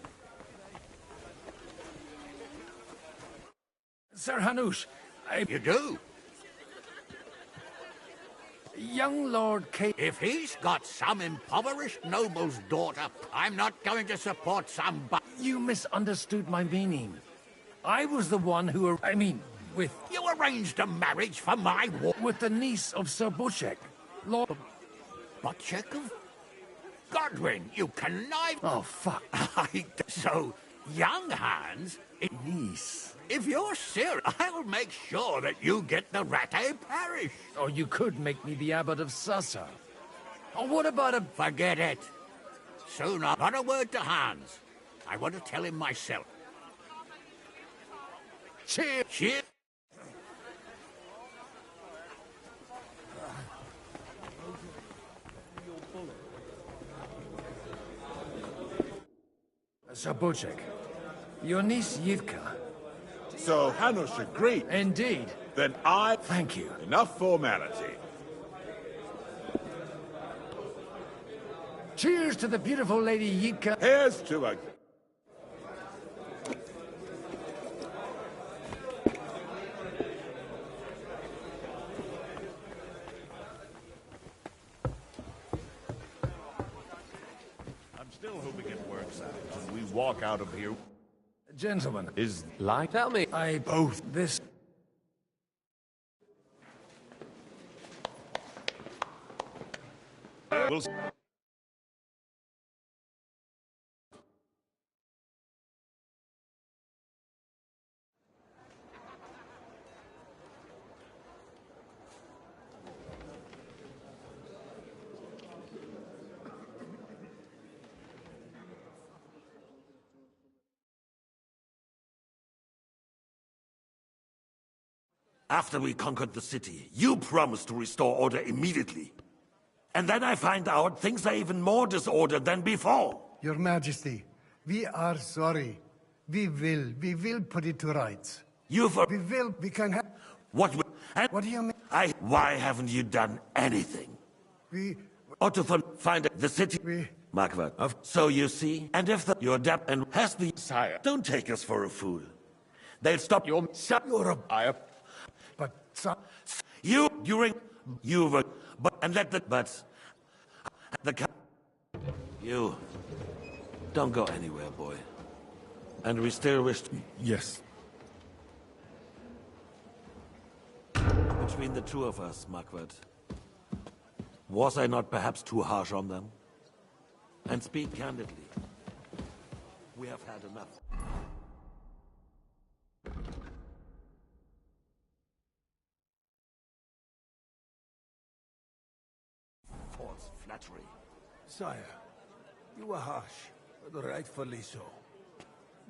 Sir Hanush, You do? young Lord Capon... If he's got some impoverished noble's daughter, I'm not going to support some You misunderstood my meaning. I was the one who... I mean, with... You arranged a marriage for my With the niece of Sir Butchek. Lord... Butchek of... Godwin, you connive... Oh, fuck. So, young Hans... Niece. If you're serious, I'll make sure that you get the Rattay parish. Or you could make me the abbot of Sussa. Or what about a... Forget it. Soon I've got a word to Hans. I want to tell him myself. Cheers! Cheers! Sir Butchek, your niece Yivka... So Hanush agreed. Indeed. Then I... Thank you. Enough formality. Cheers to the beautiful Lady Yivka. Here's to a... I'm still hoping it works out and we walk out of here. Gentlemen. Is Like, tell me. I... Both. This... We'll... After we conquered the city, you promised to restore order immediately. And then I find out things are even more disordered than before. Your Majesty, we are sorry. We will put it to rights. We can have... What do you mean? Why haven't you done anything? Ottothon, find the city... Marquardt. So you see, and if your depth and has the... Sire. Don't take us for a fool. They'll stop your... You're a... But, sir... You were... But, and let the... But... You... Don't go anywhere, boy. And we still wish... Yes. Between the two of us, Marquardt, was I not perhaps too harsh on them? And speak candidly. We have had enough. False flattery. Sire, You were harsh, but rightfully so.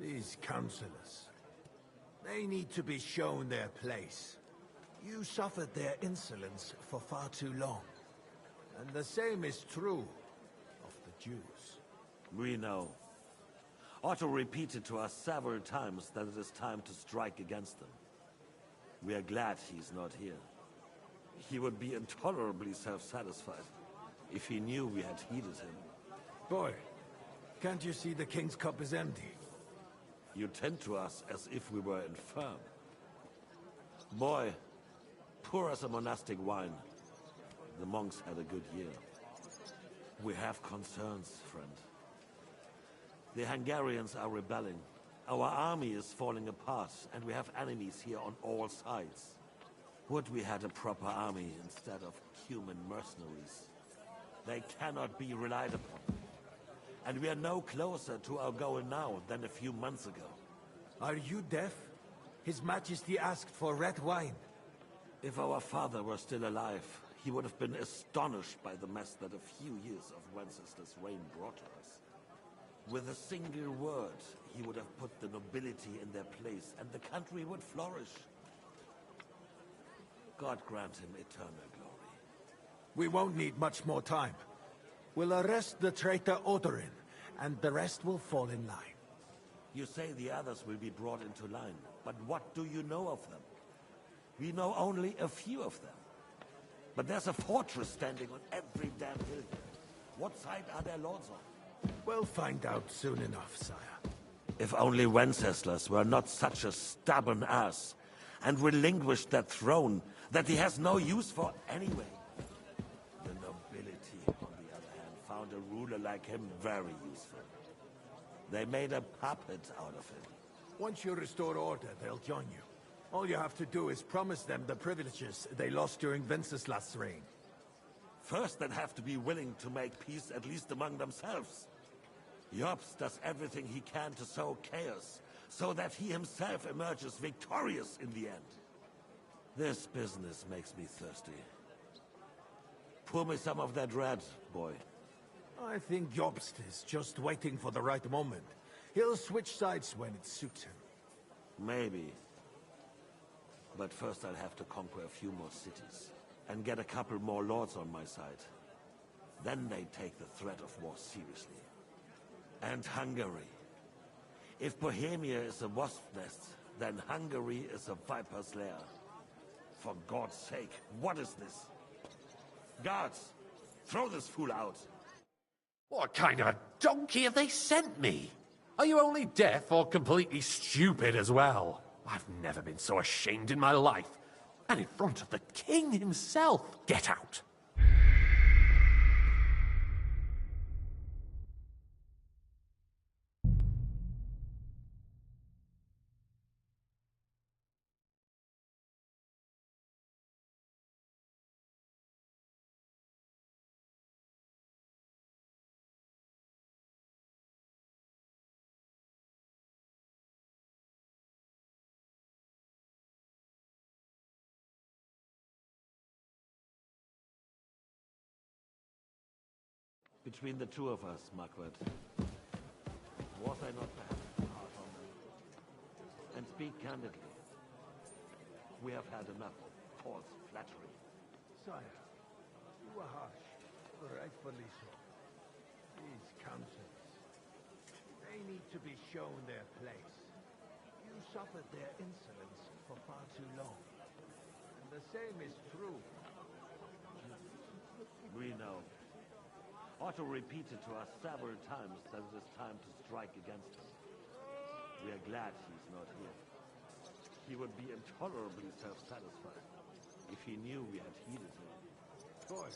These councillors, they need to be shown their place. You suffered their insolence for far too long. And the same is true of the Jews. We know. Otto repeated to us several times that it is time to strike against them. We are glad he's not here. He would be intolerably self-satisfied if he knew we had heeded him. Boy, can't you see the King's cup is empty? You tend to us as if we were infirm. Boy, pour us a monastic wine. The monks had a good year. We have concerns, friend. The Hungarians are rebelling. Our army is falling apart, and we have enemies here on all sides. Would we had a proper army instead of human mercenaries? They cannot be relied upon. And we are no closer to our goal now than a few months ago. Are you deaf? His Majesty asked for red wine. If our father were still alive, he would have been astonished by the mess that a few years of Wenceslas' reign brought to us. With a single word, he would have put the nobility in their place, and the country would flourish. God grant him eternal glory. We won't need much more time. We'll arrest the traitor Odorin, and the rest will fall in line. You say the others will be brought into line, but what do you know of them? We know only a few of them. But there's a fortress standing on every damn hill here. What side are their lords on? We'll find out soon enough, sire. If only Wenceslas were not such a stubborn ass, and relinquished that throne that he has no use for anyway. The nobility, on the other hand, found a ruler like him very useful. They made a puppet out of him. Once you restore order, they'll join you. All you have to do is promise them the privileges they lost during Wenceslas' reign. First, they'd have to be willing to make peace at least among themselves. Jobst does everything he can to sow chaos, so that he himself emerges victorious in the end. This business makes me thirsty. Pour me some of that red, boy. I think Jobst is just waiting for the right moment. He'll switch sides when it suits him. Maybe. But first I'll have to conquer a few more cities, and get a couple more lords on my side. Then they take the threat of war seriously. And Hungary. If Bohemia is a wasp nest, then Hungary is a viper's lair. For God's sake, what is this? Guards, throw this fool out. What kind of a donkey have they sent me? Are you only deaf or completely stupid as well? I've never been so ashamed in my life. And in front of the king himself. Get out. Between the two of us, Marquardt, was I not perhaps too hard on them? And speak candidly. We have had enough of false flattery. Sire, you were harsh, rightfully so. These councils, they need to be shown their place. You suffered their insolence for far too long. And the same is true. We know. Otto repeated to us several times that it is time to strike against them. We are glad he's not here. He would be intolerably self-satisfied if he knew we had heeded him. Boy,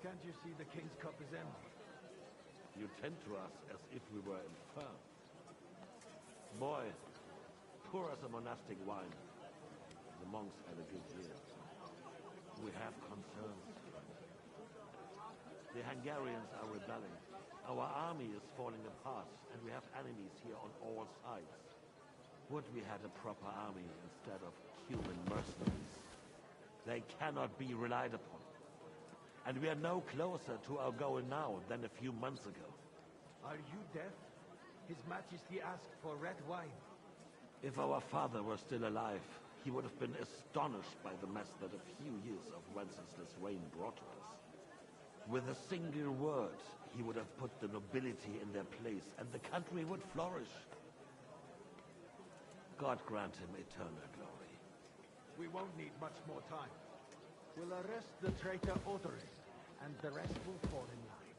can't you see the King's cup is empty? You tend to us as if we were infirm. Boy, pour us a monastic wine. The monks had a good year. We have concerns. The Hungarians are rebelling. Our army is falling apart, and we have enemies here on all sides. Would we had a proper army instead of human mercenaries? They cannot be relied upon. And we are no closer to our goal now than a few months ago. Are you deaf? His Majesty asked for red wine. If our father were still alive, he would have been astonished by the mess that a few years of Wenceslas' reign brought to us. With a single word, he would have put the nobility in their place, and the country would flourish. God grant him eternal glory. We won't need much more time. We'll arrest the traitor Odorin, and the rest will fall in line.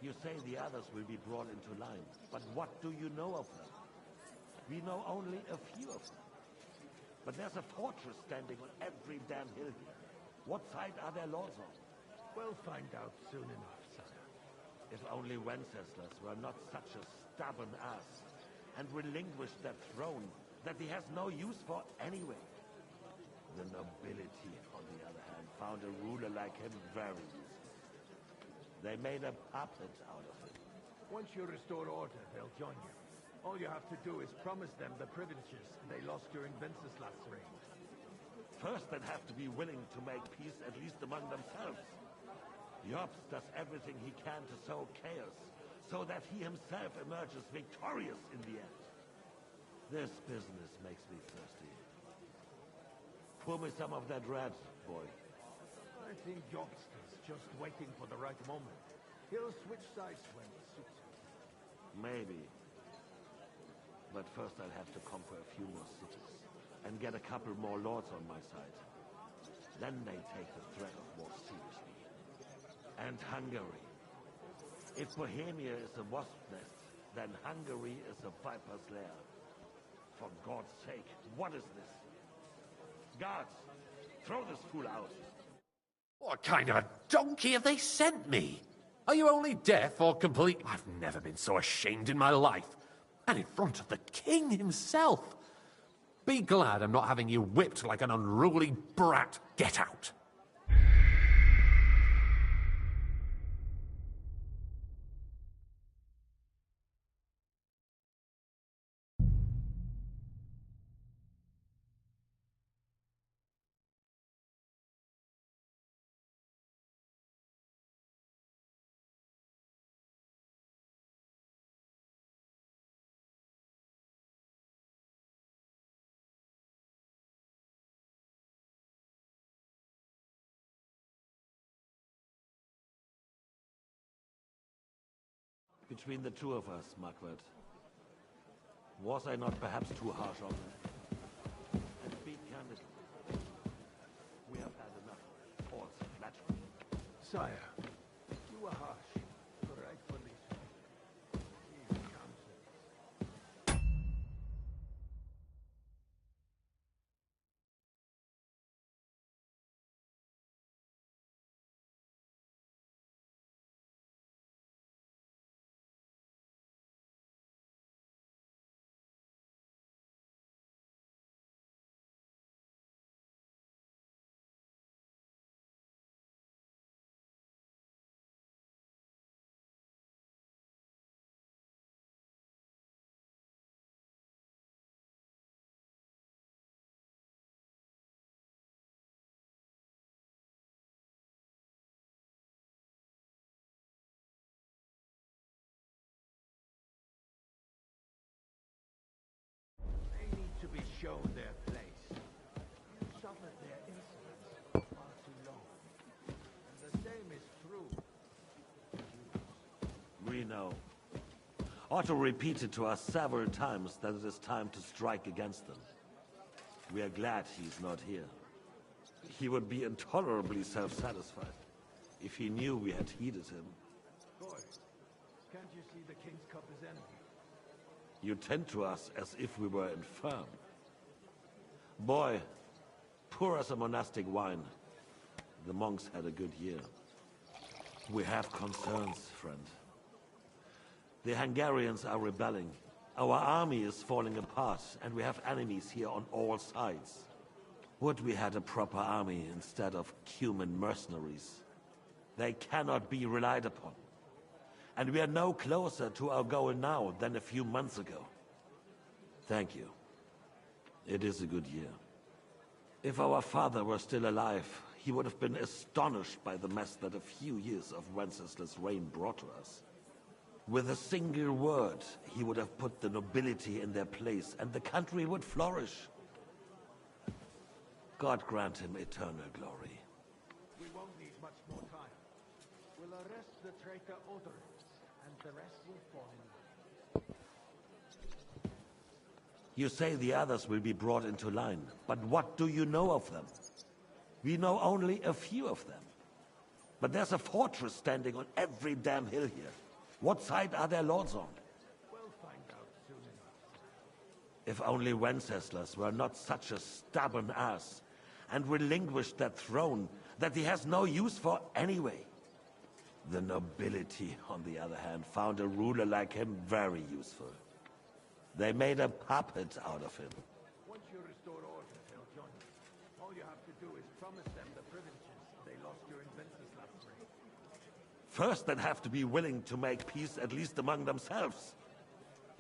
You say the others will be brought into line, but what do you know of them? We know only a few of them. But there's a fortress standing on every damn hill here. What side are their lords on? We'll find out soon enough, sire. If only Wenceslas were not such a stubborn ass, and relinquished that throne that he has no use for anyway. The nobility, on the other hand, found a ruler like him very useful. They made a puppet out of him. Once you restore order, they'll join you. All you have to do is promise them the privileges they lost during Wenceslas' reign. First, they'd have to be willing to make peace at least among themselves. Jobst does everything he can to sow chaos, so that he himself emerges victorious in the end. This business makes me thirsty. Pour me some of that red, boy. I think Jobst is just waiting for the right moment. He'll switch sides when it suits him. Maybe. But first I'll have to conquer a few more cities, and get a couple more lords on my side. Then they take the threat of war seriously. And Hungary. If Bohemia is a wasp nest, then Hungary is a viper's lair. For God's sake, what is this? Guards, throw this fool out. What kind of a donkey have they sent me? Are you only deaf or complete? I've never been so ashamed in my life. And in front of the king himself. Be glad I'm not having you whipped like an unruly brat. Get out. Between the two of us, Marquardt, was I not perhaps too harsh on them? And speak candidly. We have had enough false flattery. Sire, you were harsh, rightfully so. These counsels. To be shown their place. You suffered their insolence for far too long. And the same is true. We know. Otto repeated to us several times that it is time to strike against them. We are glad he's not here. He would be intolerably self-satisfied if he knew we had heeded him. Boy, can't you see the King's cup is empty? You tend to us as if we were infirm. Boy, pour us a monastic wine. The monks had a good year. We have concerns, friend. The Hungarians are rebelling. Our army is falling apart, and we have enemies here on all sides. Would we had a proper army instead of human mercenaries. They cannot be relied upon. And we are no closer to our goal now than a few months ago. Thank you. It is a good year. If our father were still alive, he would have been astonished by the mess that a few years of Wenceslas' reign brought to us. With a single word, he would have put the nobility in their place, and the country would flourish. God grant him eternal glory. We won't need much more time. We'll arrest the traitor Odorin, and the rest will fall in line. You say the others will be brought into line, but what do you know of them? We know only a few of them. But there's a fortress standing on every damn hill here. What side are their lords on? We'll find out soon enough. If only Wenceslas were not such a stubborn ass, and relinquished that throne that he has no use for anyway. The nobility, on the other hand, found a ruler like him very useful. They made a puppet out of him. Once you restore order, they'll join you. All you have to do is promise them the privileges they lost during Wenceslas' reign. First, they'd have to be willing to make peace at least among themselves.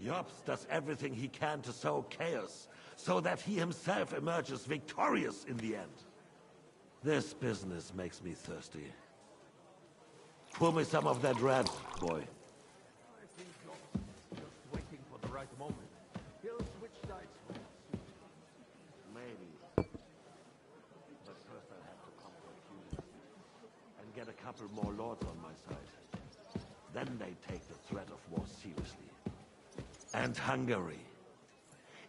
Jobs does everything he can to sow chaos, so that he himself emerges victorious in the end. This business makes me thirsty. Pour me some of that red, boy. I think Jobs just waiting for the right moment. He'll switch sides when it suits him. Maybe. But first I'll have to conquer Tunis and get a couple more lords on my side. Then they take the threat of war seriously. And Hungary.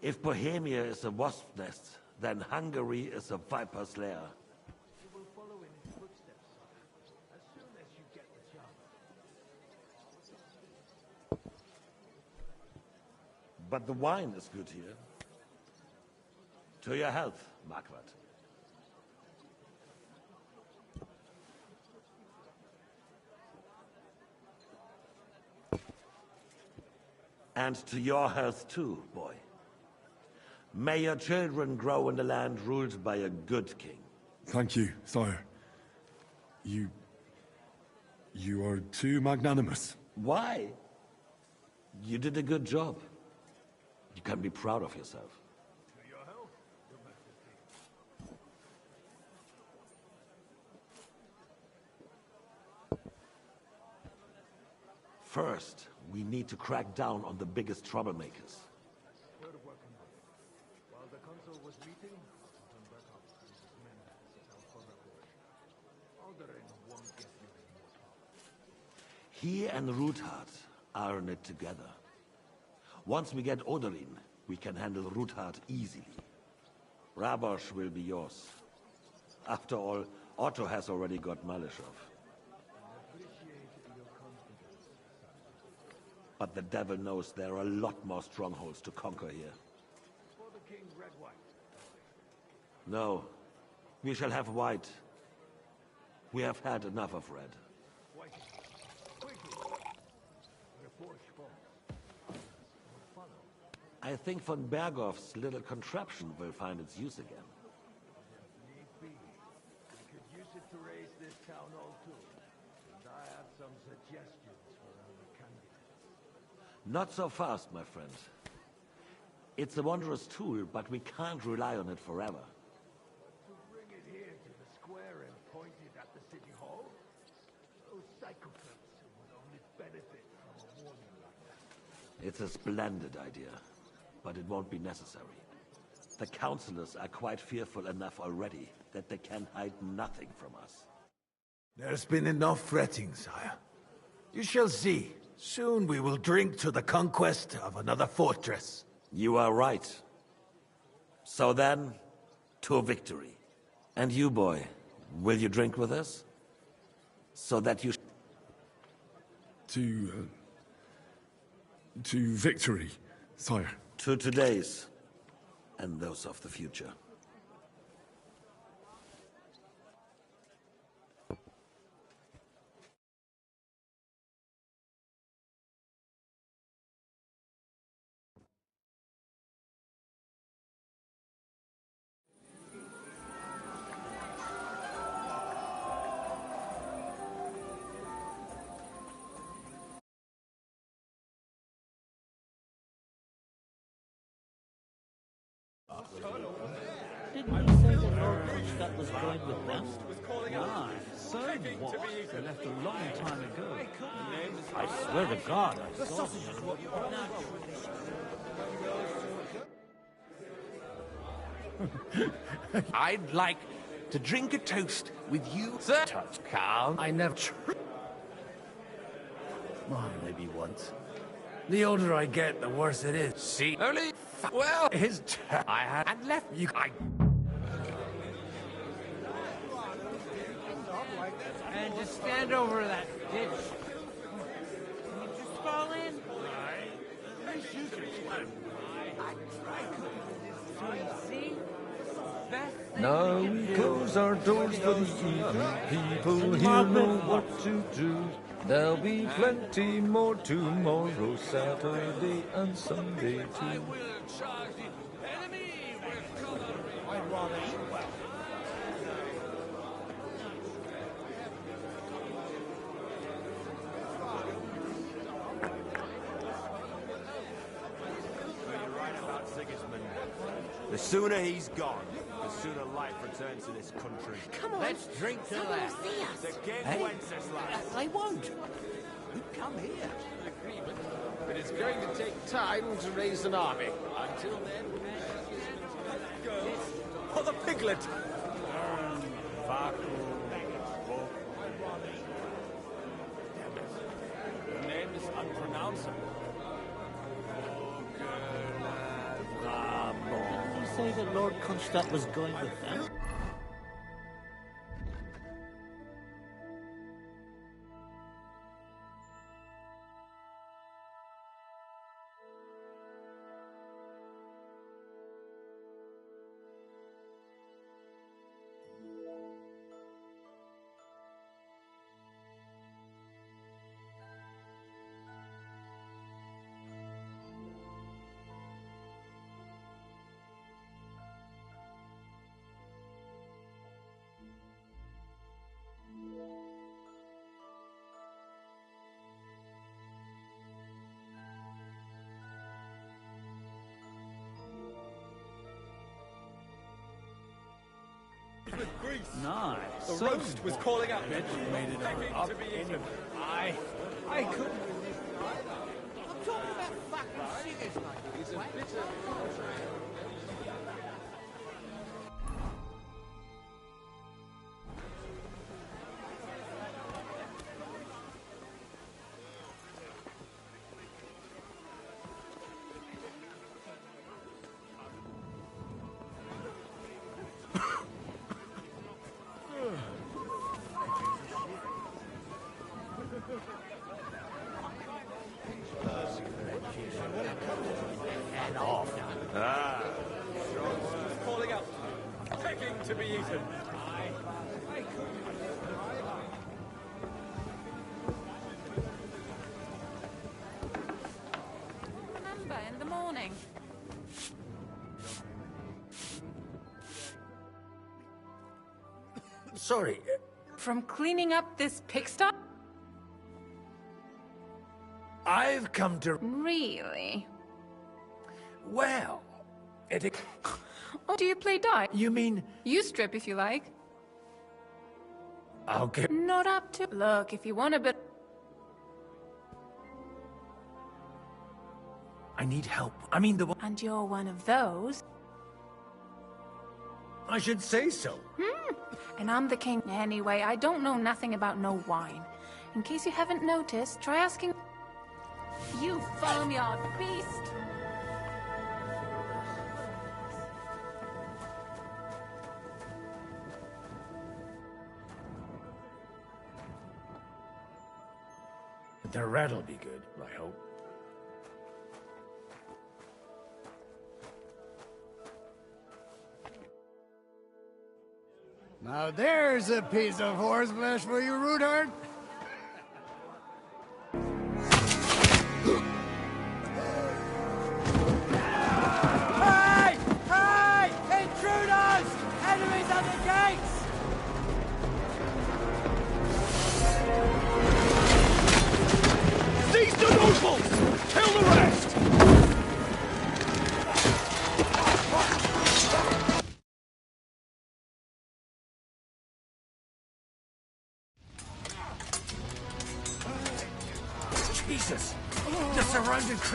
If Bohemia is a wasp nest, then Hungary is a viper's lair. You will follow in his footsteps, as soon as you get the chance. But the wine is good here. To your health, Marquardt. And to your health too, boy. May your children grow in a land ruled by a good king. Thank you, sire. You are too magnanimous. Why? You did a good job. You can be proud of yourself. To your health, Your Majesty. First, we need to crack down on the biggest troublemakers. We're working on it. While the consul was meeting, Bertov and his men set out for Rabosh. Alderin won't get you any more power. He and Ruthard are in it together. Once we get Odorin, we can handle Ruthard easily. Rabosh will be yours. After all, Otto has already got Malishov. But the devil knows there are a lot more strongholds to conquer here. For the king, red-white. No, we shall have white. We have had enough of red. White. Quickly. Reforge falls. Follow. I think von Berghoff's little contraption will find its use again. If need be, we could use it to raise this town hall too. And I have some suggestions for our candidates. Not so fast, my friend. It's a wondrous tool, but we can't rely on it forever. To bring it here to the square and point it at the city hall? Those psychopaths would only benefit from a warning like that. It's a splendid idea, but it won't be necessary. The councillors are quite fearful enough already that they can hide nothing from us. There's been enough fretting, sire. You shall see. Soon we will drink to the conquest of another fortress. You are right. So then, to victory. And you, boy, will you drink with us? So that you... To victory, sire. To today's, and those of the future. Didn't he say that Lord Kronstadt was going with them? Ah, So what? They left a long time ago. I swear to God, I saw them. I'd like to drink a toast with you, sir. Touch, Carl. I never... Well, maybe once. The older I get, the worse it is. See? Only... Well, his turn. I had left you... And just stand over that ditch. Can you just fall in? So you see? Now we close our doors for the evening. People here know what to do. There'll be plenty more tomorrow, Saturday and Sunday too. I'd rather eat well. The sooner he's gone, the sooner life returns to this country. Come on. Let's drink to Someone that. will see us. The game Hey? Wenceslas. They won't. Come here. It is going to take time to raise an army. Until then... For the piglet! The name is unpronounceable. Did you say that Lord Kunstadt was going with them? Nice. The roast was calling out. Made it up anyway. I couldn't. I'm talking about fucking singers like He's a bitter... Head off. Calling out. Begging to be eaten. Remember, in the morning. Sorry. From cleaning up this pigsty? I've come to... Really? Well, it... Or do you play die? You mean... You strip if you like. Okay. Not up to... Look, if you want a bit... I need help. I mean the... And you're one of those. I should say so. And I'm the king. Anyway, I don't know nothing about no wine. In case you haven't noticed, try asking... You farmyard beast! The rat'll be good, I hope. Now there's a piece of horseflesh for you, Rudhart. Hey! Hey! Intruders! Enemies at the gates! Seize the nobles! Kill the rest!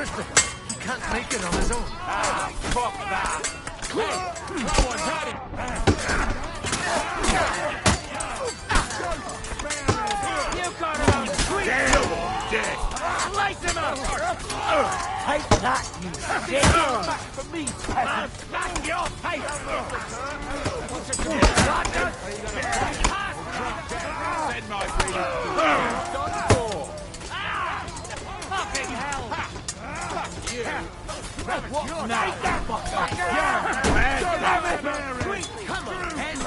Christopher. He can't make it on his own. Ah, fuck that! Hey, no one's had it! You got it on sweet! Dead! Slice him up! Take that, you dick! Back for me, peasant! Knock your face! Send my greetings to fucking hell! Fuck you! What now? Sweet! Come on, Hen!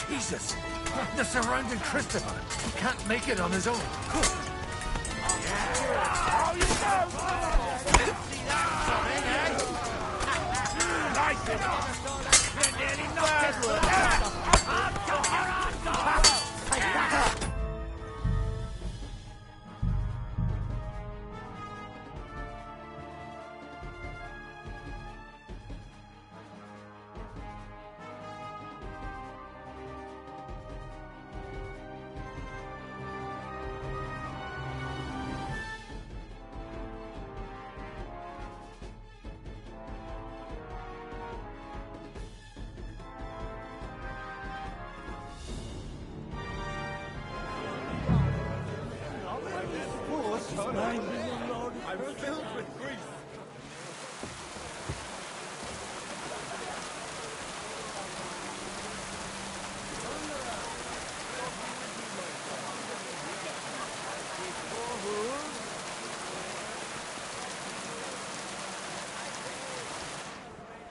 Jesus! They're surrounding Christopher. He can't make it on his own. I'm filled with grief.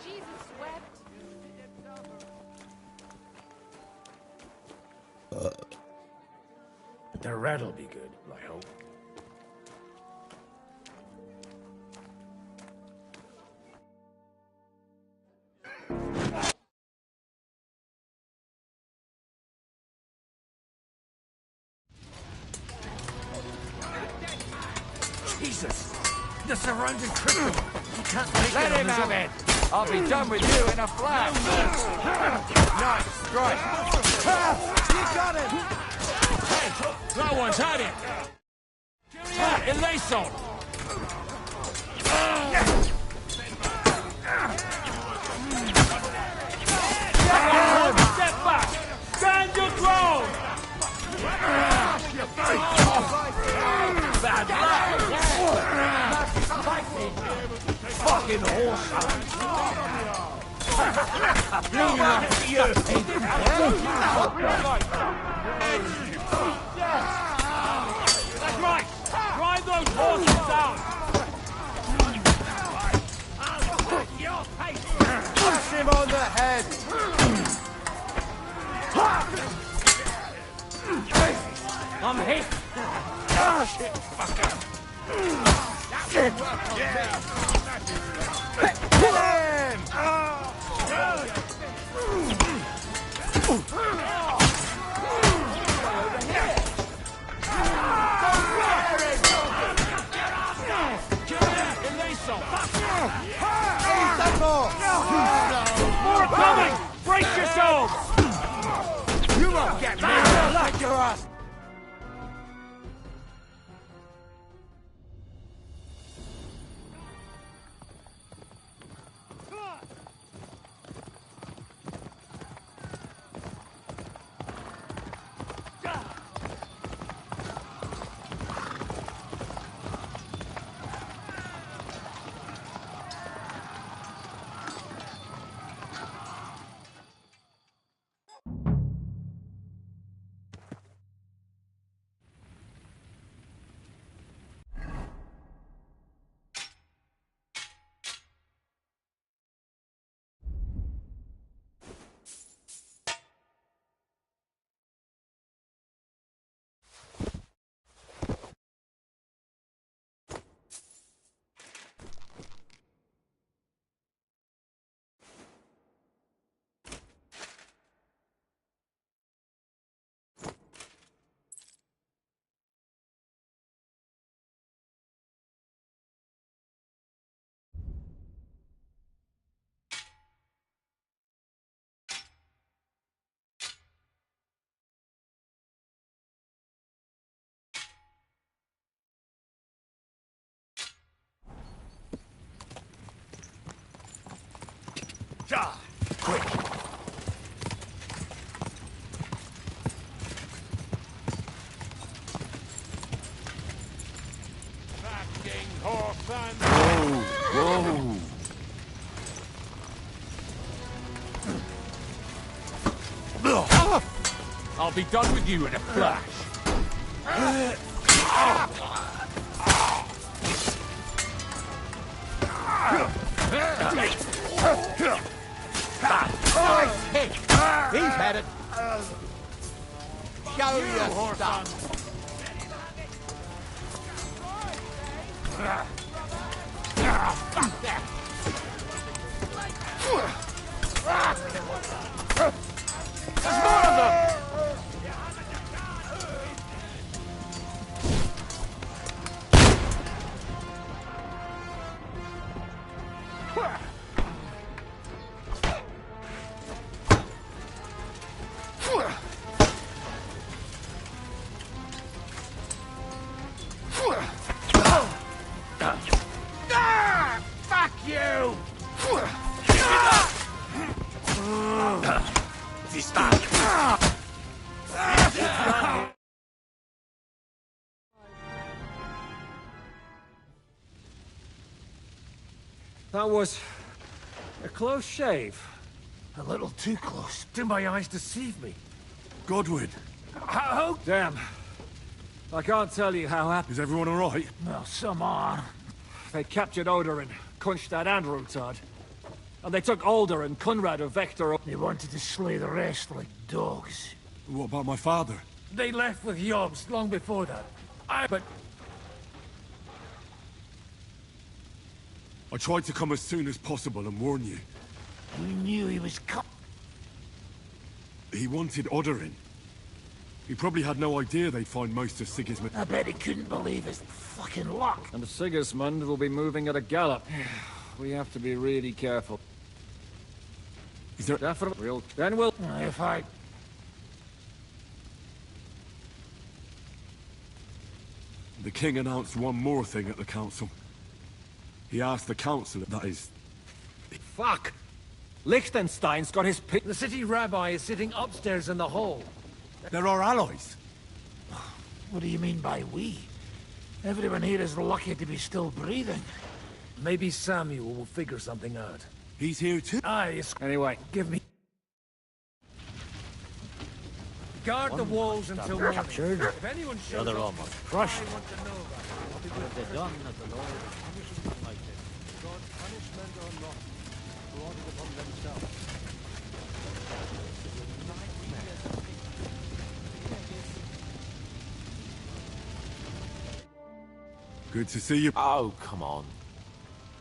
Jesus wept. The red'll be good, I hope. Jesus! They're surrounding Christopher. He can't make Let it on him his have own. it! I'll be done with you in a flash! Nice strike! You got it! Hey, no one's had it! Eleison! Step back! Stand your ground! Bad luck! Fucking horse! That's right! Drive those horses out! Bash him on the head! I'm hit! Shit, fucker! Shit! Kill him! More coming! Brace yourselves! You won't get me! Like your ass! Whoa! I'll be done with you in a flash. Nice hit! He's had it. Show your stuff. There's more of them! Fuck you! That was a close shave. A little too close. Do my eyes deceive me? Godwin, How? Damn. I can't tell you how happy. is everyone all right? Well, some are. They captured Oder and Kunstad and Rutard. And they took Alder and Conrad of Vector. They wanted to slay the rest like dogs. What about my father? They left with Yobs long before that. But I tried to come as soon as possible and warn you. We knew he was coming. He wanted Odorin. He probably had no idea they'd find most of Sigismund. I bet he couldn't believe his fucking luck. And Sigismund will be moving at a gallop. We have to be really careful. Is there... Definitely. Then we'll... If I... The king announced one more thing at the council. He asked the council, that is... Fuck! Liechtenstein's got his pick. the city rabbi is sitting upstairs in the hall. They're our allies. What do you mean by we? Everyone here is lucky to be still breathing. Maybe Samuel will figure something out. He's here too? Aye, Anyway. give me... Guard the walls until morning. Captured. If anyone shows The other up, almost crushed. I want to know about it. I'll be What with have them. they done that the Lord is punishing them like this? God punishment or not, brought it upon themselves. Good to see you. Oh, come on.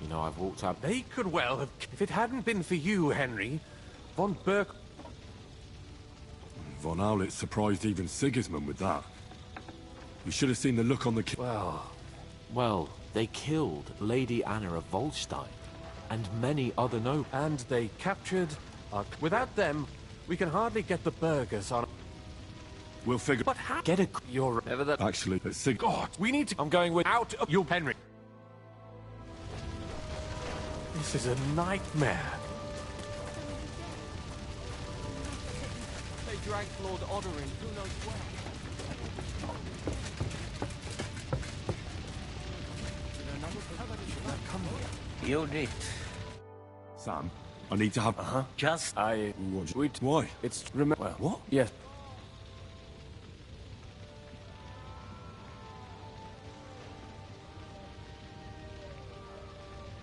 You know, I've walked out... They could well have... If it hadn't been for you, Henry, von Berk... Von Aulitz surprised even Sigismund with that. You should have seen the look on the king. Well, they killed Lady Anna of Volstein, and many other nobles. And they captured... Without them, we can hardly get the burghers on... We'll figure... But how... Get a... You're... Never that... Actually, at Sig... God, we need to... I'm going with... Out of... You, Henry. This is a nightmare. They dragged Lord Odorin, who knows where. You did. Sam, I need to have... Just... Why? It's... Well, what? Yes.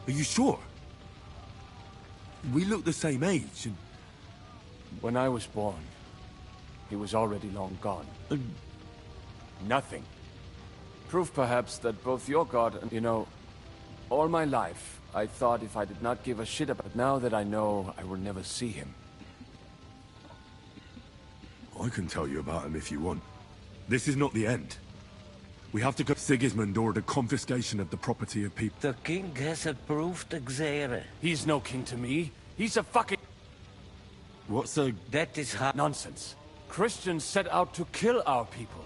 Are you sure? We look the same age, and... When I was born, he was already long gone. Nothing. Proof, perhaps, that both your god and... You know, all my life, I thought if I did not give a shit about... Now that I know, I will never see him. I can tell you about him if you want. This is not the end. We have to go... Sigismund ordered confiscation of the property of people. The king has approved Xere. He's no king to me. He's a fucking... What's a... That is how... Nonsense. Christians set out to kill our people.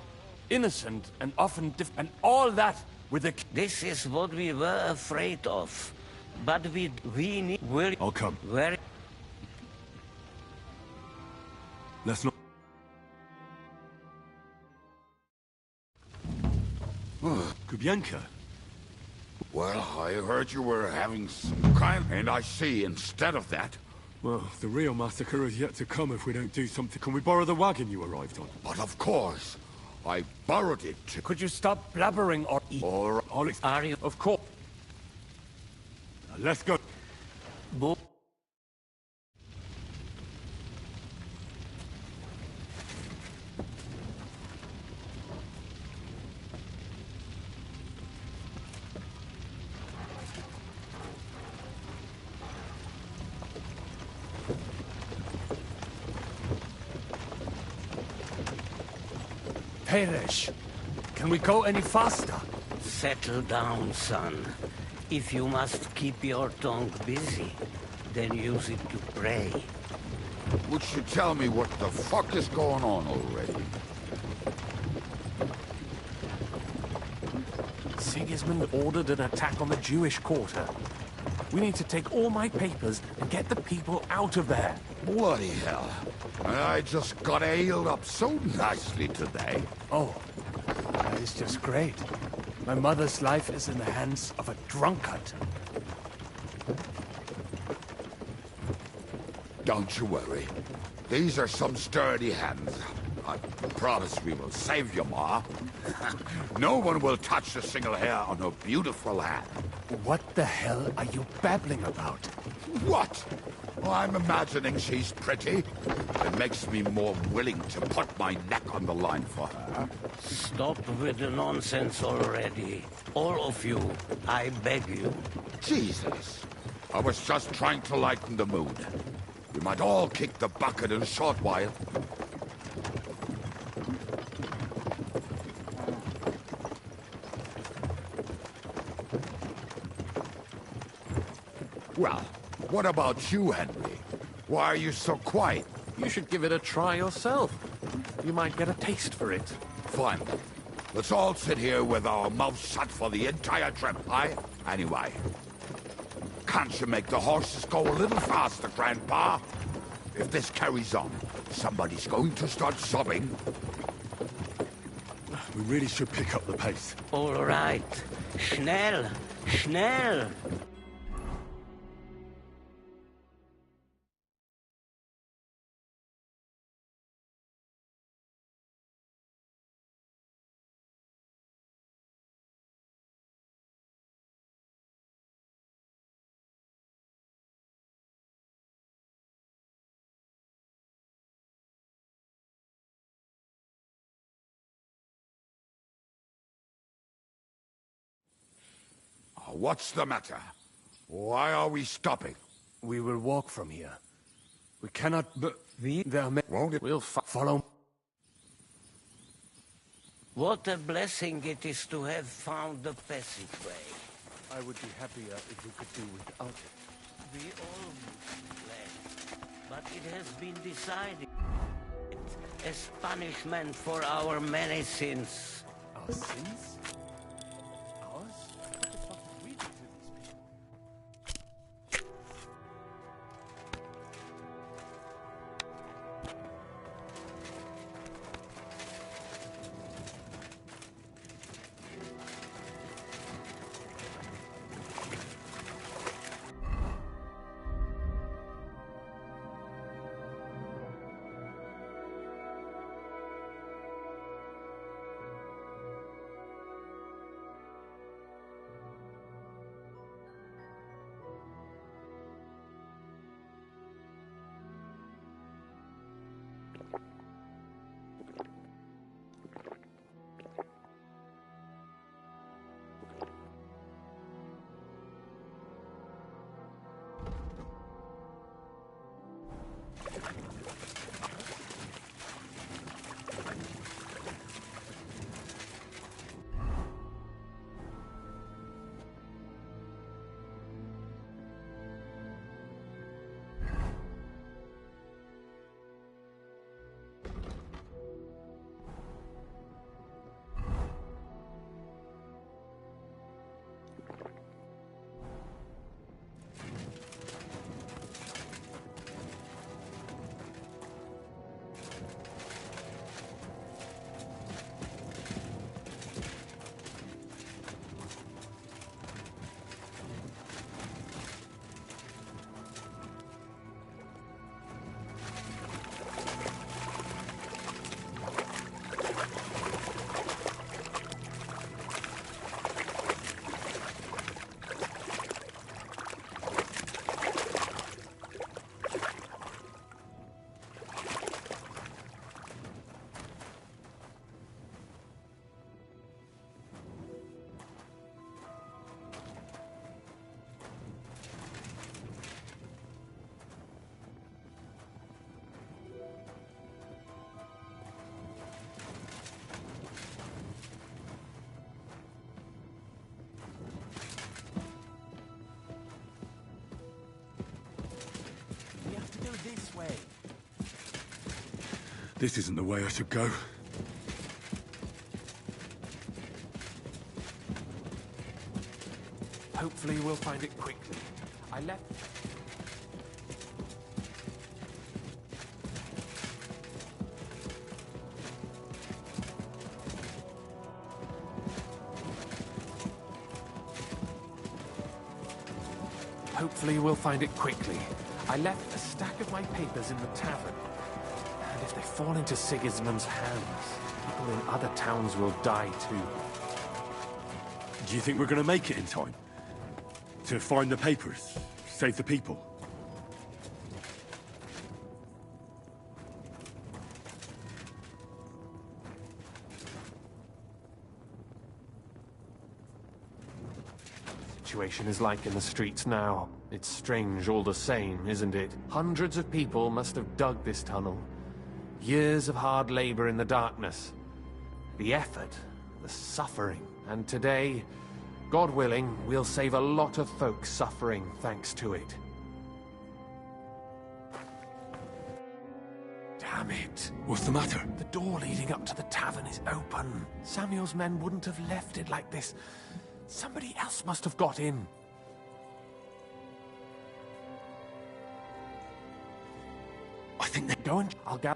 Innocent and often and all that with the... This is what we were afraid of. But we need... I'll come. Very... Let's not... Kubienka? Well, I heard you were having some kind, and I see instead of that... Well, the real massacre is yet to come if we don't do something. Can we borrow the wagon you arrived on? But of course, I borrowed it to... Could you stop blabbering or eat? Or... Are you? Of course. Let's go. Perish. Can we go any faster? Settle down, son. If you must keep your tongue busy, then use it to pray. Would you tell me what the fuck is going on already? Sigismund ordered an attack on the Jewish quarter. We need to take all my papers and get the people out of there. Bloody hell. I just got ailed up so nicely today. Oh, that is just great. My mother's life is in the hands of a drunkard. Don't you worry. These are some sturdy hands. I promise we will save you, Ma. No one will touch a single hair on her beautiful hand. What the hell are you babbling about? What? Oh, I'm imagining she's pretty. It makes me more willing to put my neck on the line for her. Stop with the nonsense already. All of you, I beg you. Jesus. I was just trying to lighten the mood. We might all kick the bucket in a short while. Well, what about you, Henry? Why are you so quiet? You should give it a try yourself. You might get a taste for it. Fine. Let's all sit here with our mouths shut for the entire trip, aye? Anyway, can't you make the horses go a little faster, Grandpa? If this carries on, somebody's going to start sobbing. We really should pick up the pace. All right. Schnell! Schnell! What's the matter? Why are we stopping? We will walk from here. We cannot Won't it? We'll follow. What a blessing it is to have found the passageway. I would be happier if we could do without it. We all would be glad, but it has been decided as punishment for our many sins. Our sins? Ours? What the fuck did we do to these people? This isn't the way I should go. Hopefully we'll find it quickly. I left... Hopefully we'll find it quickly. I left a stack of my papers in the tavern. And if they fall into Sigismund's hands, people in other towns will die too. Do you think we're gonna make it in time? To find the papers? Save the people? Situation is like in the streets now. It's strange all the same, isn't it? Hundreds of people must have dug this tunnel. Years of hard labor in the darkness. The effort, the suffering. And today, God willing, we'll save a lot of folks suffering thanks to it. Damn it. What's the matter? The door leading up to the tavern is open. Samuel's men wouldn't have left it like this. Somebody else must have got in. I think they're going. I'll go.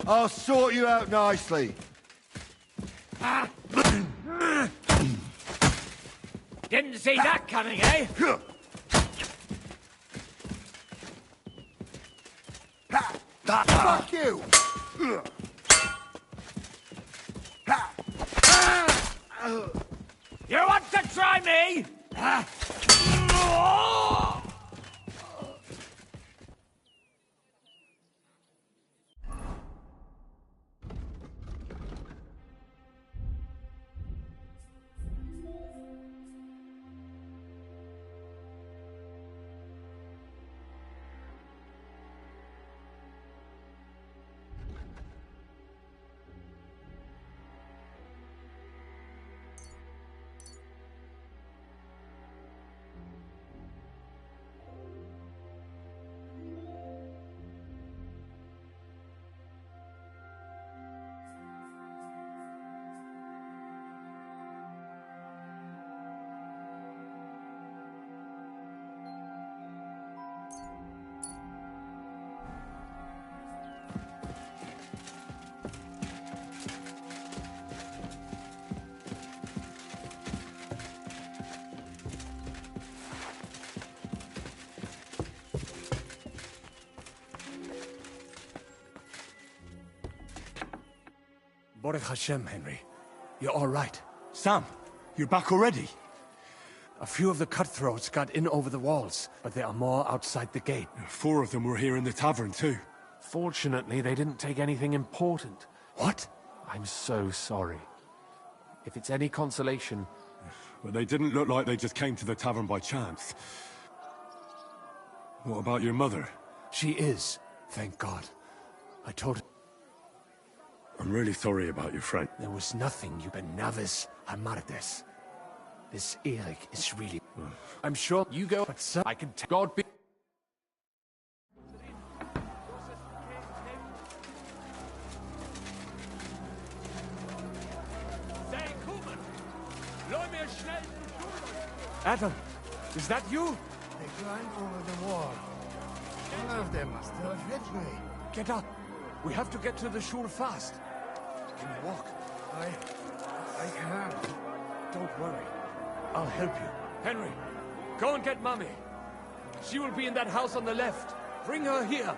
I'll sort you out nicely. Didn't see that coming, eh? Fuck you! You want to try me? Baruch Hashem, Henry. You're all right. Sam, you're back already? A few of the cutthroats got in over the walls, but there are more outside the gate. 4 of them were here in the tavern, too. Fortunately, they didn't take anything important. What? I'm so sorry. If it's any consolation... Well, they didn't look like they just came to the tavern by chance. What about your mother? She is, thank God. I told her... I'm really sorry about your friend. There was nothing, you benavis amartes. This Eric is really... I'm sure you go, but sir, I can God be... Adam, is that you? They climbed over the wall. One of them must have hit me. Get up. We have to get to the shul fast. Can you walk? I can't. Don't worry. I'll help you. Henry, go and get Mummy. She will be in that house on the left. Bring her here.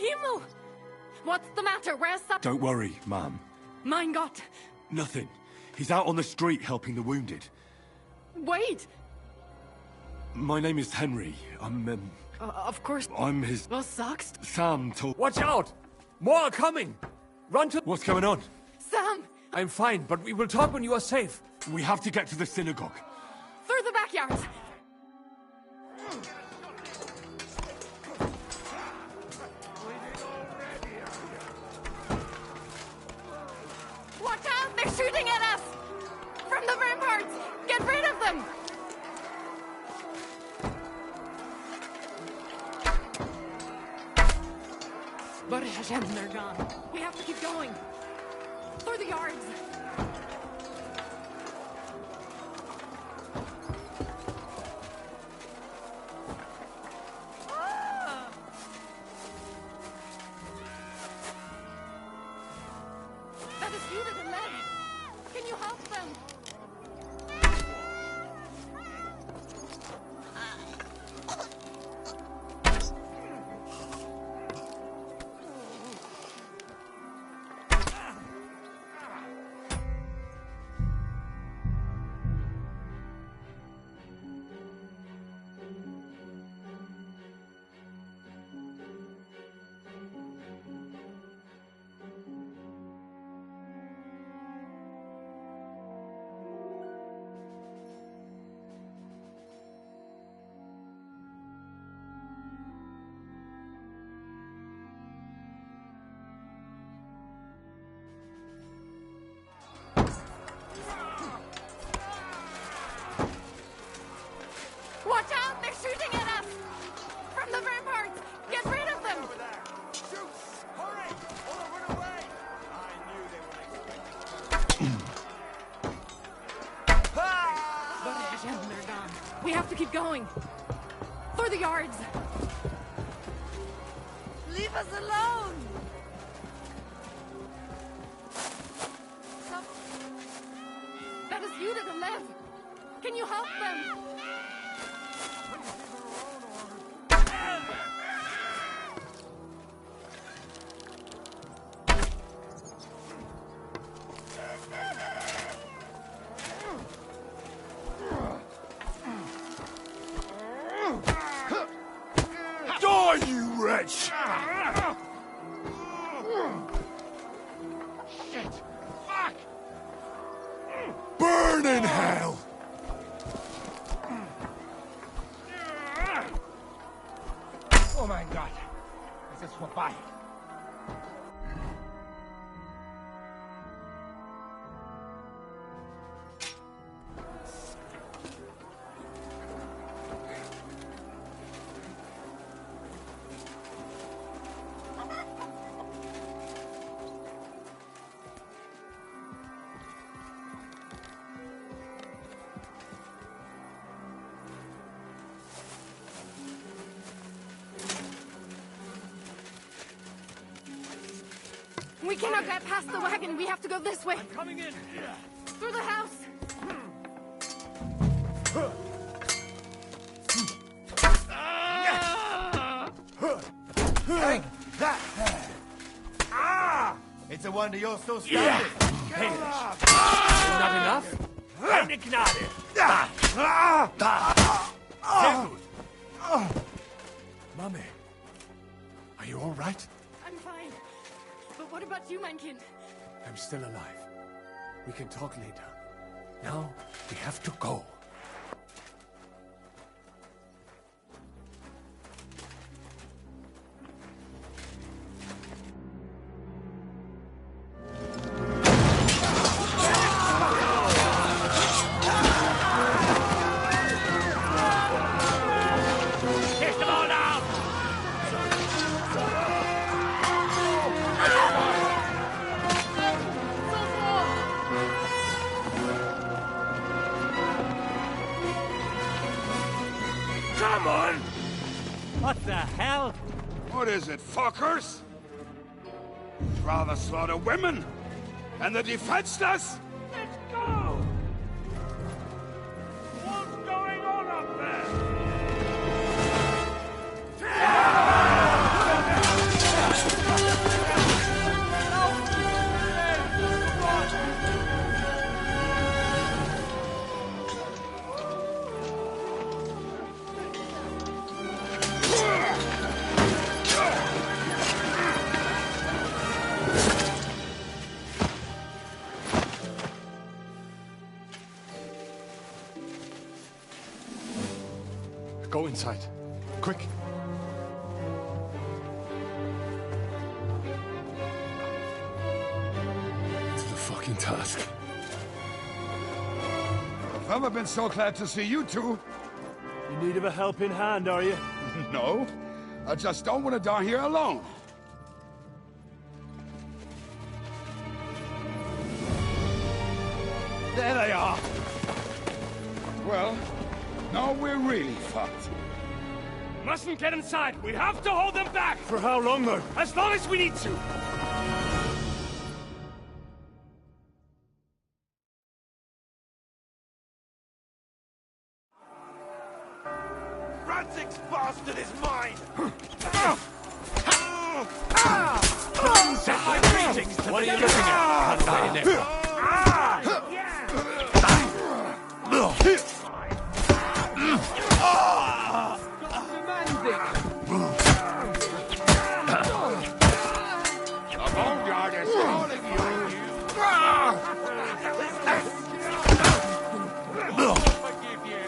Himmel! What's the matter? Where's Sam? Don't worry, Mum. Mein Gott! Nothing. He's out on the street helping the wounded. Wait! My name is Henry. Of course. I'm his... Was sagst? Sam told... Watch out! More are coming! Run to... What's going on? Sam! I'm fine, but we will talk when you are safe. We have to get to the synagogue. Through the backyards! Watch out! They're shooting at us! From the ramparts! Get rid of them! But Hashem, they're gone. We have to keep going. Through the yards. That is you to the left. Can you help them? Watch out! They're shooting at us! From the ramparts! Get rid of them! Over there! Shoot! Hurry! Or run away! I knew they were But Hashem, they're gone. We have to keep going. Through the yards. Leave us alone! Stop. That is you to the left. Can you help them? Die, you wretch! Shit! Fuck! Burn in hell! Oh my God! Es ist vorbei! We cannot get past the wagon. We have to go this way. I'm coming in. Through the house. Take that! Ah! It's a wonder you're still standing. Not enough? Eine Gnade! Sehr gut. Mummy, are you all right? I'm fine. But what about you, mein Kind? I'm still alive. We can talk later. Now, we have to go. hell? What is it, fuckers? You'd rather slaughter women and the defenseless? Let's go! What's going on up there? Go inside. Quick. To the fucking task. I've never been so glad to see you two. In need of a helping hand, are you? No. I just don't want to die here alone. There they are. Well, now we're really fucked. Mustn't get inside. We have to hold them back. For how long, though? As long as we need to. Rantic's bastard is mine! Send my greetings to what are you looking at? The boneyard is calling you. Forgive you.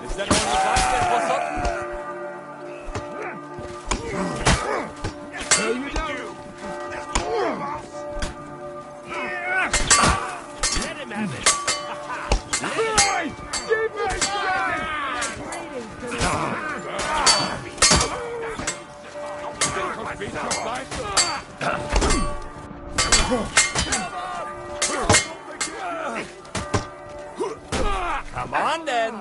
Is that all you got? What's up? There you go. There's more of us. Let him have it. Give me strength! Come on, then.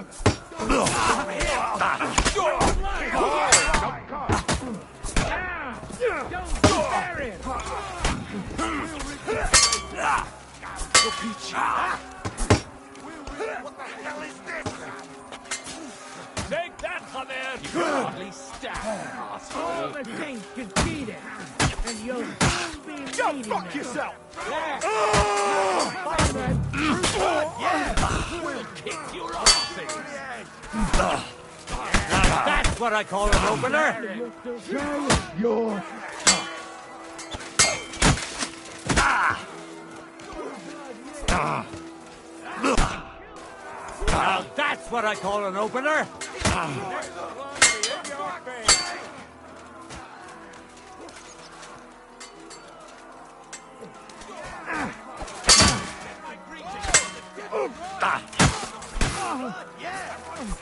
Take that, Javier! You can hardly stand, All the things can beat it. And you'll be fuck yourself! We'll kick your asses. Now that's what I call an opener. Now that's what I call an opener.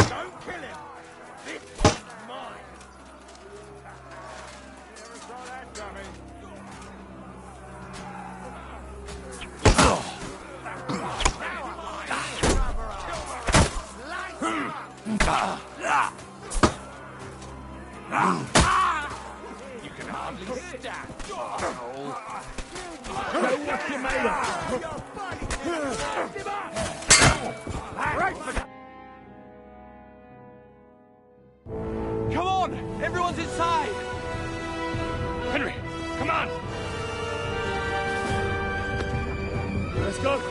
Don't kill him! This is mine! Never saw that coming. You can hardly stand. Show what you made of! Right for the... Come on! Everyone's inside! Henry, come on. Let's go.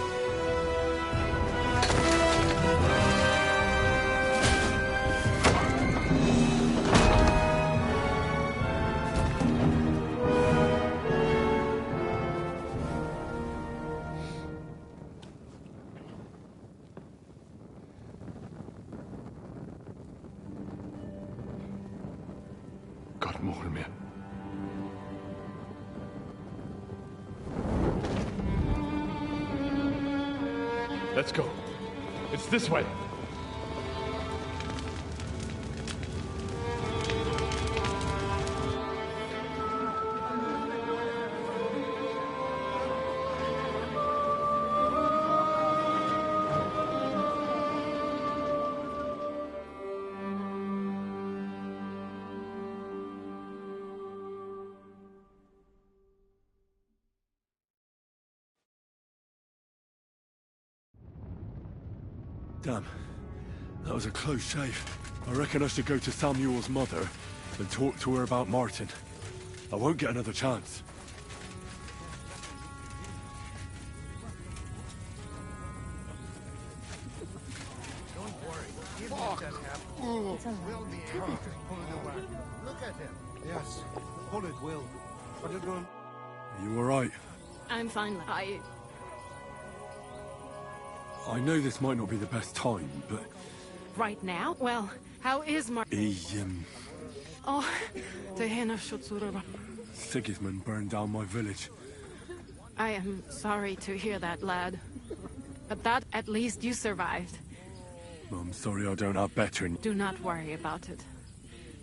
Gott mogen mir. Let's go. It's this way. Damn. That was a close shave. I reckon I should go to Samuel's mother and talk to her about Martin. I won't get another chance. Don't worry. Give me that hat. We'll be able to pull the wagon. Look at him. Yes, pull it will. But it will... Are you alright? I'm fine. I know this might not be the best time, but... Right now? Well, how is He, Oh, the Hena Shutsura. Sigismund burned down my village. I am sorry to hear that, lad. But that, at least you survived. I'm sorry I don't have better in... Do not worry about it.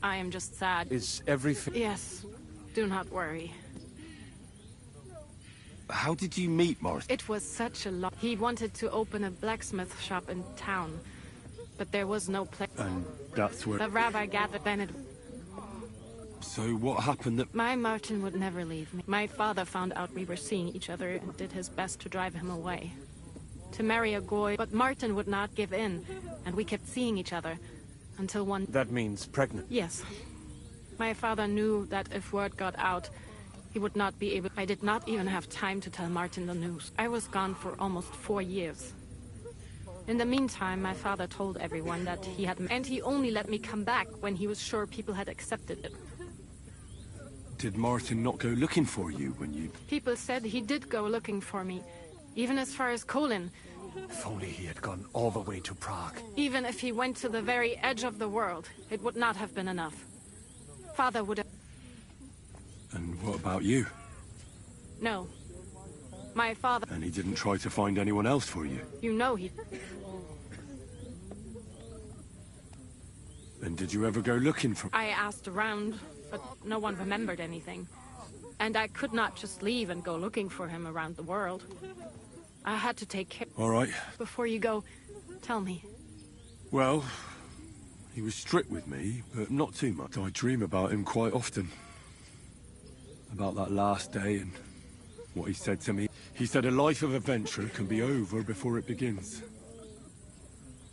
I am just sad. Is everything... Yes, do not worry. How did you meet Martin? It was such a lot. He wanted to open a blacksmith shop in town, but there was no place. And that's where... The rabbi gathered Bennett. So what happened that... My Martin would never leave me. My father found out we were seeing each other and did his best to drive him away. To marry a Goy, but Martin would not give in, and we kept seeing each other until one... That means pregnant? Yes. My father knew that if word got out, he would not be able... I did not even have time to tell Martin the news. I was gone for almost 4 years. In the meantime, my father told everyone that he had... And he only let me come back when he was sure people had accepted it. Did Martin not go looking for you when you... People said he did go looking for me, even as far as Kolin. If only he had gone all the way to Prague. Even if he went to the very edge of the world, it would not have been enough. Father would have... And what about you? No. My father... And he didn't try to find anyone else for you? You know he... And did you ever go looking for... I asked around, but no one remembered anything. And I could not just leave and go looking for him around the world. I had to take care... All right. Before you go, tell me. Well, he was strict with me, but not too much. I dream about him quite often. About that last day and what he said to me. He said a life of adventure can be over before it begins.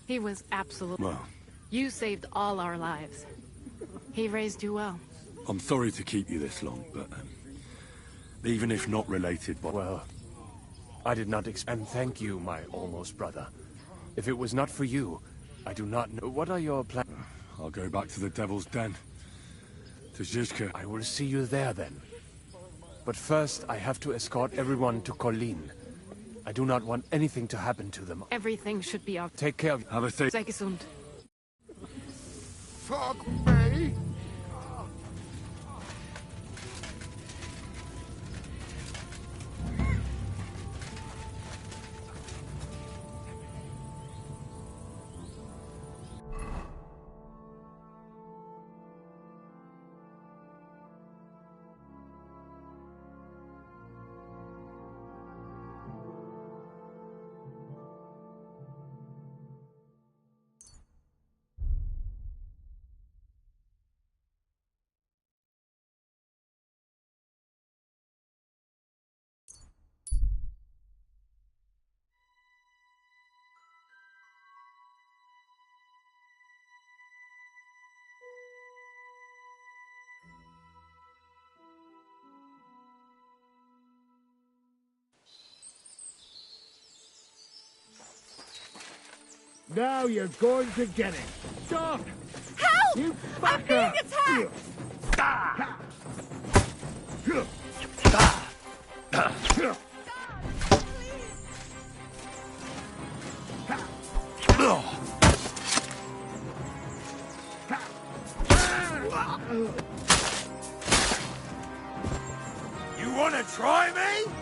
He was absolute... Well... You saved all our lives. He raised you well. I'm sorry to keep you this long, but... even if not related, but... Well, I did not expect... And thank you, my almost brother. If it was not for you, I do not know... What are your plans? I'll go back to the Devil's Den. To Zizka. I will see you there, then. But first, I have to escort everyone to Kolin. I do not want anything to happen to them. Everything should be out. Take care of... Have a safe... Sei gesund. Fuck me! Now you're going to get it. Stop! Help! You I'm fucker! being attacked! You wanna try me?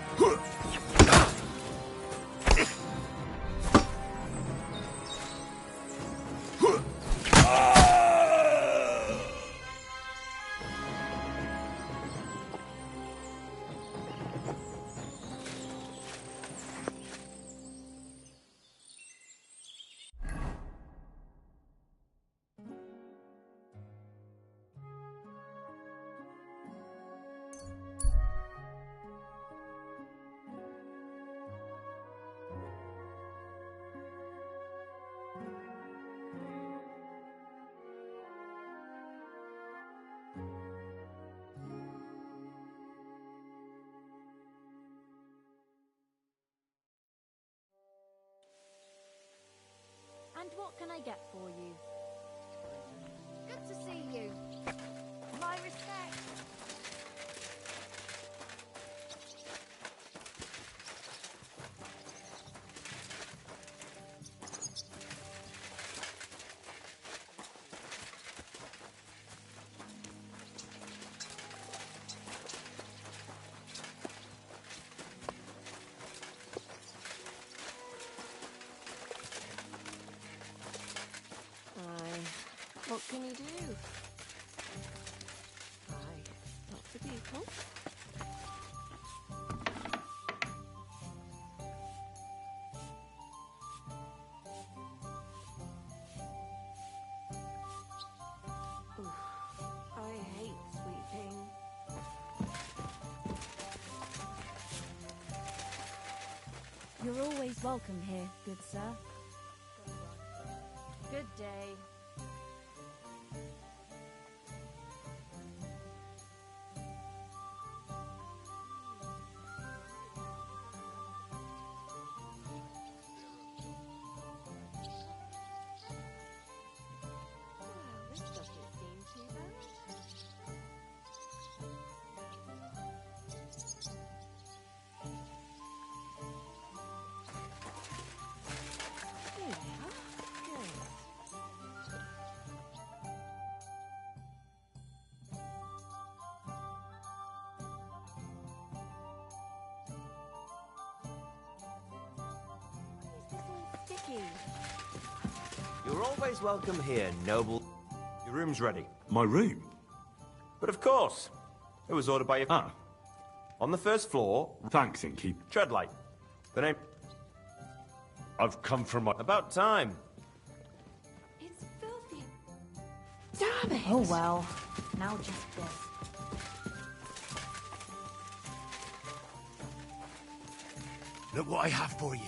What can I get for you? Good to see you. My respect. What can you do? Lots of people. Oof, I hate sweeping. You're always welcome here, good sir. Good day. You're always welcome here, noble. Your room's ready. My room? But of course. It was ordered by your... Ah. On the first floor... Thanks, Inky. Treadlight. The name... I've come from my... About time. It's filthy. Damn it! Oh well. Now just this. Look what I have for you.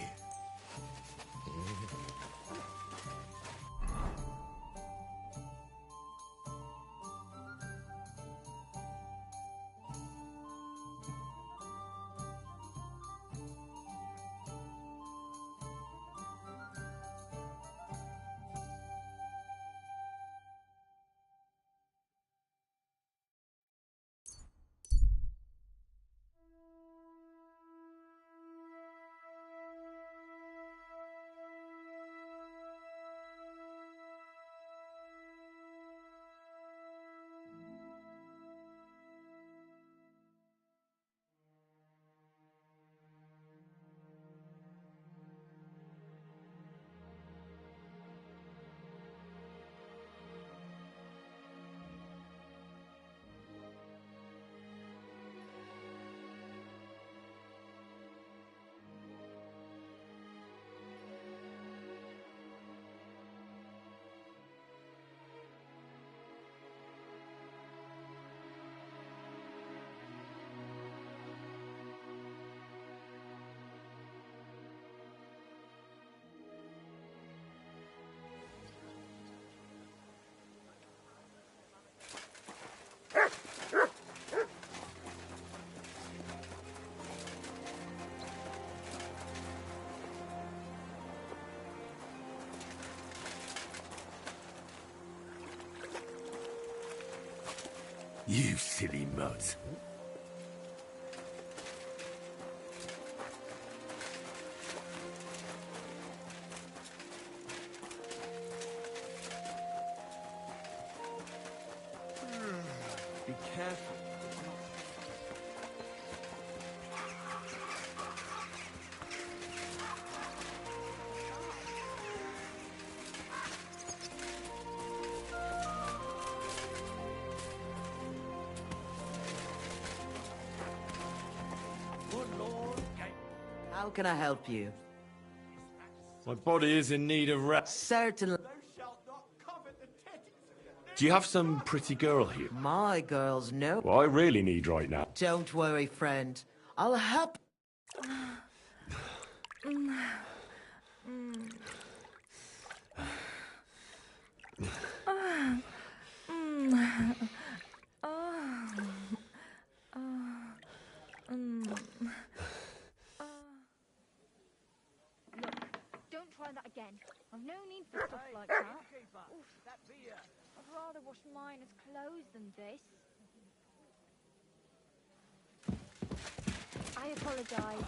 You silly mutt. Be careful. How can I help you? My body is in need of rest. Certainly. Do you have some pretty girl here? My girls, no. What I really need right now. Don't worry, friend. I'll help. Don't try that again. I'm No need for stuff like that. Oof. I'd rather wash mine as clothes than this. I apologize.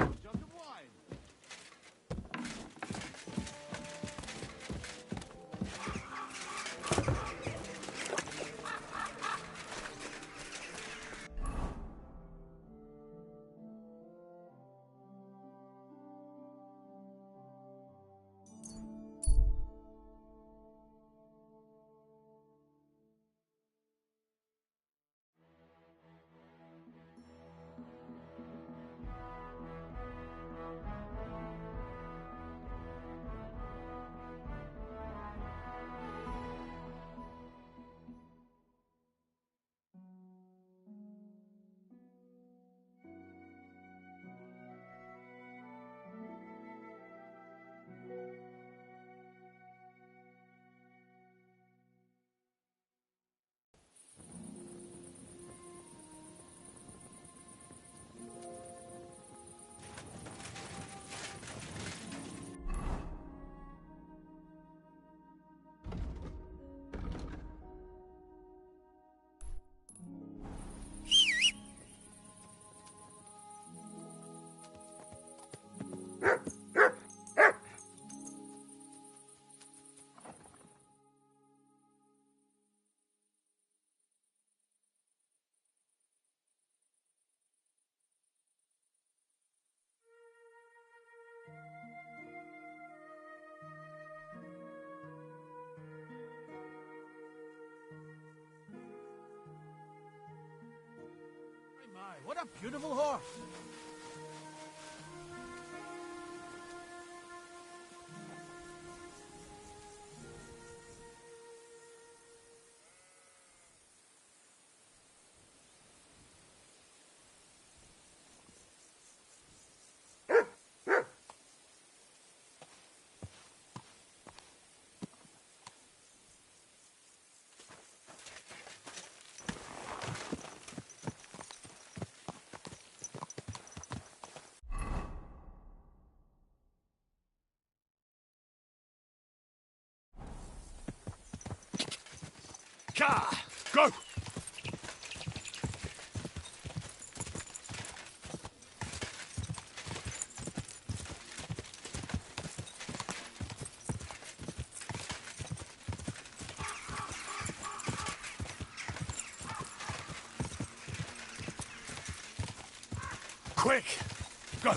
My, what a beautiful horse! Car! Go! Quick! Go!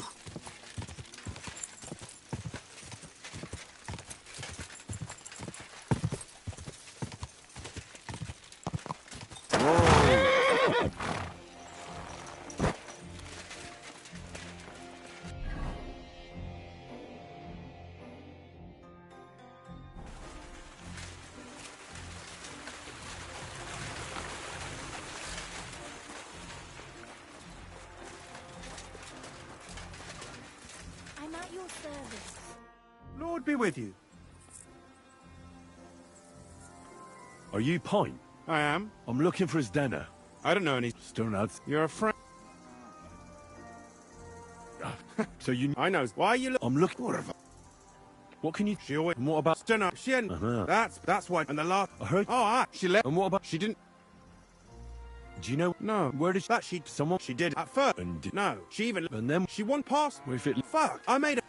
I'm at your service. Lord be with you. Are you Pine? I am. I'm looking for his dinner. I don't know any... Stone out. You're a friend. So you... I know. Why are you... I'm looking... What can you... She always... And what about... Don't know. She hadn't... That's why... And the last... I heard... Oh, she left... And what about... She didn't... Do you know... No. Where did she... That she... Someone... She did at first. And... No. She even... And then... She won past... If it... Fuck. I made it.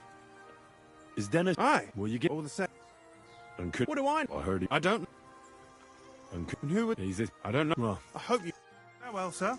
Is Dennis... Aye. Will you get... All the same. And could... What do I... I heard it. I don't... And could... And who would... He's it. I don't know. Well... I hope you... Farewell, sir.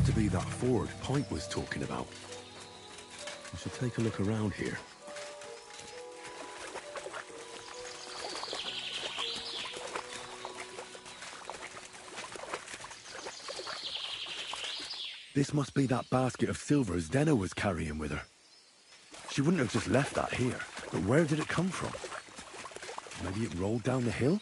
must to be that ford Pint was talking about. I should take a look around here. This must be that basket of silver Zdenna was carrying with her. She wouldn't have just left that here, but where did it come from? Maybe it rolled down the hill?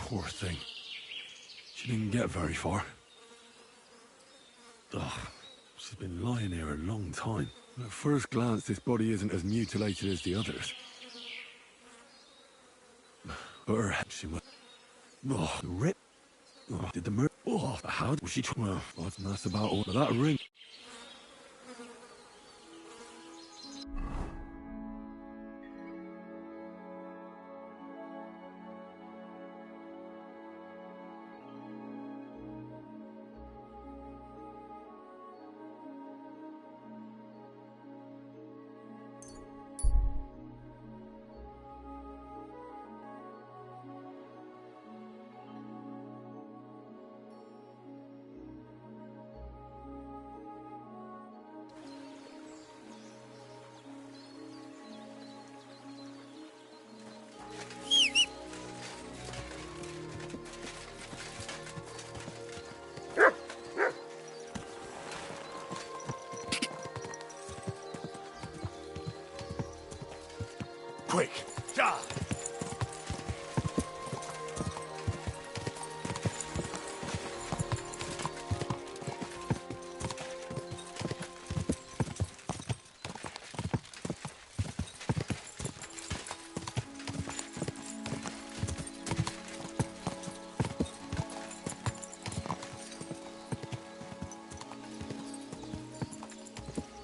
Poor thing. She didn't get very far. Ugh, she's been lying here a long time. At first glance, this body isn't as mutilated as the others. But her head, she must... Oh, the rip. Oh, did the murder... Oh, how was she... Well, that's about all. But that ring... Quick! Ja!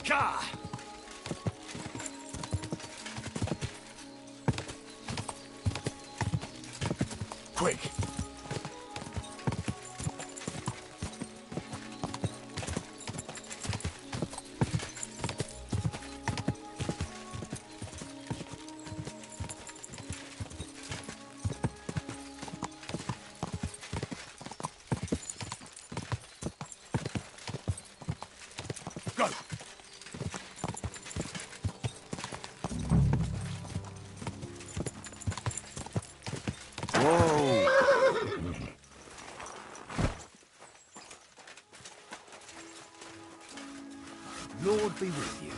Ja! Quick! Go! Whoa! Lord be with you.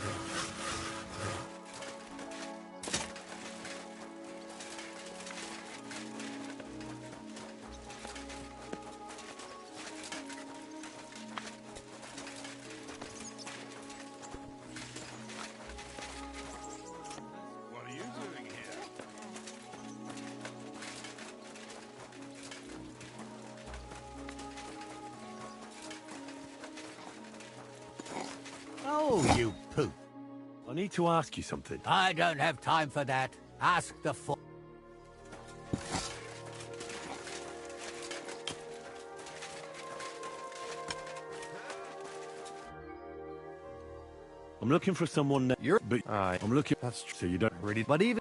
Oh, you poop. I need to ask you something. I don't have time for that. Ask the fo- I'm looking for someone. But I'm looking. That's true. So you don't really. But even.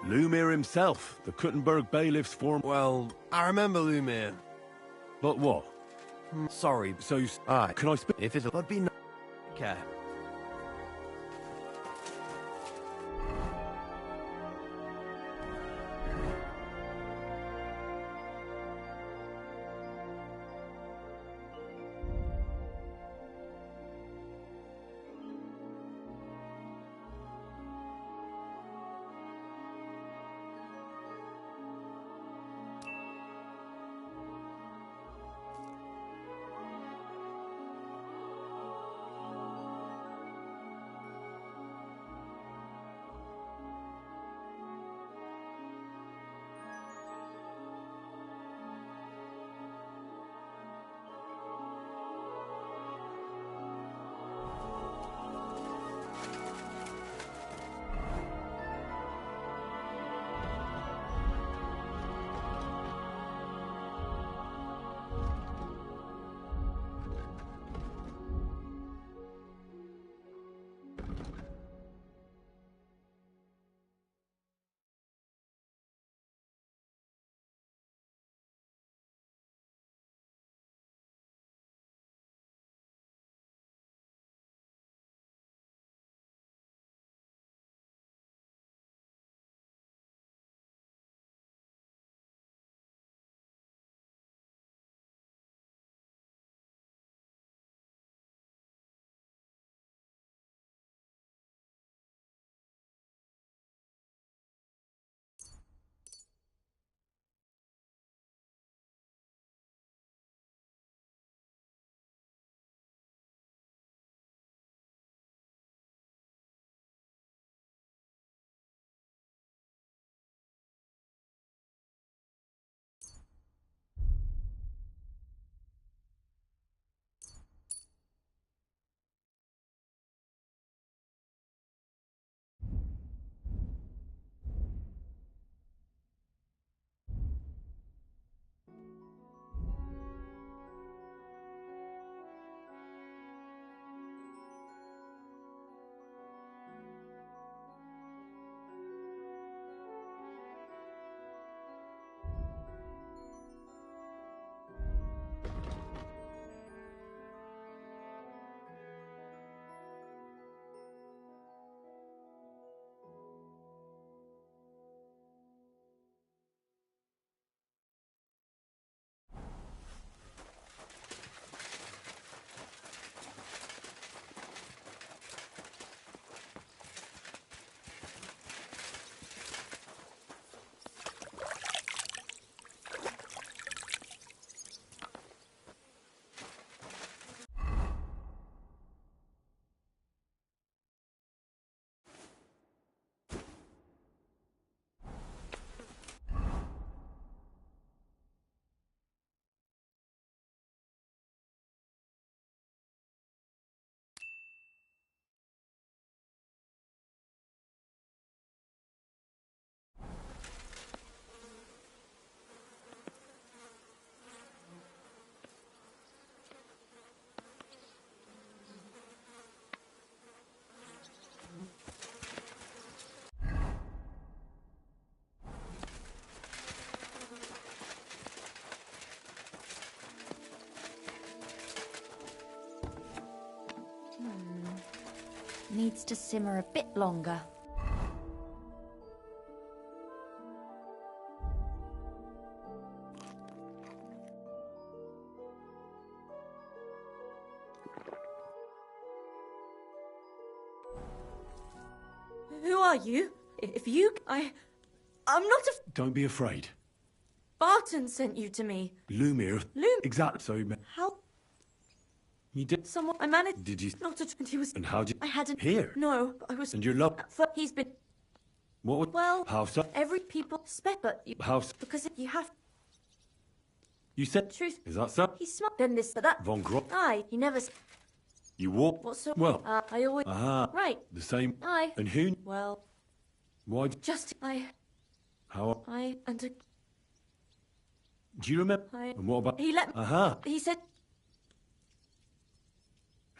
Lumir himself, the Kuttenberg bailiff's form. Well, I remember Lumir. But what? Sorry. So, can I speak? If it would be okay. Needs to simmer a bit longer. Who are you? If you... I'm not a... Don't be afraid. Barton sent you to me. Lumir. Exactly. So, How... you did. Someone... I managed... Did you? Not to... And he was... And how did... I hadn't... Here? No, I was... And your love... He's been... What would... Well, How so? every people spec, but you... How so? Because you have... You said... Truth. Is that so? He's smart. Then this, but that... Von Grot? Aye, he never... You walk... What so? Well... I always... Right. The same... Aye. And who... Well... Why... Just... How... And... Do you remember? And what about... He let... He said...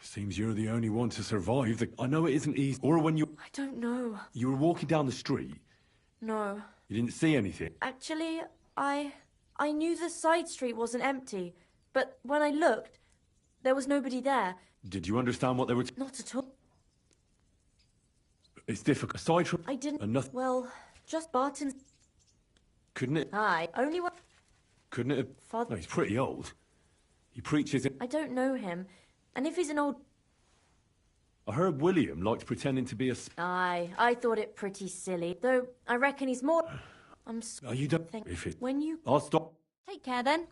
Seems you're the only one to survive. I know it isn't easy. Or when you... I don't know. You were walking down the street. No. You didn't see anything. Actually, I knew the side street wasn't empty, but when I looked, there was nobody there. Did you understand what they were... Not at all. It's difficult. Aside from... I didn't... And nothing... Well, just Barton... Couldn't it... Aye. Only one... Couldn't it have... Father... No, he's pretty old. He preaches in... I don't know him. And if he's an old... I heard William liked pretending to be a... Aye, I thought it pretty silly. Though, I reckon he's more... I'm Oh, you don't... If it... When you... I'll stop. Take care, then.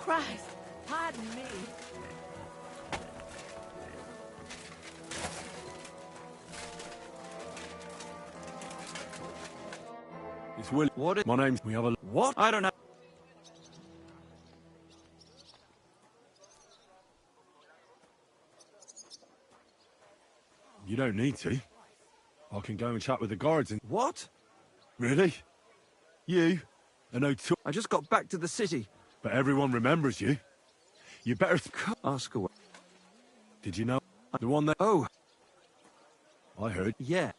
Christ, pardon me. It's William. What? My name's... We have a... What? I don't know. You don't need to. I can go and chat with the guards and... What? Really? You? An O2... I just got back to the city. But everyone remembers you. You better... Ask away. Did you know? The one that... Oh. I heard. Yeah.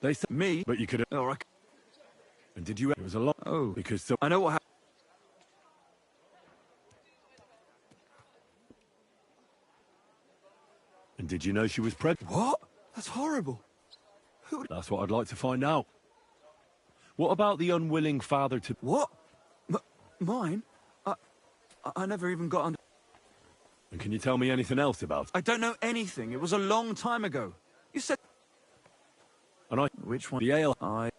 They said... Me? But you could have... All right. And did you... It was a lot. Oh. Because so... I know what happened. And did you know she was pregnant? What? That's horrible. Who... That's what I'd like to find out. What about the unwilling father to... What? Mine? I never even got under... And can you tell me anything else about it? I don't know anything. It was a long time ago. You said... And I... Which one? The ale... And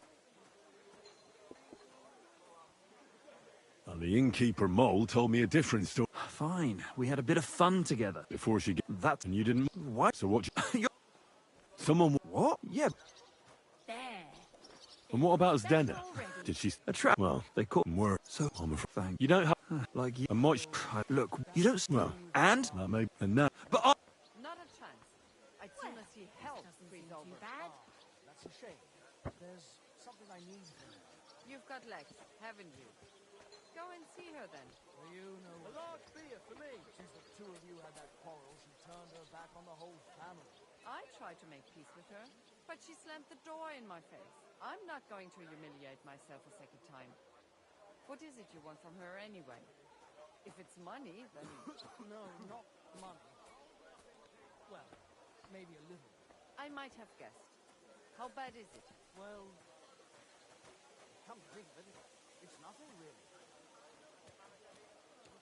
the innkeeper Mole told me a different story. Fine. We had a bit of fun together. Before she... That... And you didn't... What? So what... You're... Someone... What? Yeah. There. And what about Zdena? Did she... A trap. Well, they caught... Were... So... I'm afraid... Thank You don't have... Like you... And much... Look, you don't... Well... And? That may... And now... But I... Not a chance. I'd sooner see help freeze over. Bad? That's a shame. There's something I need from you. You've got Lex, haven't you? Go and see her then. You know... A large beer for me. Since the two of you had that quarrel, she turned her back on the whole family. I tried to make peace with her, but she slammed the door in my face. I'm not going to humiliate myself a second time. What is it you want from her anyway? If it's money, then... No, not money. Well, maybe a little. I might have guessed. How bad is it? Well, come to think of it, it's nothing really.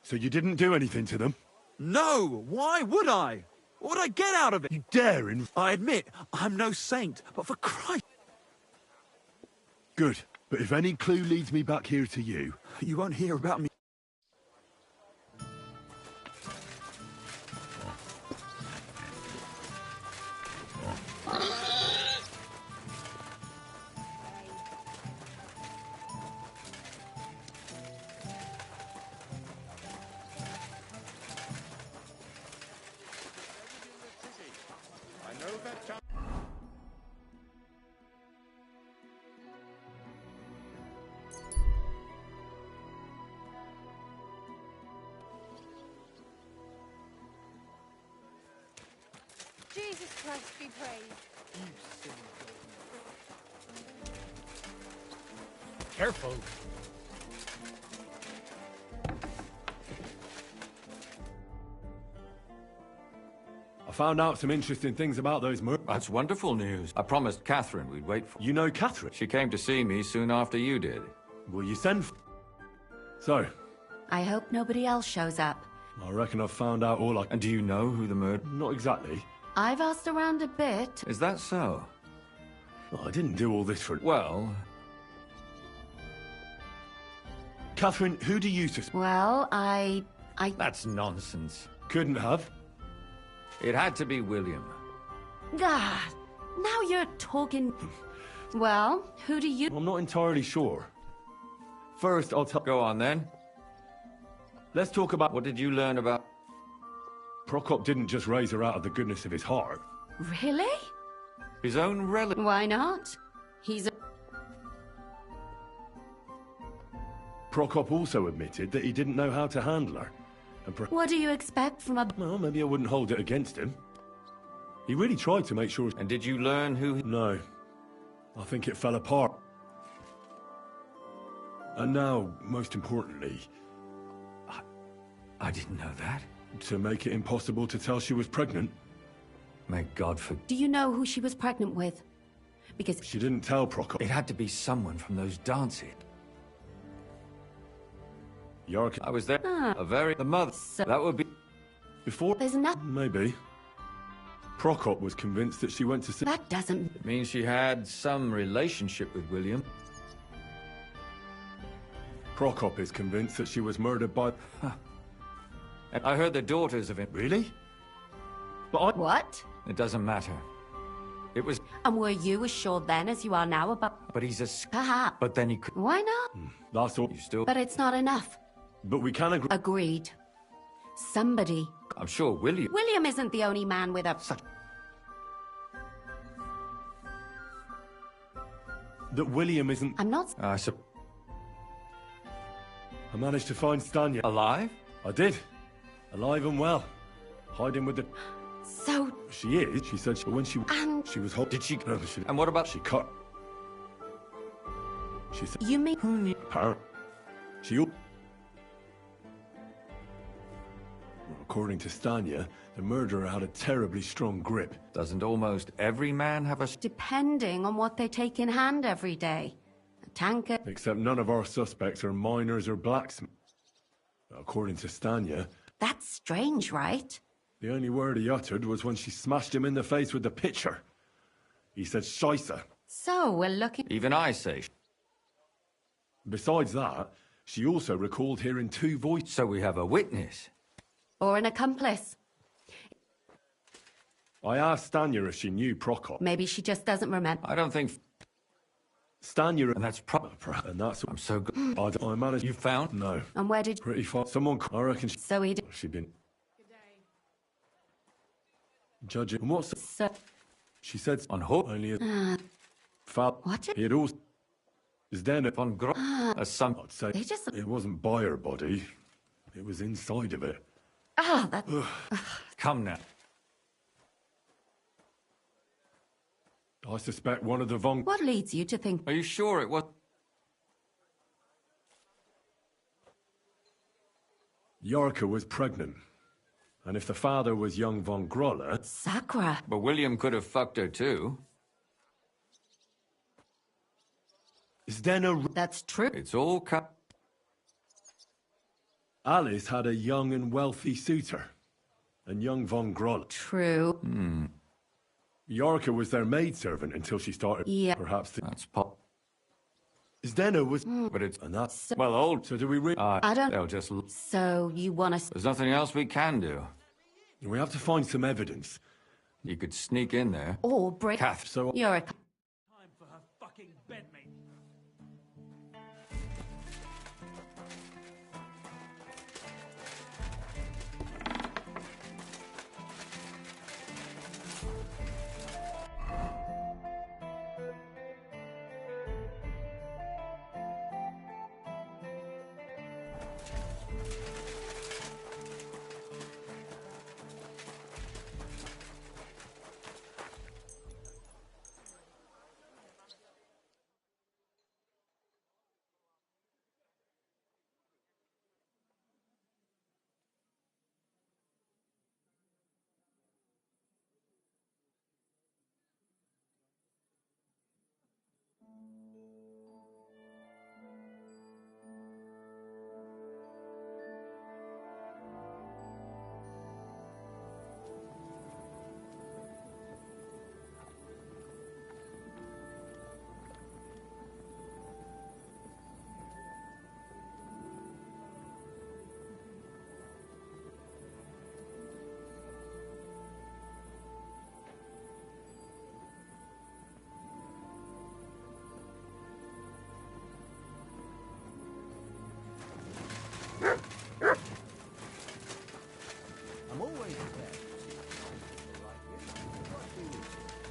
So you didn't do anything to them? No! Why would I? What would I get out of it? You dare in... I admit, I'm no saint, but for Christ... Good. But if any clue leads me back here to you... You won't hear about me. Christ be praised. Careful. I found out some interesting things about those murders. That's wonderful news. I promised Catherine we'd wait for... You know Catherine? She came to see me soon after you did. Will you send for... So, I hope nobody else shows up. I reckon I've found out all I... And do you know who the murderer... Not exactly. I've asked around a bit. Is that so? I didn't do all this for... Well... Catherine, who do you suspect? Well, I... That's nonsense. Couldn't have. It had to be William. Ah, now you're talking... Well, who do you... I'm not entirely sure. First, I'll tell... Go on, then. Let's talk about... What did you learn about... Prokop didn't just raise her out of the goodness of his heart. Really? His own relative... Why not? He's a... Prokop also admitted that he didn't know how to handle her. And What do you expect from a... Well, maybe I wouldn't hold it against him. He really tried to make sure... And did you learn who... No. I think it fell apart. And now, most importantly... I didn't know that. To make it impossible to tell she was pregnant. May God for... Do you know who she was pregnant with? Because... She didn't tell Prokop. It had to be someone from those dances. Yark... I was there. Ah. The mother. So... That would be... Before... There's nothing... Maybe. Prokop was convinced that she went to see... That doesn't... It means she had some relationship with William. Prokop is convinced that she was murdered by... And I heard the daughters of it. Really? But I... What? It doesn't matter. It was... And were you as sure then as you are now about... But he's a... Perhaps. But then he could... Why not? That's all... You still... But it's not enough. But we can agree... Agreed. Somebody... I'm sure William... William isn't the only man with a... That William isn't... I'm not... I managed to find Stanya. Alive? I did. Alive and well. Hiding with the... So... She is. She said when she... And... She was hot. Did she... No, she... And what about... She cut... She said... You mean... Apparently. She... According to Stanya, the murderer had a terribly strong grip. Doesn't almost every man have a... Depending on what they take in hand every day. A tanker... Except none of our suspects are miners or blacksmiths. According to Stanya... That's strange, right? The only word he uttered was when she smashed him in the face with the pitcher. He said, Scheisse. So, we're looking... Even I say... Besides that, she also recalled hearing two voices. So we have a witness. Or an accomplice. I asked Stanya if she knew Prokop. Maybe she just doesn't remember. I don't think... Stanya... And that's proper. And that's... I'm so good. I managed... You found? No. And where did... Pretty far. Someone... I reckon she... So he did... She'd been... Judging... And what's... So... She said... On hook? Only a... What? He had also... Is then... On gro... As some... I'd say... They just... It wasn't by her body. It was inside of it. Ah, that... Come now. I suspect one of the Von... What leads you to think... Are you sure it was... Yarka was pregnant. And if the father was young Von Groller... Sakra. But William could have fucked her too. Is then a... That's true. It's all cut... Alice had a young and wealthy suitor. And young Von Groller... True. Yarka was their maidservant until she started... Yeah. Perhaps... That's pop... Zdeno was... But it's... And that's... So, Well, old... So do we really... I don't... They'll just... So, you want us... There's nothing else we can do. We have to find some evidence. You could sneak in there. Or break... Kath. So... You're a... Time for her fucking bedmate.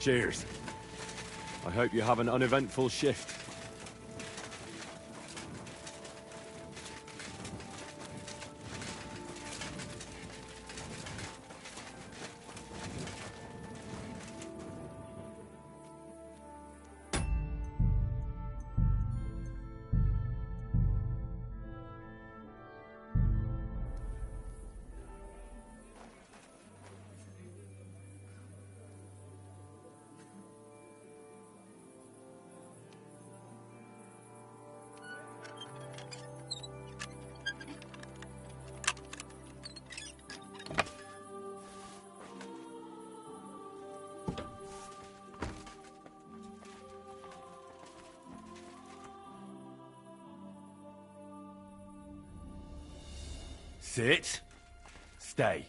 Cheers. I hope you have an uneventful shift. Sit. Stay.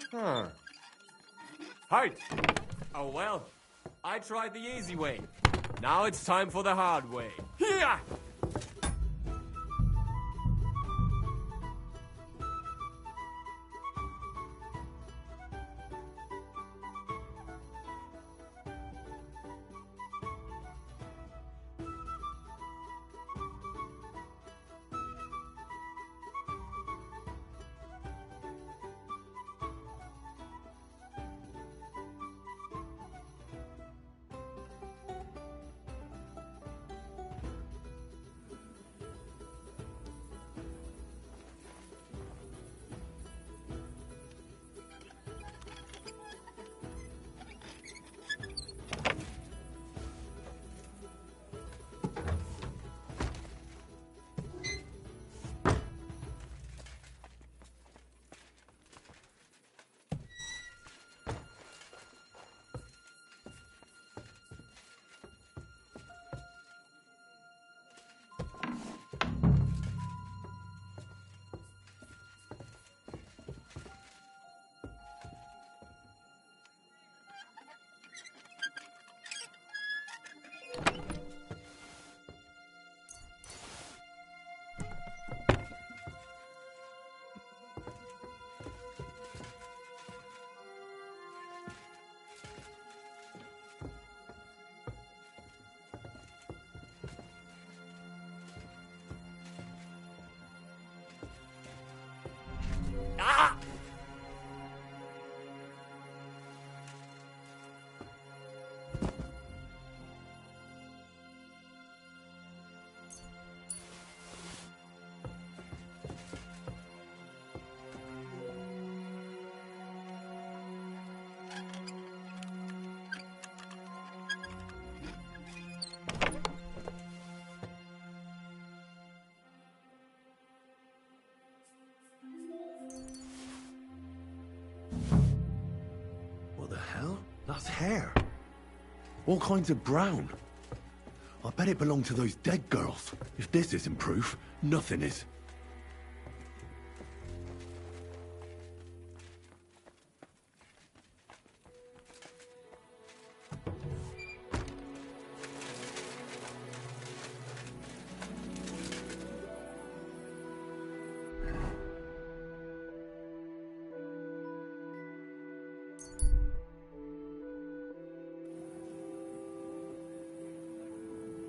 Huh. Halt! Oh well, I tried the easy way. Now it's time for the hard way. Here! Ah! What the hell? That's hair. All kinds of brown. I bet it belonged to those dead girls. If this isn't proof, nothing is.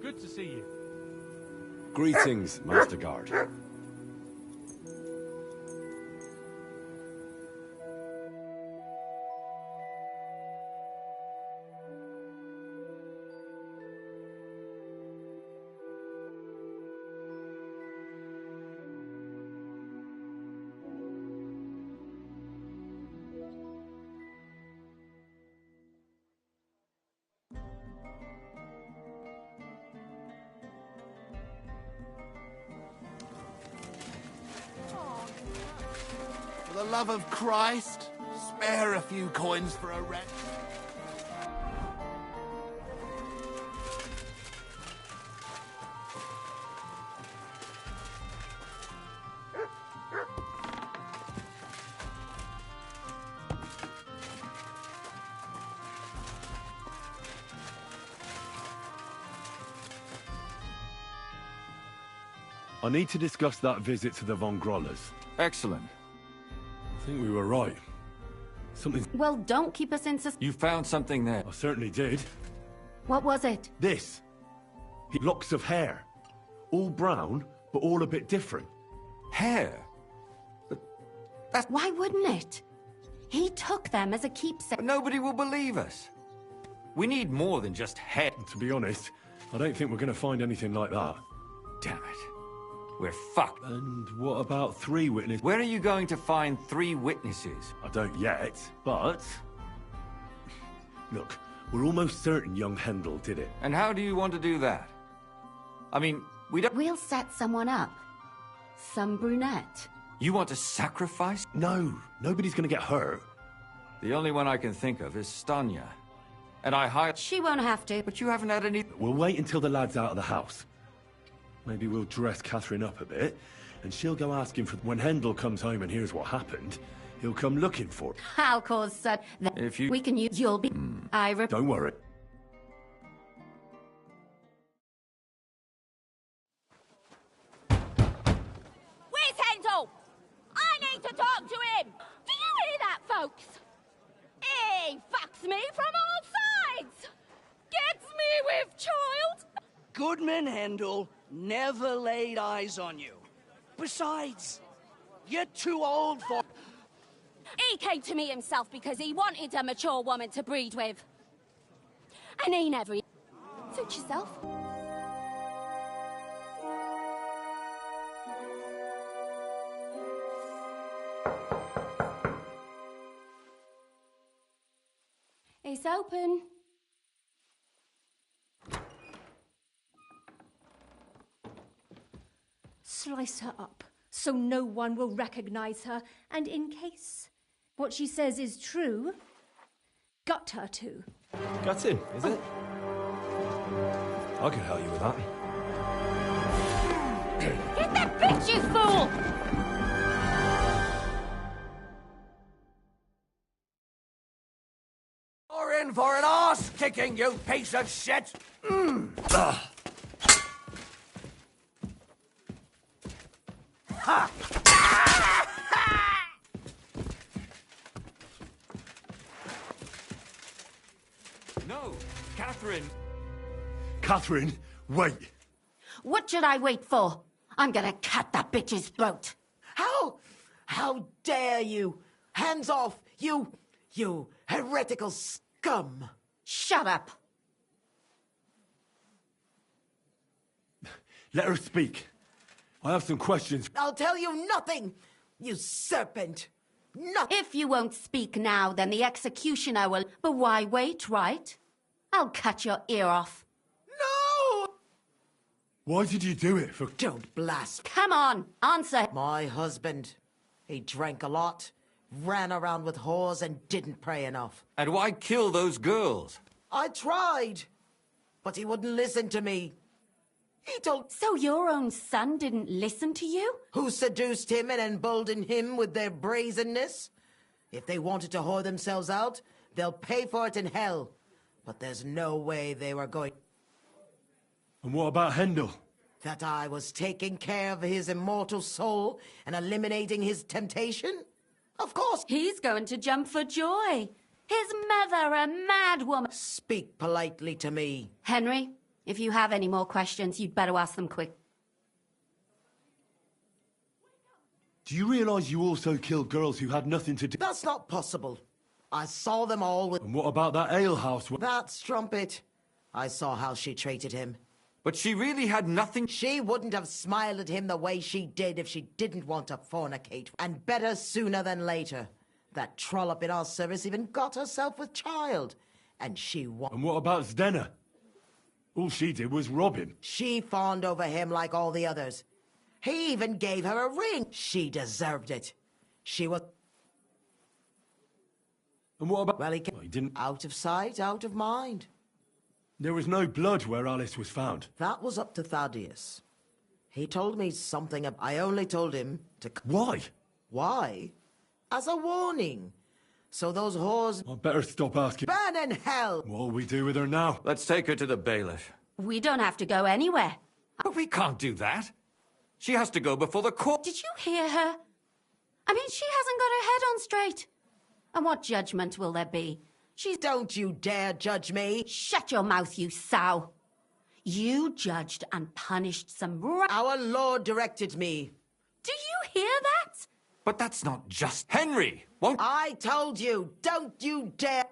Good to see you. Greetings, Master Guard. the love of Christ, spare a few coins for a rent. I need to discuss that visit to the Von Grollers. Excellent. I think we were right. Something... Well, don't keep us in You found something there. I certainly did. What was it? This. Locks of hair. All brown, but all a bit different. Hair? But that's... Why wouldn't it? He took them as a keepsake. But nobody will believe us. We need more than just hair. To be honest, I don't think we're going to find anything like that. Damn it. We're fucked. And what about 3 witnesses? Where are you going to find 3 witnesses? I don't yet, but... Look, we're almost certain young Hendel did it. And how do you want to do that? I mean, we don't... We'll set someone up. Some brunette. You want to sacrifice? No, nobody's going to get hurt. The only one I can think of is Stanya. And I hired... She won't have to. But you haven't had any... We'll wait until the lad's out of the house. Maybe we'll dress Catherine up a bit, and she'll go asking for... When Hendel comes home and hears what happened, he'll come looking for it. I'll cause such... If you... We can use... You'll be... Don't worry. Where's Hendel? I need to talk to him! Do you hear that, folks? He fucks me from all sides! Gets me with child! Goodman Hendel never laid eyes on you. Besides, you're too old for... He came to me himself because he wanted a mature woman to breed with. And he never... Suit yourself. It's open. Slice her up, so no one will recognize her, and in case what she says is true, gut her too. Got him, is it? I can help you with that. Get that bitch, you fool! You're in for an arse kicking, you piece of shit! Ha! No, Catherine. Catherine, wait. What should I wait for? I'm gonna cut that bitch's throat. How dare you? Hands off, you heretical scum. Shut up. Let her speak. I have some questions. I'll tell you nothing, you serpent. Nothing. If you won't speak now, then the executioner will... But why wait, right? I'll cut your ear off. No! Why did you do it? Don't blaspheme. Come on, answer. My husband, he drank a lot, ran around with whores, and didn't pray enough. And why kill those girls? I tried, but he wouldn't listen to me. He told... So your own son didn't listen to you? Who seduced him and emboldened him with their brazenness? If they wanted to whore themselves out, they'll pay for it in hell. But there's no way they were going... And what about Hendel? That I was taking care of his immortal soul and eliminating his temptation? Of course. He's going to jump for joy. His mother, a mad woman. Speak politely to me. Henry, if you have any more questions, you'd better ask them quick. Do you realize you also killed girls who had nothing to do... That's not possible. I saw them all with... And what about that alehouse? That strumpet. I saw how she treated him. But she really had nothing... She wouldn't have smiled at him the way she did if she didn't want to fornicate. And better sooner than later. That trollop in our service even got herself with child. And she won. And what about Zdenna? All she did was rob him. She fawned over him like all the others. He even gave her a ring. She deserved it. She was... And what about... Well, he didn't... Out of sight, out of mind. There was no blood where Alice was found. That was up to Thaddeus. He told me something. I only told him to... Why? Why? As a warning. So those whores... I better stop asking. Burn in hell! What'll we do with her now? Let's take her to the bailiff. We don't have to go anywhere. But we can't do that. She has to go before the court. Did you hear her? I mean, she hasn't got her head on straight. And what judgment will there be? Don't you dare judge me! Shut your mouth, you sow! You judged and punished some Our Lord directed me. Do you hear that? But that's not just... Henry! Won't... I told you! Don't you dare...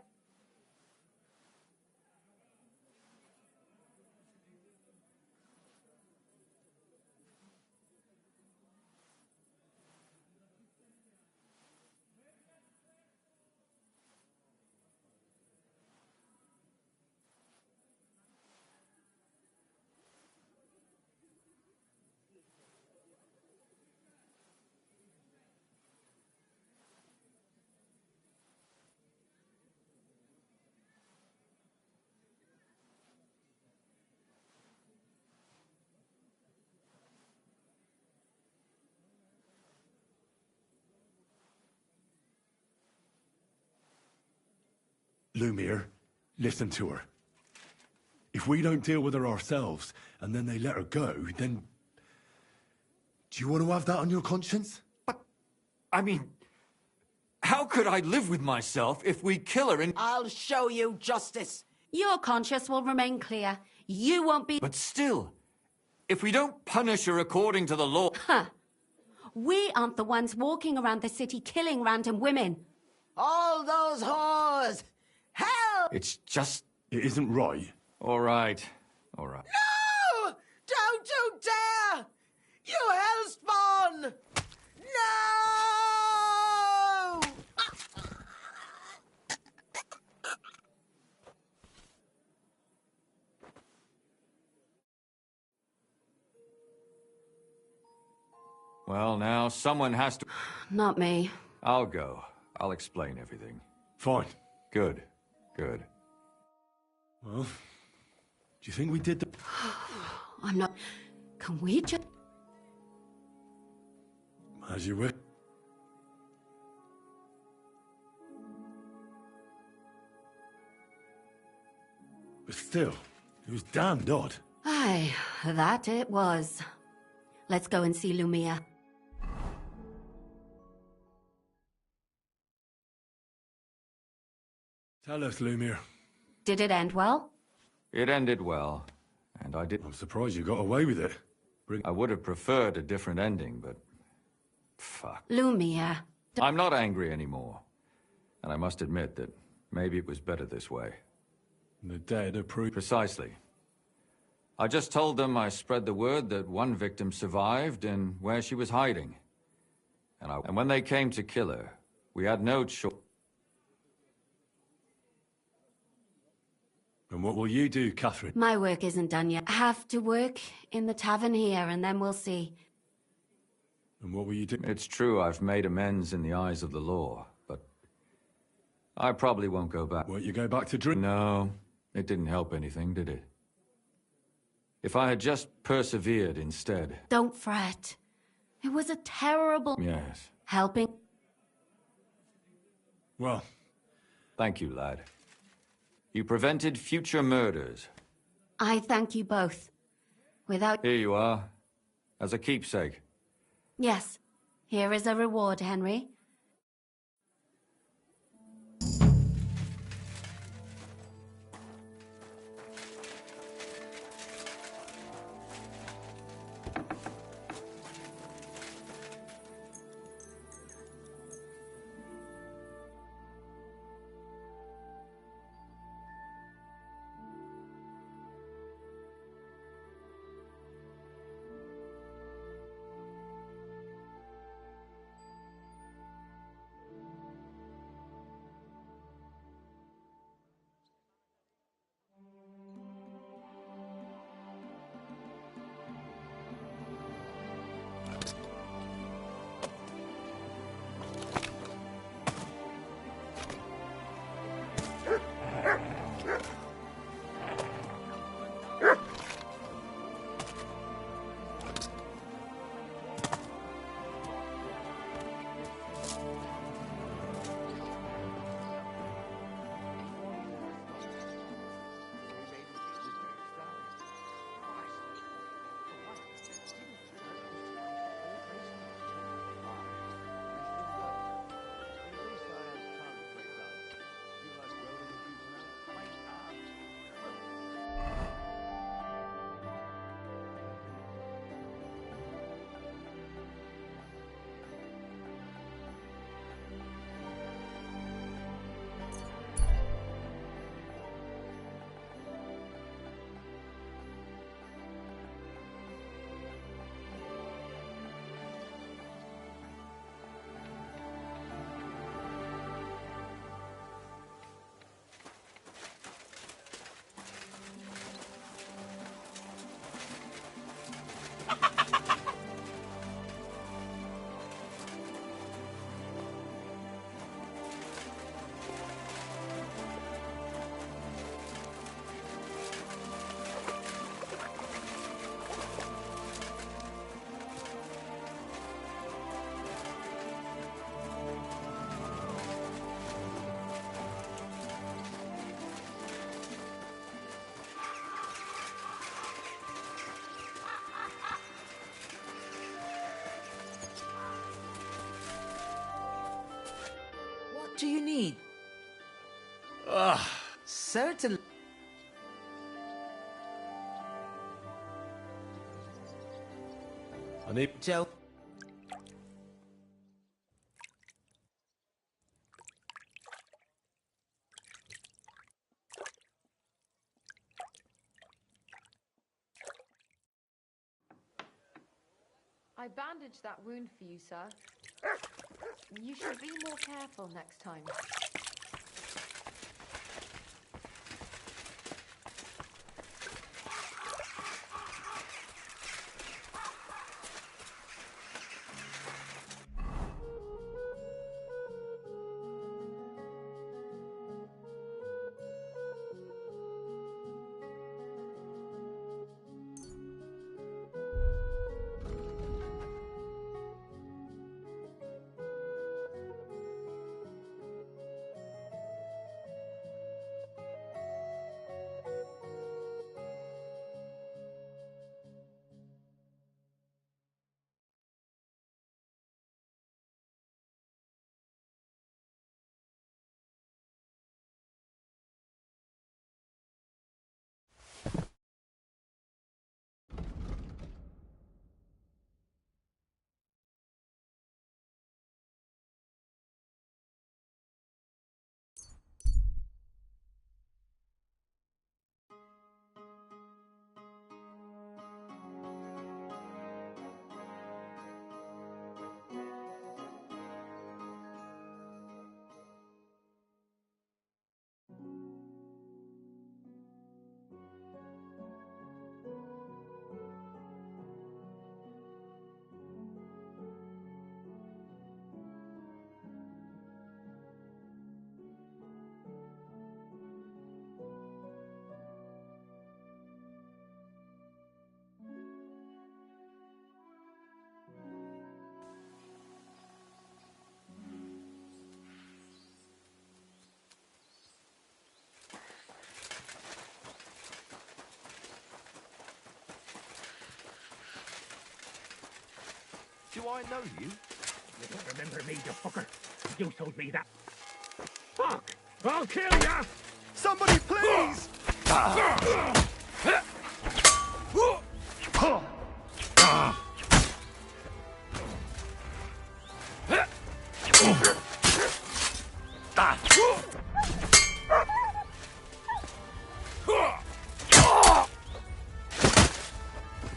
Lumiere, listen to her. If we don't deal with her ourselves, and then they let her go, then... Do you want to have that on your conscience? But, I mean... How could I live with myself if we kill her and... I'll show you justice. Your conscience will remain clear. You won't be... But still, if we don't punish her according to the law... Huh. We aren't the ones walking around the city killing random women. All those whores! Hell! It's just... It isn't right. All right. All right. No! Don't you dare! You hellspawn! No! Well, now, someone has to... Not me. I'll go. I'll explain everything. Fine. Good. Good. Well, do you think we did the... I'm not... Can we just... As you wish. But still, it was damned odd. Aye, that it was. Let's go and see Lumiere. Tell us, Lumiere. Did it end well? It ended well, and I did... I'm surprised you got away with it. I would have preferred a different ending, but... Fuck. Lumiere. I'm not angry anymore. And I must admit that maybe it was better this way. The dead are proof. Precisely. I just told them I spread the word that one victim survived and where she was hiding. And when they came to kill her, we had no choice. And what will you do, Catherine? My work isn't done yet. I have to work in the tavern here, and then we'll see. And what will you do? It's true I've made amends in the eyes of the law, but I probably won't go back. Won't you go back to drink? No, it didn't help anything, did it? If I had just persevered instead... Don't fret. It was a terrible... Yes. Helping... Well... Thank you, lad. You prevented future murders. I thank you both. Without... Here you are. As a keepsake. Yes. Here is a reward, Henry. do you need? Certainly. I need... Joe. I bandaged that wound for you, sir. You should be more careful next time. Do I know you? You don't remember me, you fucker. You told me that. Fuck! I'll kill ya! Somebody, please!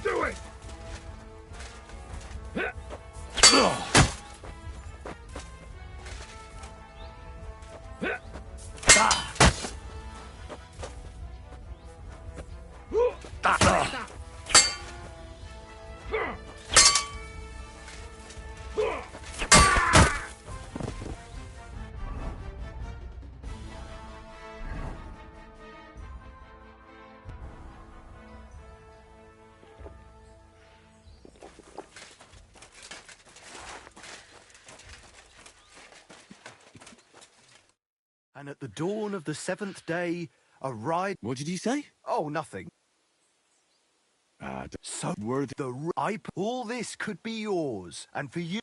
Do it! And at the dawn of the seventh day, a ride... What did you say? Oh, nothing. So worth the ripe. All this could be yours, and for you...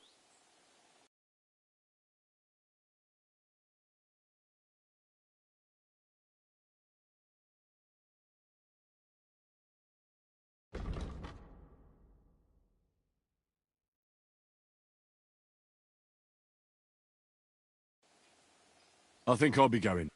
I think I'll be going.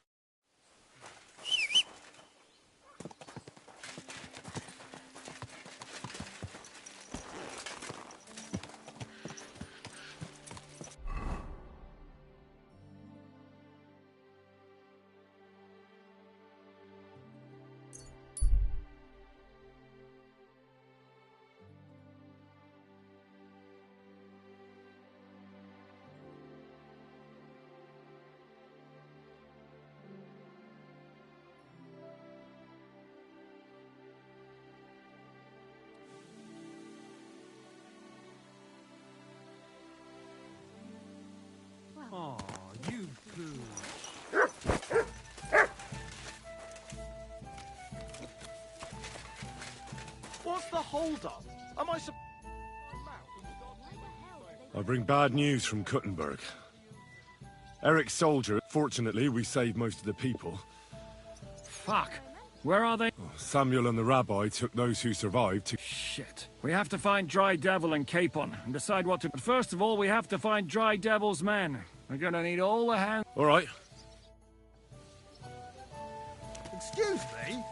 Oh, you fool. What's the hold-up? Am I sup... I bring bad news from Kuttenberg. Eric's soldier. Fortunately, we saved most of the people. Fuck. Where are they? Samuel and the rabbi took those who survived to... Shit. We have to find Dry Devil and Capon and decide what to... But first of all, we have to find Dry Devil's men. We're gonna need all the hands... All right. Excuse me?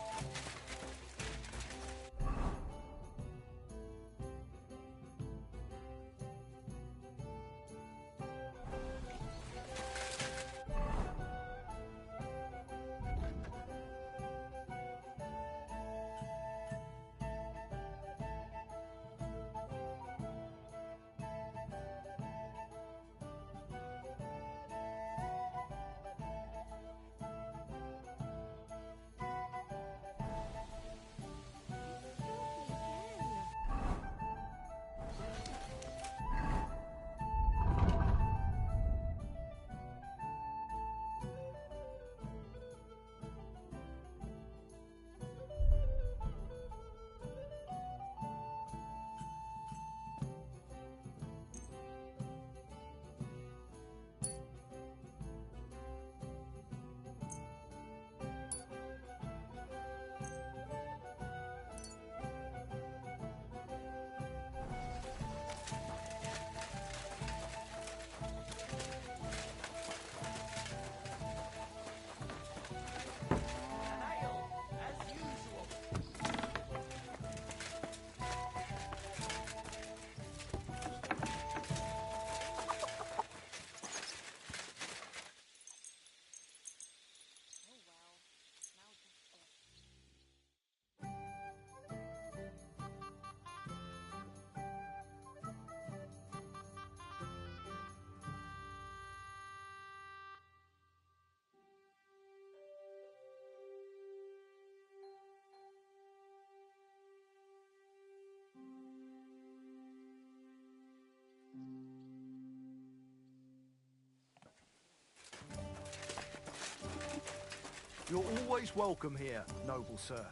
You're always welcome here, noble sir.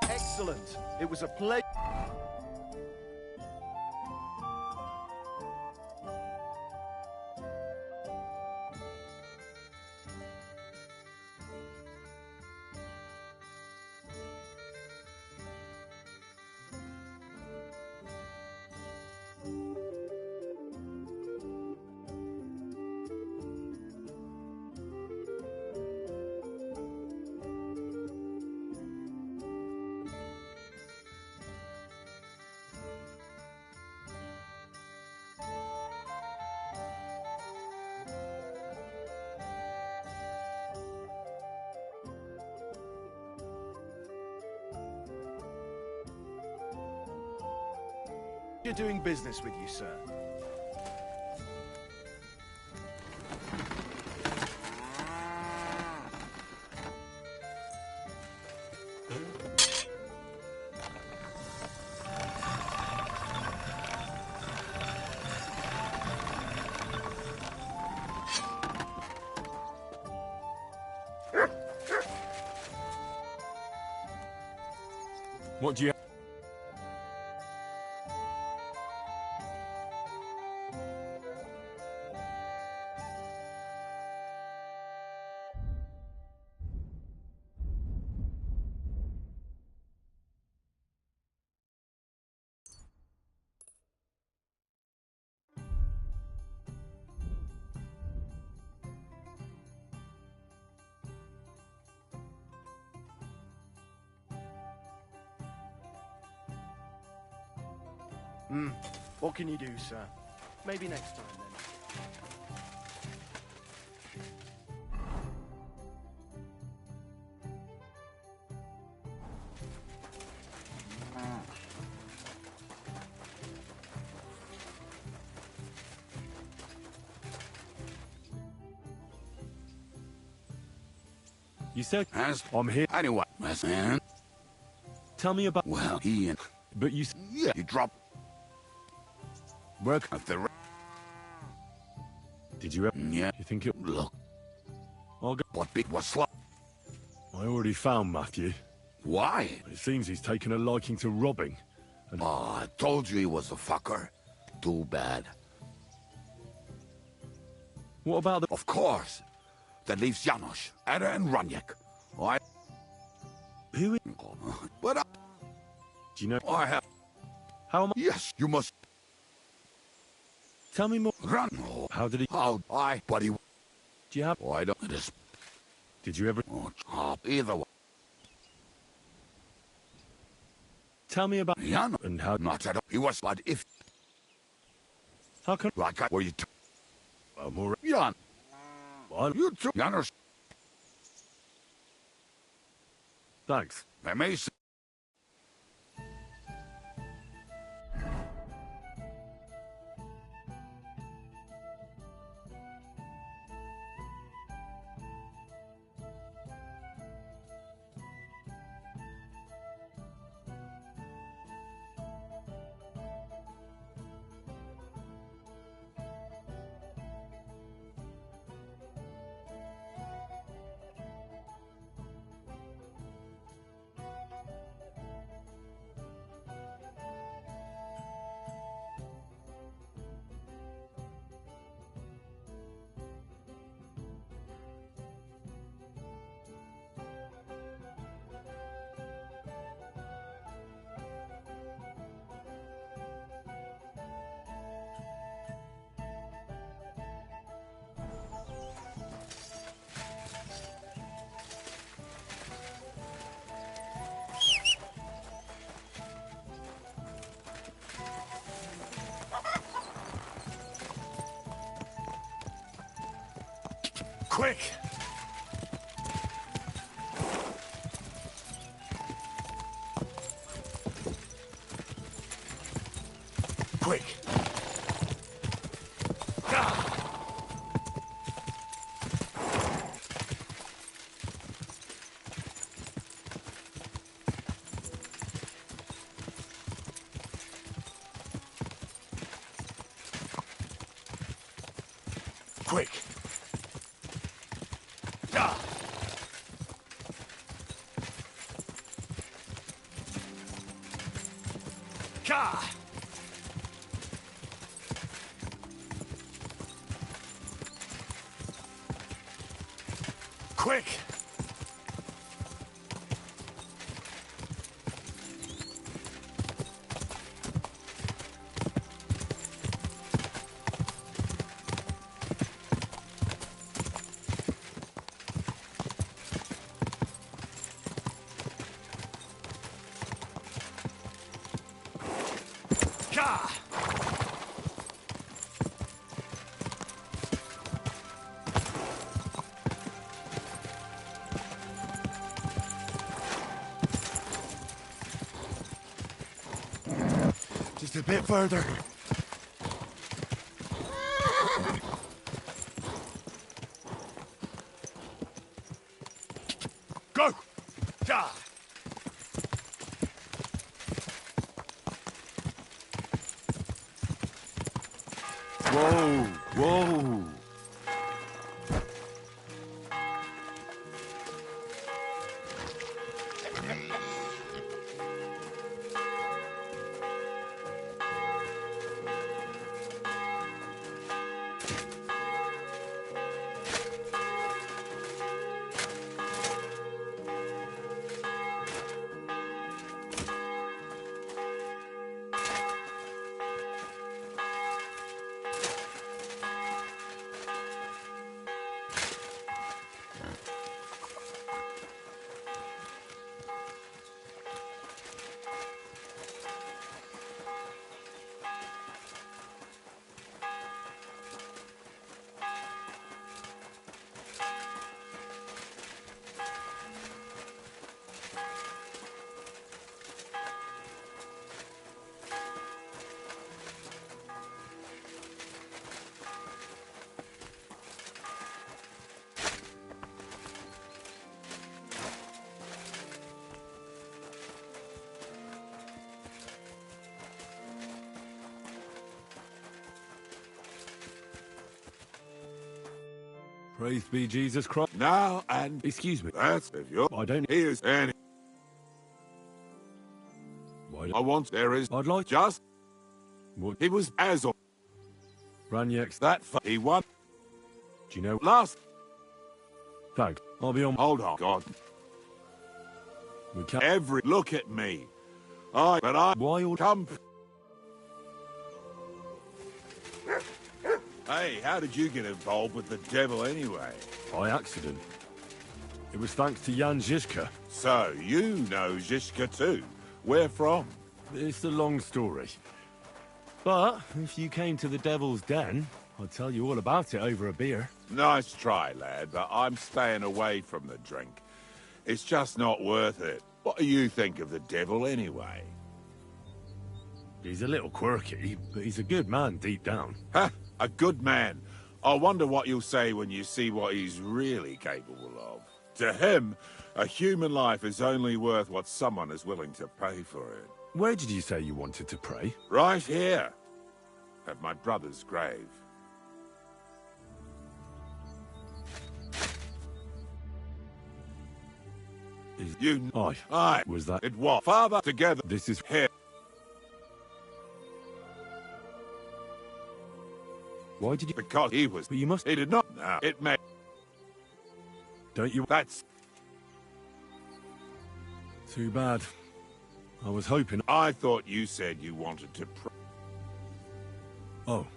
Excellent. It was a pleasure. You're doing business with you, sir. What do you... What can you do, sir? Maybe next time, then. You said... As I'm here. Anyway, man. Tell me about... Well, he and... But you... Yeah, you dropped... Work at the... Did you ever... Yeah. You think it... Look. I'll go... What big was slow? I already found Matthew. Why? It seems he's taken a liking to robbing. And Oh, I told you he was a fucker. Too bad. What about the... Of course. That leaves Janos, Ada and Raniek. I... Who is... But I... Do you know... I have... How am I... Yes, you must... Tell me more. Run. How did he... How I... But he... Do you have... Oh, I don't... It is... Did you ever... Oh, either way. Tell me about... Jan. And how... Not at all. He was... But if... How come... Like I... Were you... Well, more... Jan. Well, You too. Janos. Thanks. I may say... Quick! Quick! Quick! Quick! Just a bit further. Go! Ja! Whoa! Whoa! Praise be Jesus Christ. Now and... Excuse me. That's if you're... I don't... Here's any... Why I want... There is... I'd like... Just... What? He was as... Ranyek's... That... He won... Do you know... Last... Thanks. I'll be on... Hold on, God. We can't... Every... Look at me. But I... Why all... Come... Hey, how did you get involved with the devil anyway? By accident. It was thanks to Jan Žižka. So, you know Žižka too. Where from? It's a long story. But, if you came to the Devil's Den, I'd tell you all about it over a beer. Nice try, lad, but I'm staying away from the drink. It's just not worth it. What do you think of the devil anyway? He's a little quirky, but he's a good man deep down. Ha! A good man. I wonder what you'll say when you see what he's really capable of. To him, a human life is only worth what someone is willing to pay for it. Where did you say you wanted to pray? Right here. At my brother's grave. You... Aye. Was that... It was. Father, together. This is... Here. Why did you... Because he was... But you must... He did not... No. It may... Don't you... That's... Too bad. I was hoping... I thought you said you wanted to... Oh.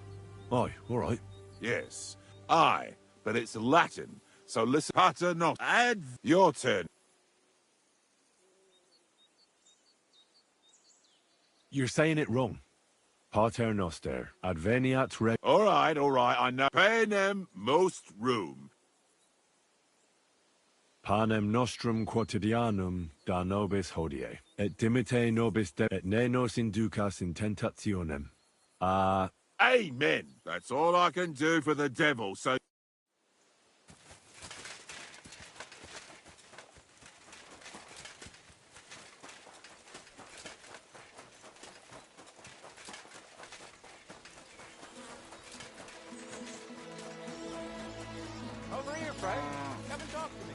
Aye, all right. Yes. Aye. But it's Latin. So listen... Pater not... Add... Your turn. You're saying it wrong. Pater noster, adveniat reg... All right, I know. Panem most room. Panem nostrum quotidianum da nobis hodie, et dimite nobis de... et ne nos inducas in tentationem. Amen. That's all I can do for the devil, so... Over here, Frank. Come and talk to me.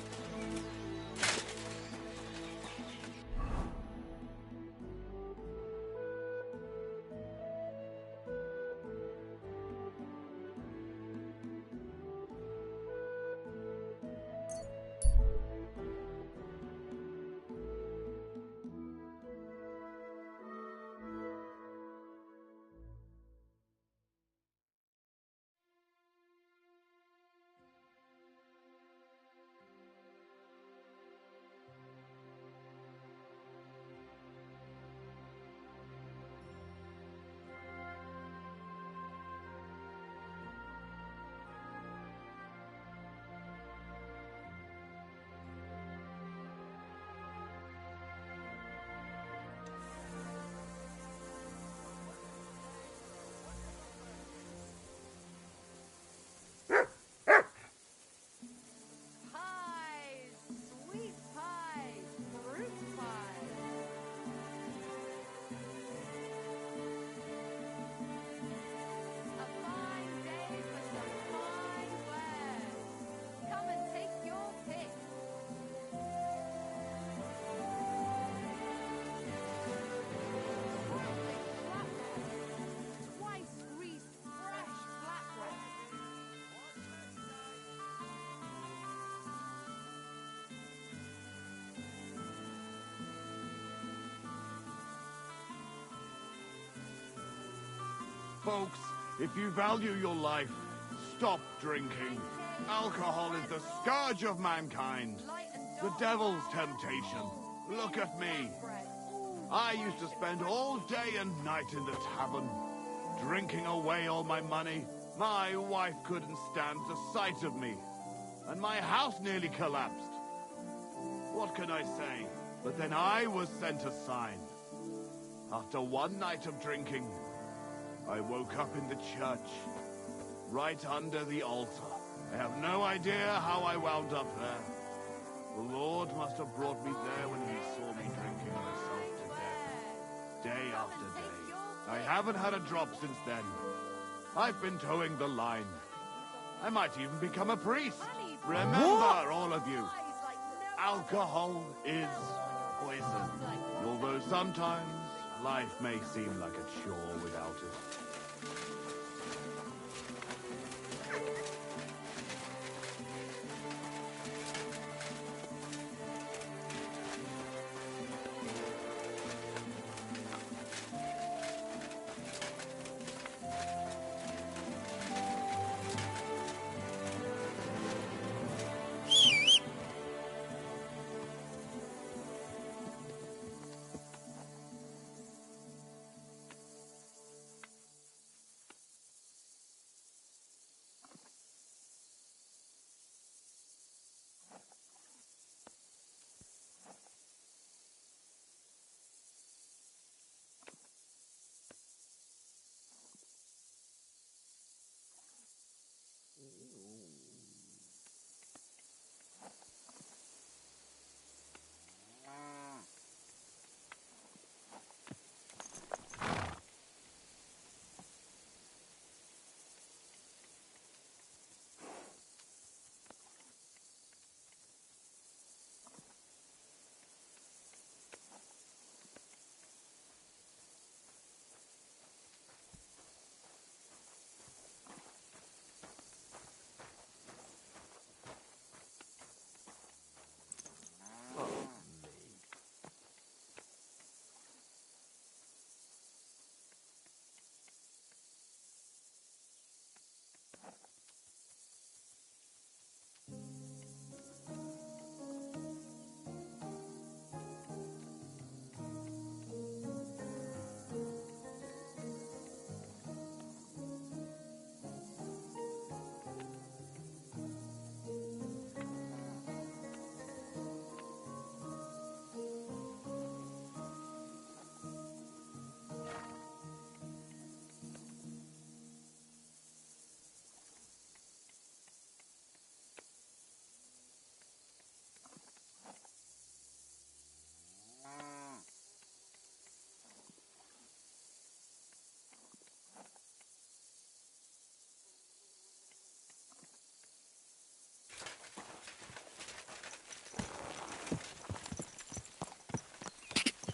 Folks, if you value your life, stop drinking. Alcohol is the scourge of mankind. The devil's temptation. Look at me. I used to spend all day and night in the tavern, drinking away all my money. My wife couldn't stand the sight of me, and my house nearly collapsed. What can I say? But then I was sent a sign. After one night of drinking, I woke up in the church, right under the altar. I have no idea how I wound up there. The Lord must have brought me there when he saw me drinking myself to death, day after day. I haven't had a drop since then. I've been towing the line. I might even become a priest. Remember, all of you, alcohol is poison. Although sometimes life may seem like a chore without it.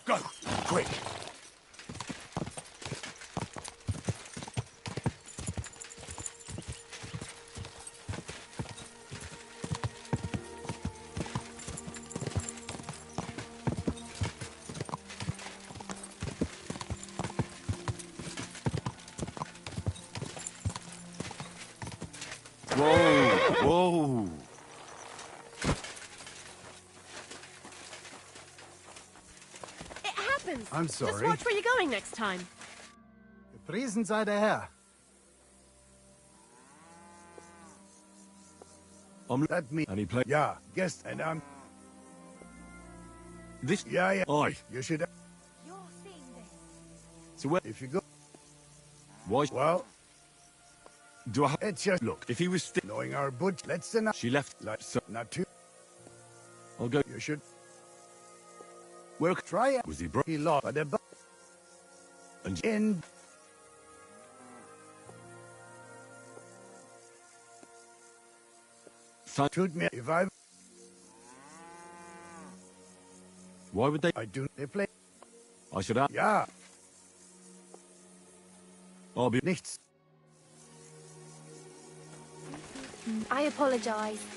Go, quick. Whoa, whoa. It happens. I'm sorry. Just watch where you're going next time. Gepriesen sei der Herr. Let me. And he played. Yeah, guess, and I'm. This. Yeah. Aye. You should. So where? If you go. Why? Well. Do I? It's just Look. If he was still knowing our butch, let's not. She left. Like so, not too. I'll go. You should. Where? Try it. Was he broke? He lost, but And in. Shoot me if I. Why would they? I do. They play. I should have. Yeah. I'll be. Nichts. I apologize.